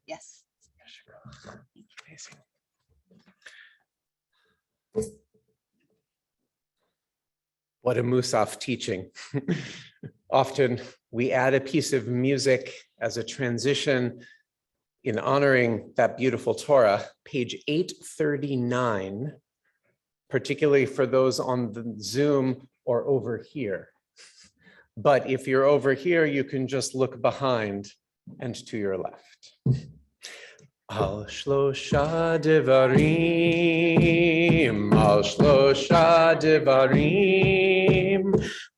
Yes. What a Musaf teaching. Often we add a piece of music as a transition in honoring that beautiful Torah, page 839, particularly for those on the Zoom or over here. But if you're over here, you can just look behind and to your left. Al shlosha devarim, al shlosha devarim,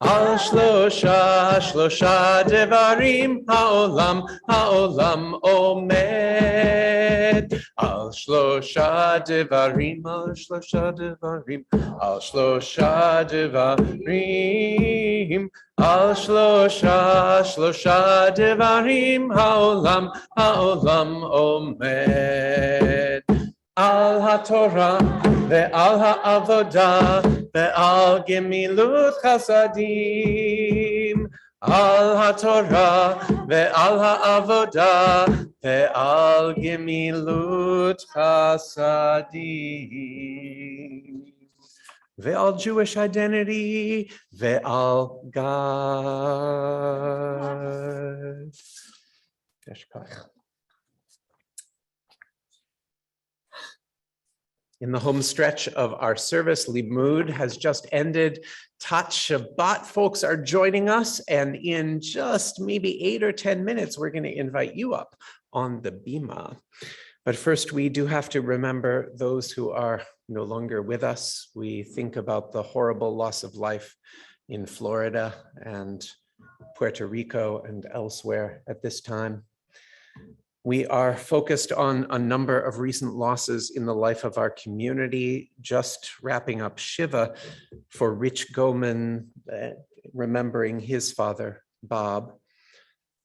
al shlosha devarim, haolam omed. Al shlosha devarim, al shlosha devarim, al shlosha devarim, al shlosha devarim, haolam omed. Al haTorah ve'al ha'avodah ve'al gemilut chasadim. Al haTorah ve'al ha'avodah ve'al gemilut chasadim. Ve'al Jewish identity ve'al God. In the home stretch of our service, Limud has just ended. Tat Shabbat folks are joining us, and in just maybe 8 or 10 minutes, we're going to invite you up on the bima. But first, we do have to remember those who are no longer with us. We think about the horrible loss of life in Florida and Puerto Rico and elsewhere at this time. We are focused on a number of recent losses in the life of our community, just wrapping up Shiva for Rich Goman, remembering his father, Bob.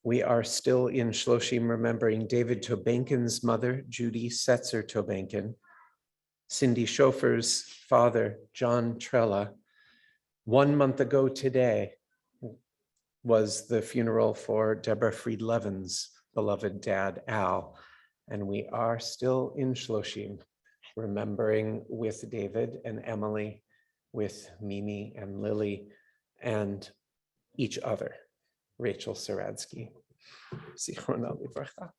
We are still in Shloshim remembering David Tobenkin's mother, Judy Setzer Tobenkin, Cindy Schofer's father, John Trella. 1 month ago today was the funeral for Deborah Fried-Levin's beloved dad, Al, and we are still in Shloshim, remembering with David and Emily with Mimi and Lily and each other, Rachel Saradsky. Zichrona livracha.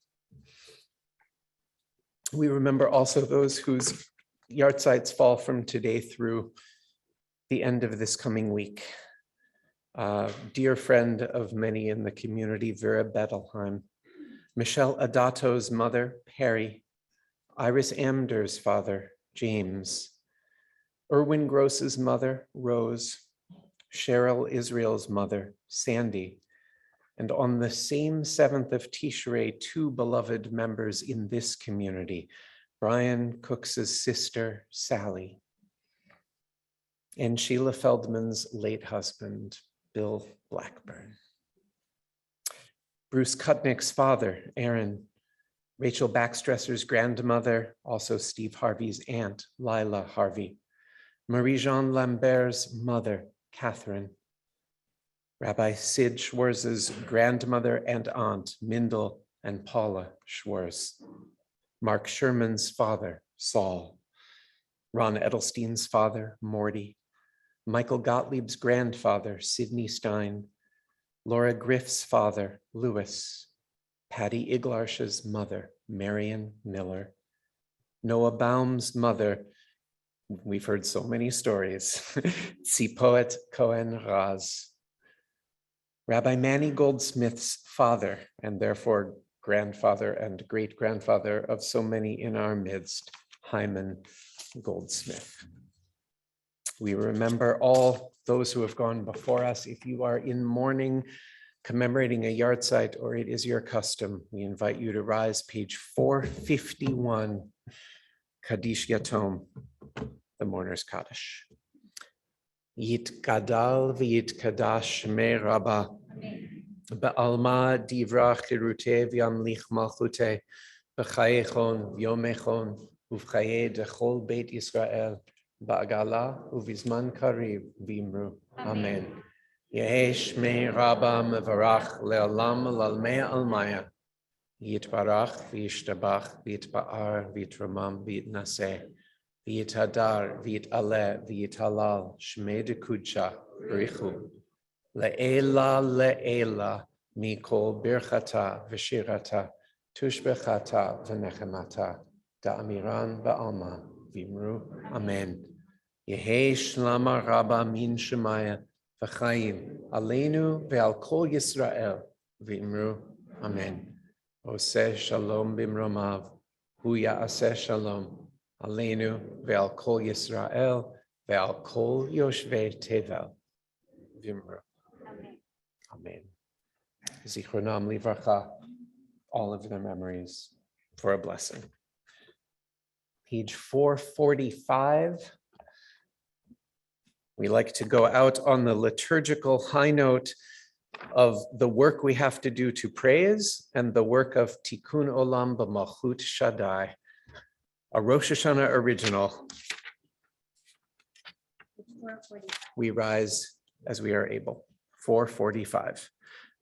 We remember also those whose yahrzeits fall from today through the end of this coming week. Dear friend of many in the community, Vera Bettelheim, Michelle Adato's mother, Perry, Iris Amder's father, James, Erwin Gross's mother, Rose, Cheryl Israel's mother, Sandy, and on the same 7th of Tishrei, 2 beloved members in this community, Brian Cooks's sister, Sally, and Sheila Feldman's late husband, Bill Blackburn. Bruce Kutnick's father, Aaron, Rachel Backstresser's grandmother, also Steve Harvey's aunt, Lila Harvey, Marie-Jean Lambert's mother, Catherine, Rabbi Sid Schwarz's grandmother and aunt, Mindel and Paula Schwarz, Mark Sherman's father, Saul, Ron Edelstein's father, Morty, Michael Gottlieb's grandfather, Sidney Stein, Laura Griff's father, Louis, Patty Iglarsh's mother, Marion Miller, Noah Baum's mother, we've heard so many stories, Tzipoet Cohen Raz, Rabbi Manny Goldsmith's father, and therefore grandfather and great-grandfather of so many in our midst, Hyman Goldsmith. We remember all those who have gone before us. If you are in mourning, commemorating a yahrzeit, or it is your custom, we invite you to rise, page 451, Kaddish Yatom, the Mourner's Kaddish. Yit Gadal v'yit Kadash me Rabba, Ba'alma divrach lirute v'yamlich malchute, B'chayechon v'yomechon, uv'chaye dechol Beit Yisrael, Ba'agala uvizman kariv v'imru. Amen. Yehesh me Rabba mevarach le'olam lalmei almaya, Yitbarach v'yishtabach v'yitba'ar v'yitramam v'yitnaseh, V'yitadar, v'yitaleh, v'yitalal, shmei dekudsha, b'richu. Le'ela, le'ela, mikol birchata, v'shirata, tushbechata, v'nechemata, da'amiran ba'alma, v'imru, amen. Yehei shlama rabba min shemaya, v'chayim, aleinu ve'al kol Yisrael, v'imru, amen. Oseh shalom b'mromav, hu ya'aseh shalom. Aleinu ve'al kol Yisrael ve'al kol yoshvei tevel. V'imru. Amen. Amen. Zichronam livracha, all of their memories for a blessing. Page 445. We like to go out on the liturgical high note of the work we have to do to praise and the work of Tikkun Olam b'Malchut Shaddai. A Rosh Hashanah original. We rise as we are able. 445.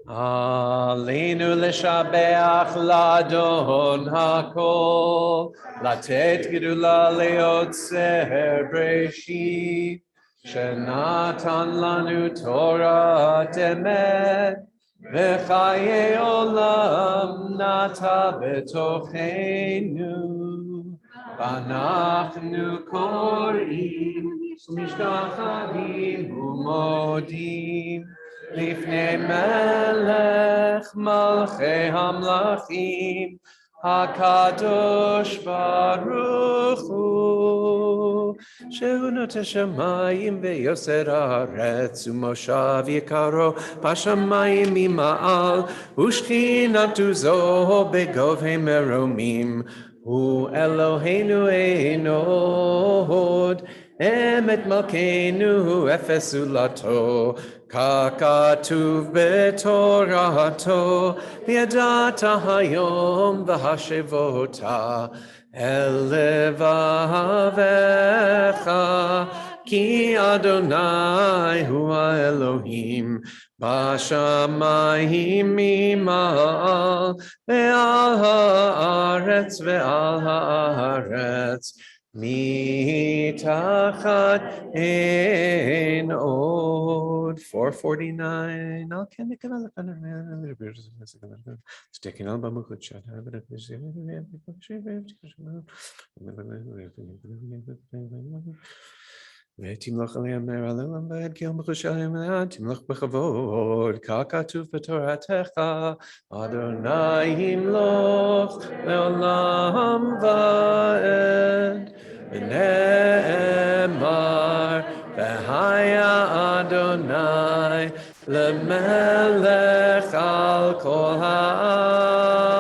Aleinu leshabeach ladon hakol, latet gedula leotzer breshit, shenatan lanu Torah emet, v'chaye olam nata betochenu. Anachnu korim u'mishtacharim u'modim lifnei melech malchei hamlachim hakadosh baruch hu shehu noteh shamayim ve'yoser haaretz u'moshav yikaro bashamayim mima'al u'shchinatu zo begovei meromim. Hu Eloheinu einod, emet malkeinu efesu lato, kakatuv betorato, v'yadata hayom v'hashevota, elevavecha, ki Adonai hu Elohim, bashamayim mima'al, ve'al haaretz Mitachat ein od 449. Al ken nikavel sticking on bamukut shad. ותמלוך עליהם נר עליהם ועד כי יום בחושלים לעד תמלוך בכבוד ככתוב בתורתך אדוני ימלוך לעולם ועד ונאמר והיה אדוני למלך על כל הארץ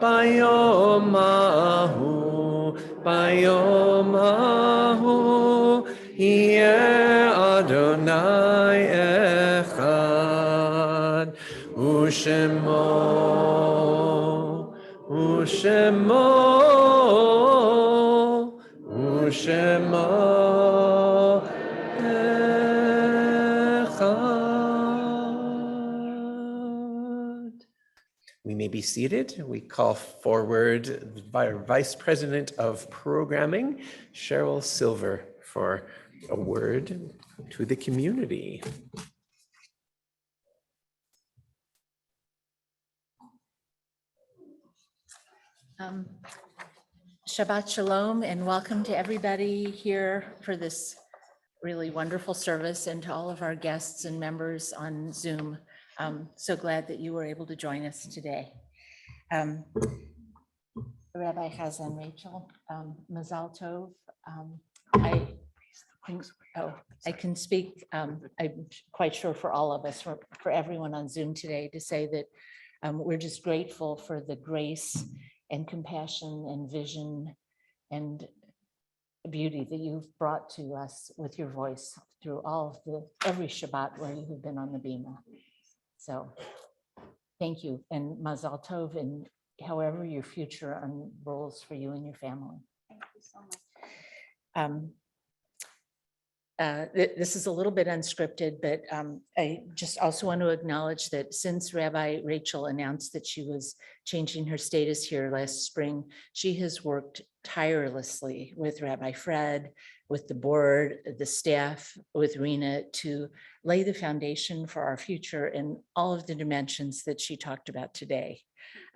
ביום ההוא ביום ההוא יהיה אדוני אחד ושמו אחד. We may be seated. We call forward our Vice President of Programming, Cheryl Silver, for a word to the community. Shabbat Shalom and welcome to everybody here for this really wonderful service and to all of our guests and members on Zoom. So glad that you were able to join us today. Rabbi Chazan Rachel, Mazal Tov. I can speak, I'm quite sure for all of us, for everyone on Zoom today, to say that we're just grateful for the grace and compassion and vision and beauty that you've brought to us with your voice through every Shabbat where you have been on the Bima. So thank you and Mazal Tov and however your future unrolls for you and your family. Thank you so much. This is a little bit unscripted, but I just also want to acknowledge that since Rabbi Rachel announced that she was changing her status here last spring, she has worked tirelessly with Rabbi Fred, with the board, the staff, with Rena to lay the foundation for our future in all of the dimensions that she talked about today.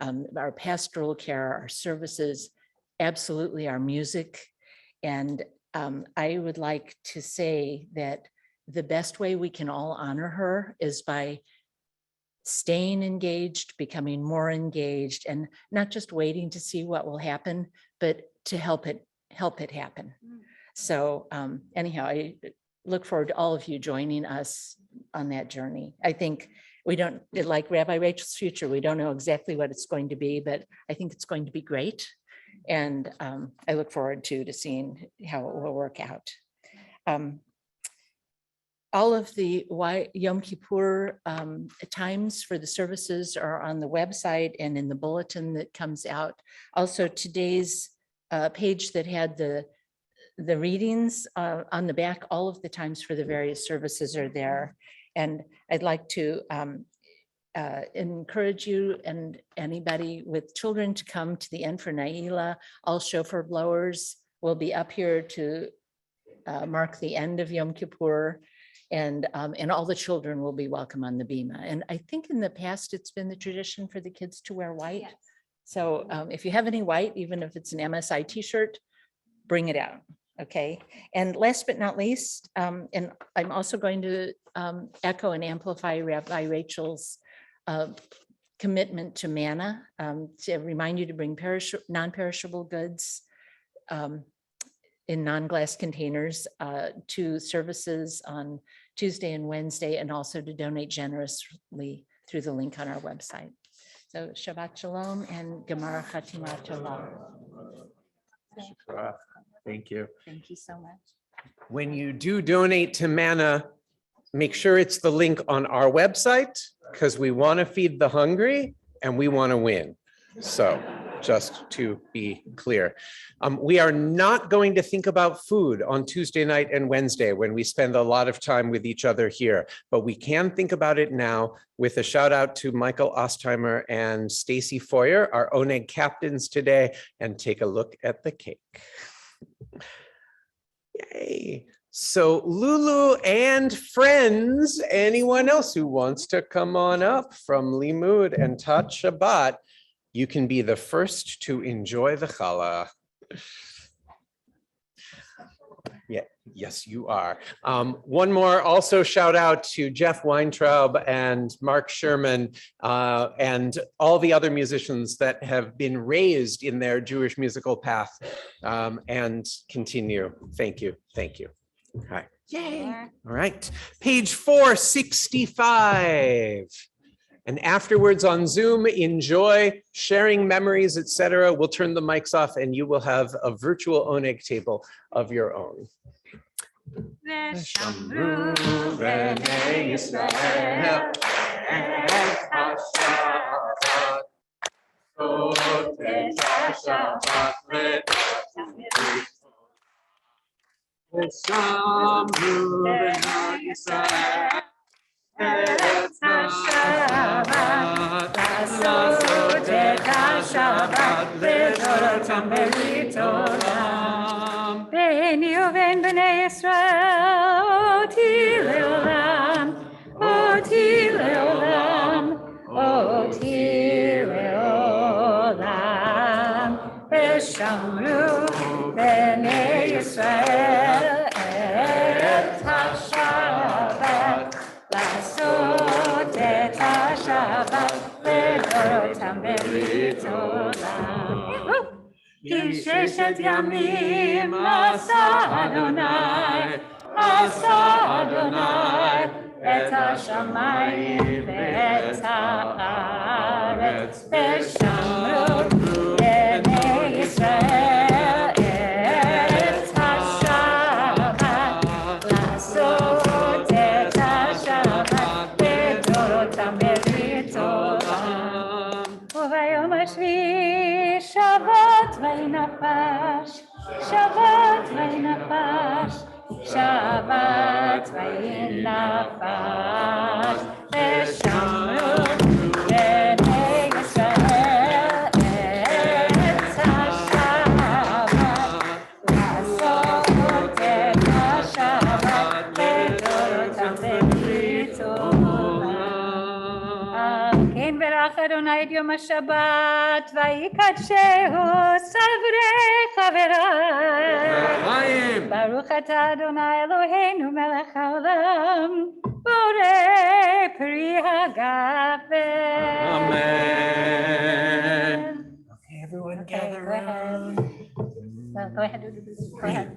Our pastoral care, our services, absolutely our music. And I would like to say that the best way we can all honor her is by staying engaged, becoming more engaged, and not just waiting to see what will happen, but to help it happen. So anyhow, I look forward to all of you joining us on that journey. I think we don't, like Rabbi Rachel's future, we don't know exactly what it's going to be, but I think it's going to be great. And I look forward to seeing how it will work out. All of the Yom Kippur times for the services are on the website and in the bulletin that comes out. Also, today's page that had the readings on the back, all of the times for the various services are there. And I'd like to encourage you and anybody with children to come to the end for Naila. All shofar blowers will be up here to mark the end of Yom Kippur, and all the children will be welcome on the Bima. And I think in the past, it's been the tradition for the kids to wear white. Yes. So if you have any white, even if it's an MSI t-shirt, bring it out. Okay. And last but not least, and I'm also going to echo and amplify Rabbi Rachel's commitment to manna, to remind you to bring non-perishable goods in non-glass containers to services on Tuesday and Wednesday, and also to donate generously through the link on our website. So Shabbat Shalom and Gemara Chatima Tova. Thank you. Thank you so much. When you do donate to manna, make sure it's the link on our website, because we want to feed the hungry and we want to win. So just to be clear. We are not going to think about food on Tuesday night and Wednesday when we spend a lot of time with each other here, but we can think about it now with a shout out to Michael Ostheimer and Stacy Foyer, our Oneg captains today, and take a look at the cake. Yay. So Lulu and friends, anyone else who wants to come on up from Limud and Tat Shabbat, you can be the first to enjoy the challah. Yeah, yes, you are. One more also shout out to Jeff Weintraub and Mark Sherman and all the other musicians that have been raised in their Jewish musical path and continue. Thank you. Thank you. All right. Yay. All right. Page 465. And afterwards on Zoom, enjoy sharing memories, etc. We'll turn the mics off and you will have a virtual Oneg table of your own. ושמרו בני ישראל את השבת, זאת את השבת ושמרו בני ישראל את השבת, לעשות את השבת לדורותם ברית עולם. ביני ובין בני ישראל אותי לעולם, אותי לעולם, אותי לעולם. ושמרו בני ישראל את השבת, לעשות את השבת לדורותם ברית עולם. כי ששת ימים עשה אדוני, עשה אדוני את השמיים ואת הארץ, ושמרו בני ישראל את השבת, לעשות את השבת לדורותם ברית עולם. וביום השביעי שבת וינפש, שבת וינפש, שבת וינפש, ושמרו בני ישראל את השבת, לעשות את השבת לדורותם ברית עולם. כן ברך אדוני את יום השבת ויקדשהו סברי חבריי. ברוך אתה אדוני אלוהינו מלך העולם בורא פרי הגפן. Amen. Okay, everyone gather around. Go ahead. Go ahead.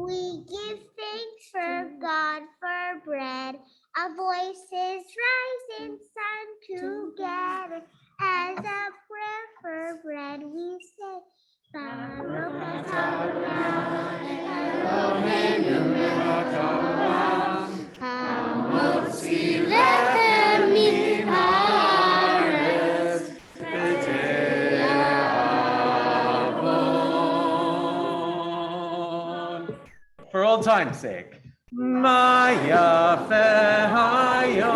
We give thanks for God for bread. Our voices rise and sing together. As a prayer for bread we say, Baruch atah Eloheinu melech haolam, hamotzi lechem min haaretz, For old time's sake. Maya Hayom,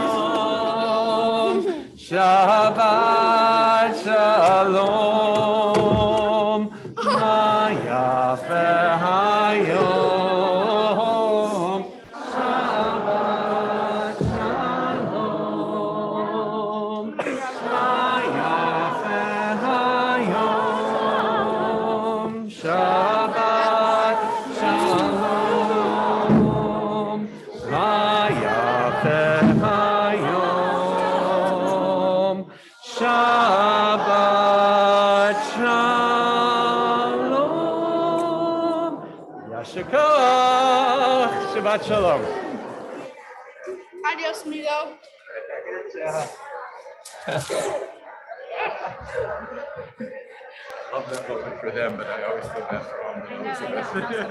Shabbat Shalom, Maya Hayom, Shabbat Shalom, Maya Hayom, Shabbat Shalom, Maya Hayom, Shabbat Shalom. Yashikach. Shabbat Shalom. Adios, amigo. Love that moment for them, but I always feel bad for all of them.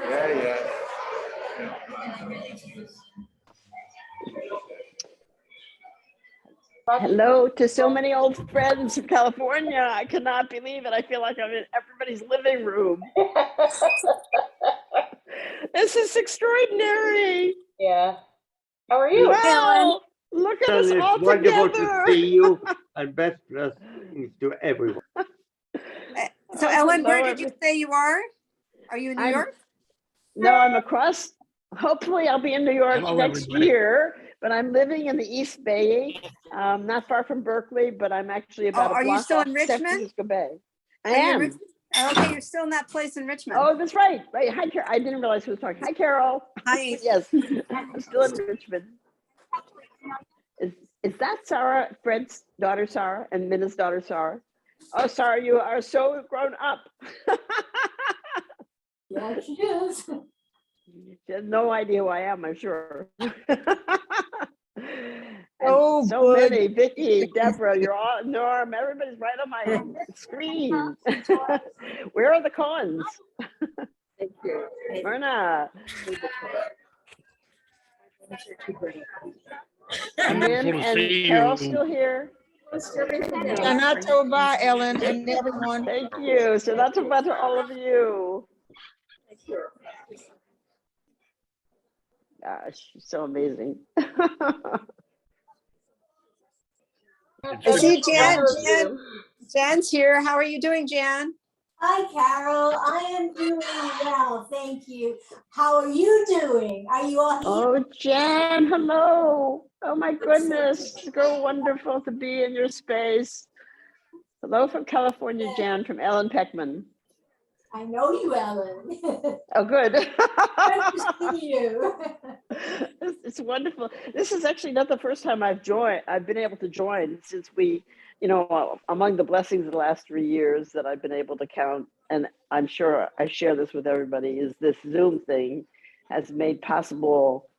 Yeah. Hello to so many old friends from California. I cannot believe it. I feel like I'm in everybody's living room. This is extraordinary. Yeah. How are you? Wow. Look at us all Wonderful together. to see you, and best blessings to everyone. So Ellen, where did you say you are? Are you in New York? No, I'm across. Hopefully I'll be in New York Hello, next everybody. year, but I'm living in the East Bay, not far from Berkeley, but I'm actually about are a you block still off in San Richmond? Francisco Bay. I Are you in am. Richmond? Okay, you're still in that place in Richmond. Oh, that's right. Right. Hi, Carol. I didn't realize who was talking. Hi, Carol. Hi. Yes, I'm still in Richmond. Is that Sarah, Fred's daughter, Sarah, and Minna's daughter, Sarah? Oh, Sarah, you are so grown up. Yeah, she is. She has no idea who I am, I'm sure. Oh, so good. many, Vicky, Deborah, you're all, Norm, everybody's right on my screen. Where are the Cohens? Thank you. Myrna. And Min and Carol still here. Shana Tova, Ellen, and everyone. Thank you. So that's about to all of you. Gosh, so amazing. I see Jan's here. How are you doing, Jan? Hi, Carol. I am doing well, thank you. How are you doing? Are you all here? Oh, Jan, hello. Oh my goodness, so wonderful to be in your space. Hello from California, Jan, from Ellen Peckman. I know you, Ellen. Oh, good. Good to see you. It's wonderful. This is actually not the first time I've been able to join since we, among the blessings of the last 3 years that I've been able to count, and I'm sure I share this with everybody, is this Zoom thing has made possible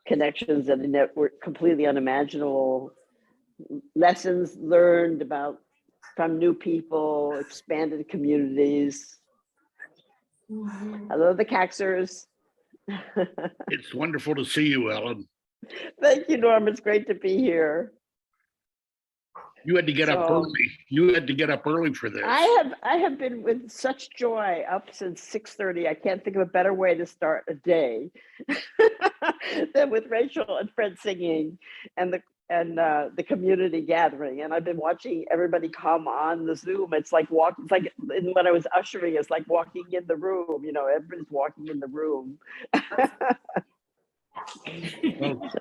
connections that were completely unimaginable, lessons learned from new people, expanded communities. Hello, the Caxers. It's wonderful to see you, Ellen. Thank you, Norm. It's great to be here. You had to get up early. You had to get up early for this. I have been with such joy up since 6:30. I can't think of a better way to start a day than with Rachel and Fred singing and the community gathering. And I've been watching everybody come on the Zoom. It's like walking. It's like when I was ushering, it's like walking in the room. Everybody's walking in the room.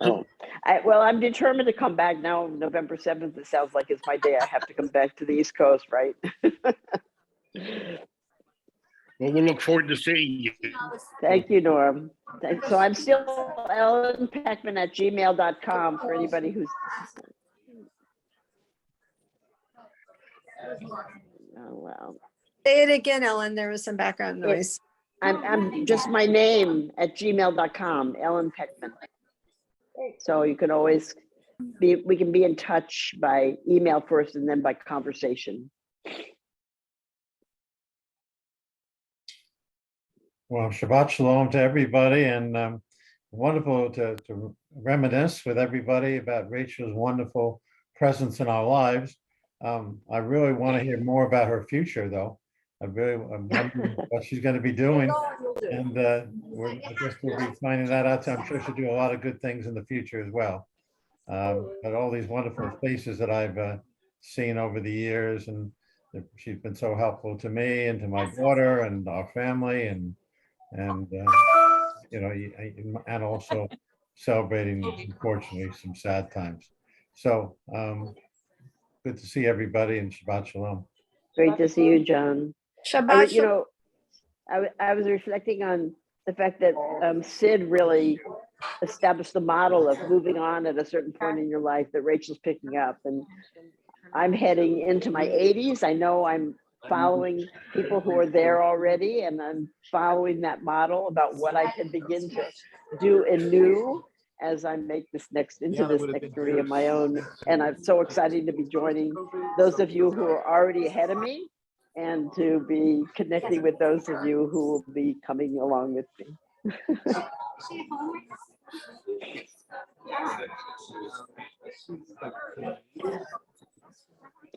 So, I'm determined to come back now. November 7th, it sounds like it's my day. I have to come back to the East Coast, right? Well, we'll look forward to seeing you. Thank you, Norm. So I'm still ellenpeckman@gmail.com for anybody who's. Oh, wow. Say it again, Ellen. There was some background noise. I'm just my name @gmail.com, Ellen Peckman. So you can always we can be in touch by email first and then by conversation. Well, Shabbat Shalom to everybody, and wonderful to reminisce with everybody about Rachel's wonderful presence in our lives. I really want to hear more about her future, though. I'm wondering what she's going to be doing, and I guess we'll be finding that out. I'm sure she'll do a lot of good things in the future as well. But all these wonderful faces that I've seen over the years, and she's been so helpful to me and to my daughter and our family, and also celebrating, unfortunately, some sad times. So good to see everybody, and Shabbat Shalom. Great to see you, John. Shabbat Shalom. I was reflecting on the fact that Sid really established the model of moving on at a certain point in your life that Rachel's picking up. And I'm heading into my 80s. I know I'm following people who are there already, and I'm following that model about what I can begin to do anew as I make this next career of my own. And I'm so excited to be joining those of you who are already ahead of me and to be connecting with those of you who will be coming along with me.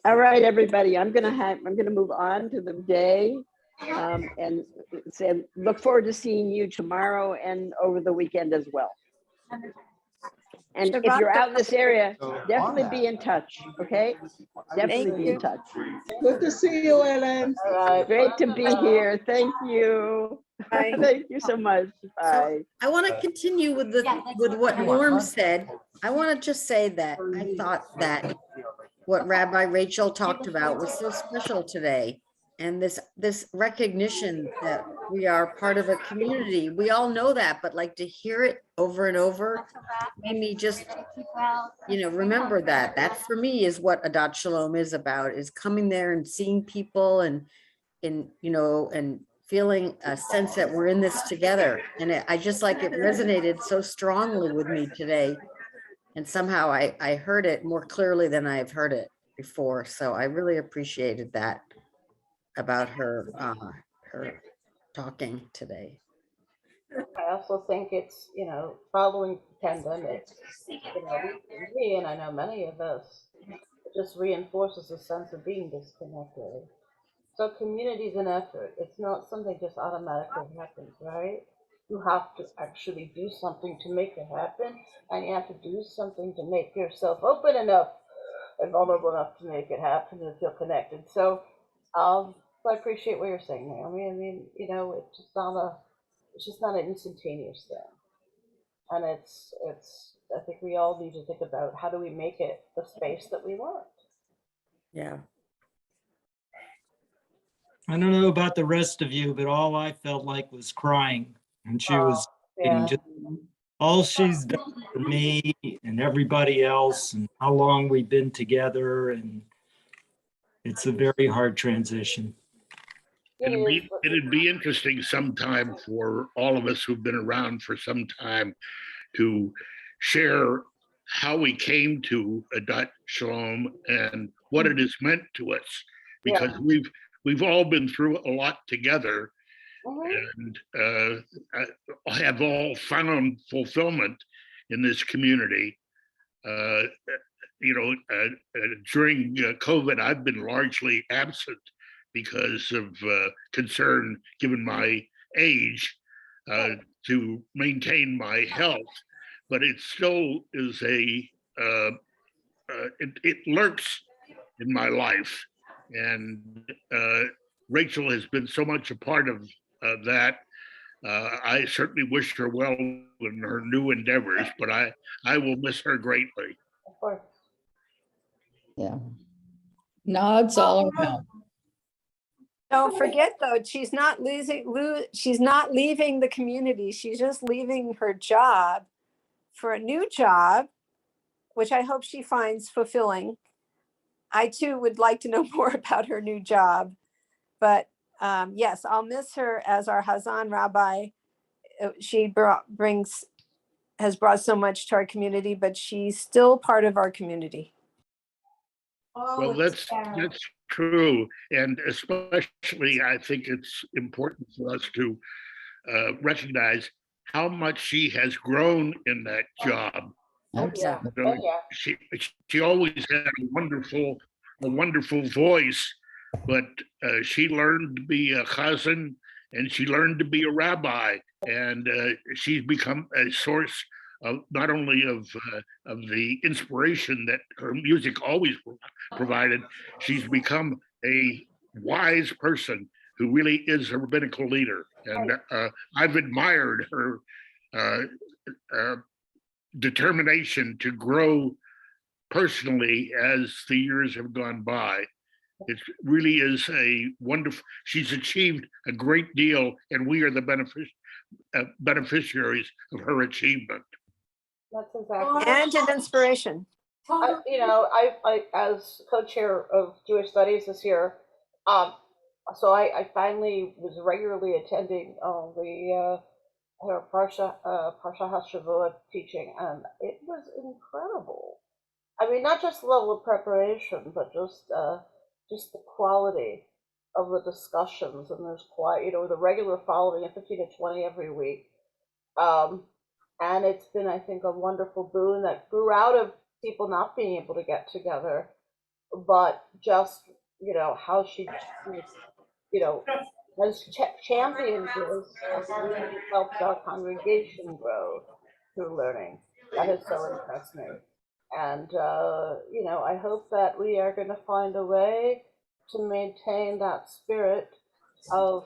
All right, everybody, I'm gonna move on to the day, and say, look forward to seeing you tomorrow and over the weekend as well. And if you're out in this area, definitely be in touch, okay? Definitely be in touch. Good to see you, Ellen. Great to be here. Thank you. Thank you so much. Bye. I want to continue with what Norm said. I want to just say that I thought that what Rabbi Rachel talked about was so special today. And this recognition that we are part of a community. We all know that, but like to hear it over and over made me just, remember that. That for me is what Adat Shalom is about, is coming there and seeing people and feeling a sense that we're in this together. And I just like it resonated so strongly with me today. And somehow I heard it more clearly than I've heard it before. So I really appreciated that about her talking today. I also think it's, following the pandemic, me and I know many of us, it just reinforces a sense of being disconnected. So community is an effort. It's not something just automatically happens, right? You have to actually do something to make it happen, and you have to do something to make yourself open enough and vulnerable enough to make it happen and feel connected. So I appreciate what you're saying, Naomi. I mean, it's just not an instantaneous thing. And it's I think we all need to think about how do we make it the space that we want. Yeah. I don't know about the rest of you, but all I felt like was crying. And she was saying just all she's done for me and everybody else and how long we've been together. And it's a very hard transition. It'd be interesting sometime for all of us who've been around for some time to share how we came to Adat Shalom and what it has meant to us, because we've all been through a lot together, and have all found fulfillment in this community. During COVID, I've been largely absent because of concern, given my age, to maintain my health. But it still is it lurks in my life. And Rachel has been so much a part of that. I certainly wish her well in her new endeavors, but I will miss her greatly. Of course. Yeah. Nods all around. Don't forget though, she's not leaving the community. She's just leaving her job for a new job, which I hope she finds fulfilling. I too would like to know more about her new job, but yes, I'll miss her as our Hazan Rabbi. She has brought so much to our community, but she's still part of our community. Well, that's true. And especially, I think it's important for us to recognize how much she has grown in that job. She always had a wonderful voice, but she learned to be a chazan and she learned to be a rabbi, and she's become a source of not only of the inspiration that her music always provided. She's become a wise person who really is a rabbinical leader, and I've admired her determination to grow personally as the years have gone by. It really is a wonderful, she's achieved a great deal, and we are the beneficiaries of her achievement. That's exactly. And an inspiration. I as co-chair of Jewish Studies this year, so I finally was regularly attending the her Parsha HaShavua teaching, and it was incredible. I mean, not just the level of preparation, but just the quality of the discussions, and there's quite, the regular following of 15 to 20 every week. And it's been, I think, a wonderful boon that grew out of people not being able to get together, but just, how she, has championed this and really helped our congregation grow through learning. That has so impressed me. And, I hope that we are going to find a way to maintain that spirit of,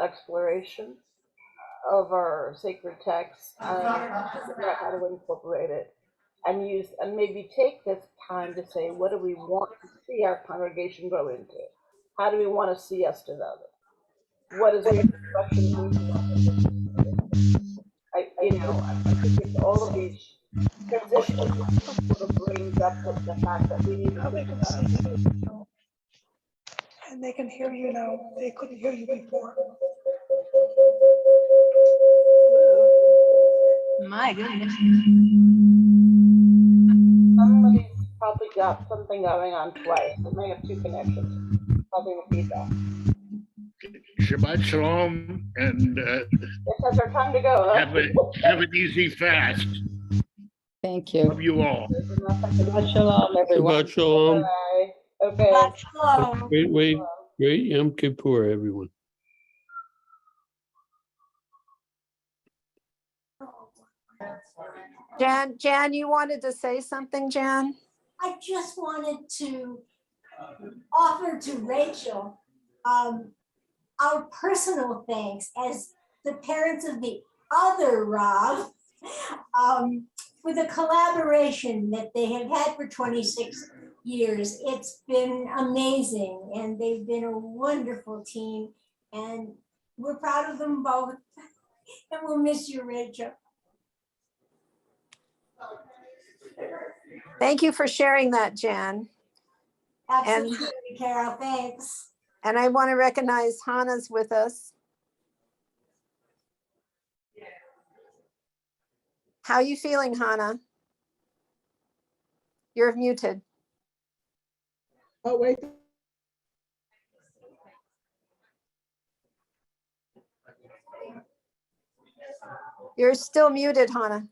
exploration of our sacred texts and figure out how to incorporate it and maybe take this time to say, what do we want to see our congregation grow into? How do we want to see us develop? What is the expression we want? I think it's all of these transitions sort of brings up the fact that we need to think about it. And they can hear you now. They couldn't hear you before. My goodness. Somebody's probably got something going on twice. They may have two connections. Probably the feedback. Shabbat shalom, and This has our time to go. Huh? have an easy fast. Thank you. Love you all. Shabbat shalom, everyone. Shabbat shalom. Bye. Okay. Great Yom Kippur, everyone. Jan, you wanted to say something, Jan? I just wanted to offer to Rachel our personal thanks as the parents of the other Rob for the collaboration that they have had for 26 years. It's been amazing, and they've been a wonderful team, and we're proud of them both. And we'll miss you, Rachel. Thank you for sharing that, Jan. Absolutely, Carol, thanks. And I want to recognize Hannah's with us. How are you feeling, Hannah? You're muted. Oh, wait. You're still muted, Hannah.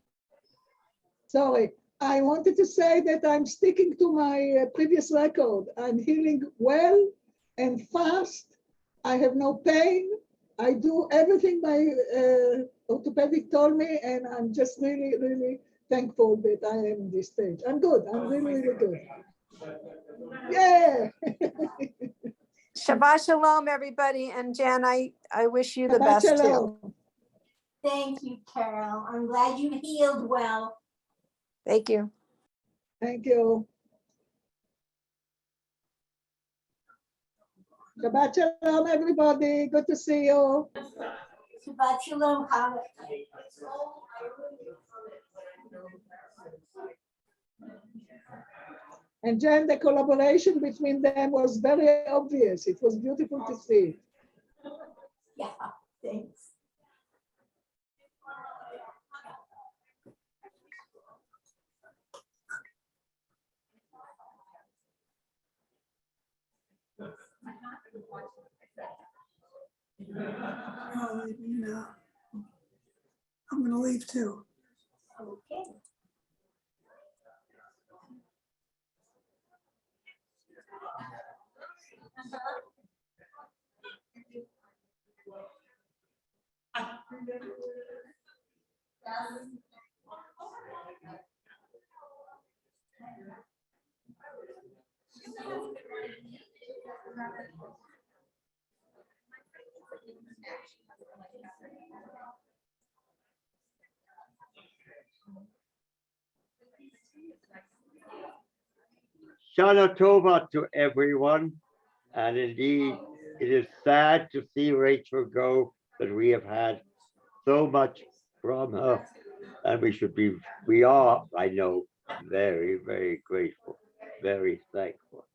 Sorry. I wanted to say that I'm sticking to my previous record. I'm healing well and fast. I have no pain. I do everything my orthopedic told me, and I'm just really, really thankful that I am in this stage. I'm good. I'm really, really good. Yeah. Shabbat shalom, everybody. And Jan, I wish you the Shabbat best shalom. too. Thank you, Carol. I'm glad you healed well. Thank you. Thank you. Shabbat shalom, everybody. Good to see you. Shabbat shalom, Hannah. And Jen, the collaboration between them was very obvious. It was beautiful to see. Yeah, thanks. I'm going to leave too. Okay. Shana Tova to everyone. And indeed, it is sad to see Rachel go, but we have had so much from her. And we are, I know, very, very grateful, very thankful.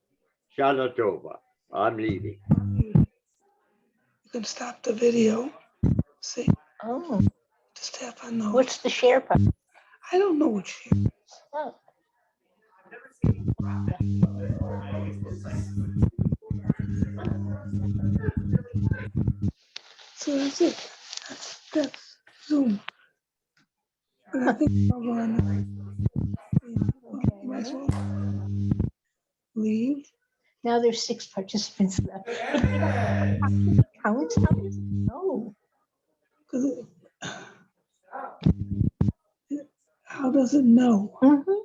Shana Tova, I'm leaving. You can stop the video. See? Oh. Just tap on those. What's the share button? I don't know what share. Oh. So that's it. That's Zoom. But I think I'll go on. You might as well leave. Now there's 6 participants left. Counts, how does it know? How does it know?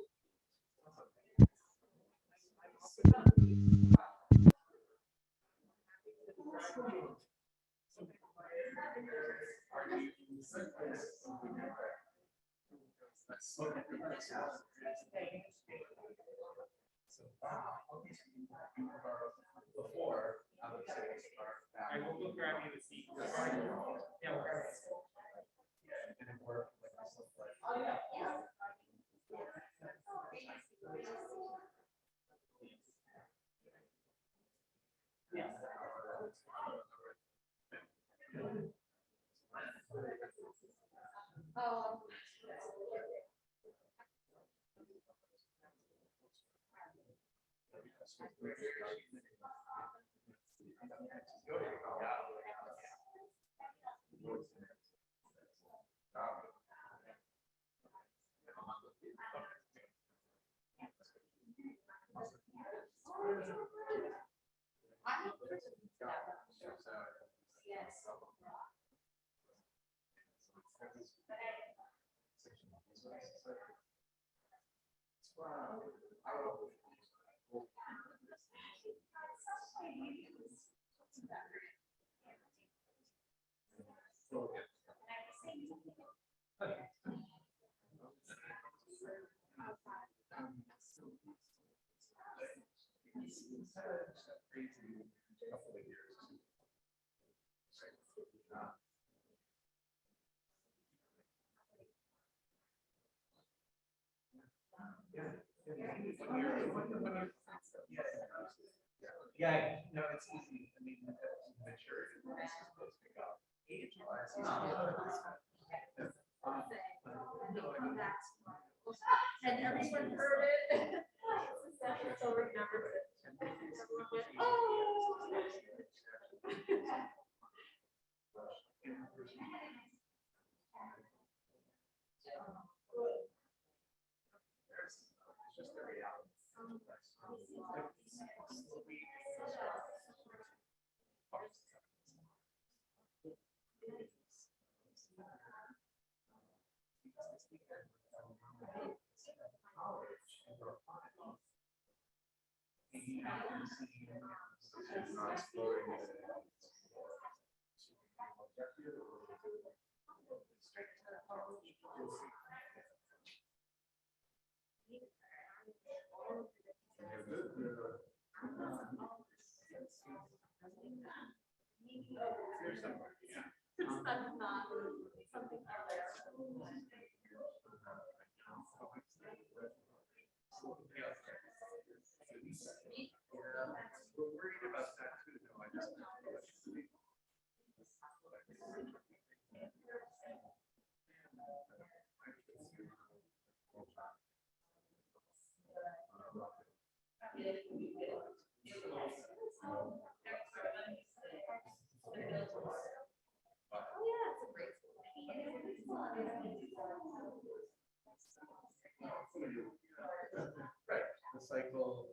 Yeah, no, it's easy. I mean, maturity is supposed to go age-wise. And everyone heard it. So remembered it. Everyone went, oh. Right, the cycle.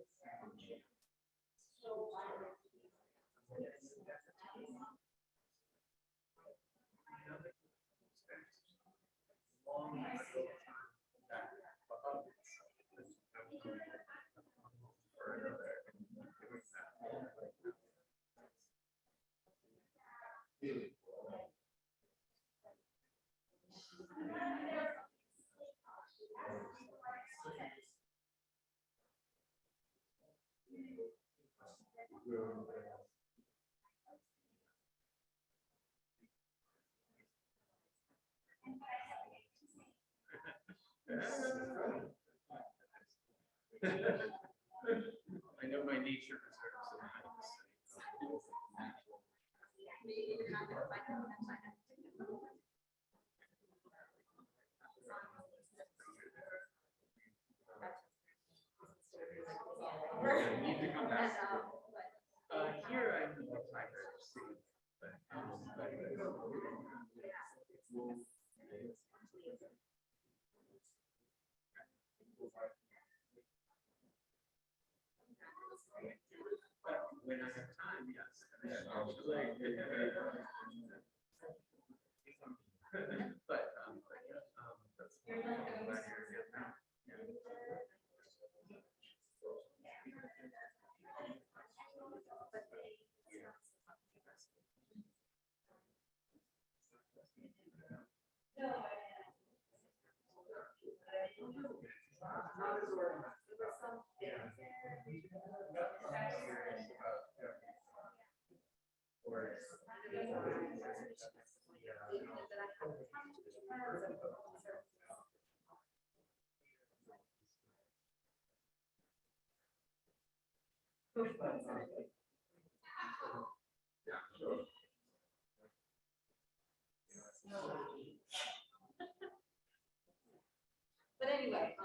I know my nature reserves. I need to come back. Here I'm. But anyway,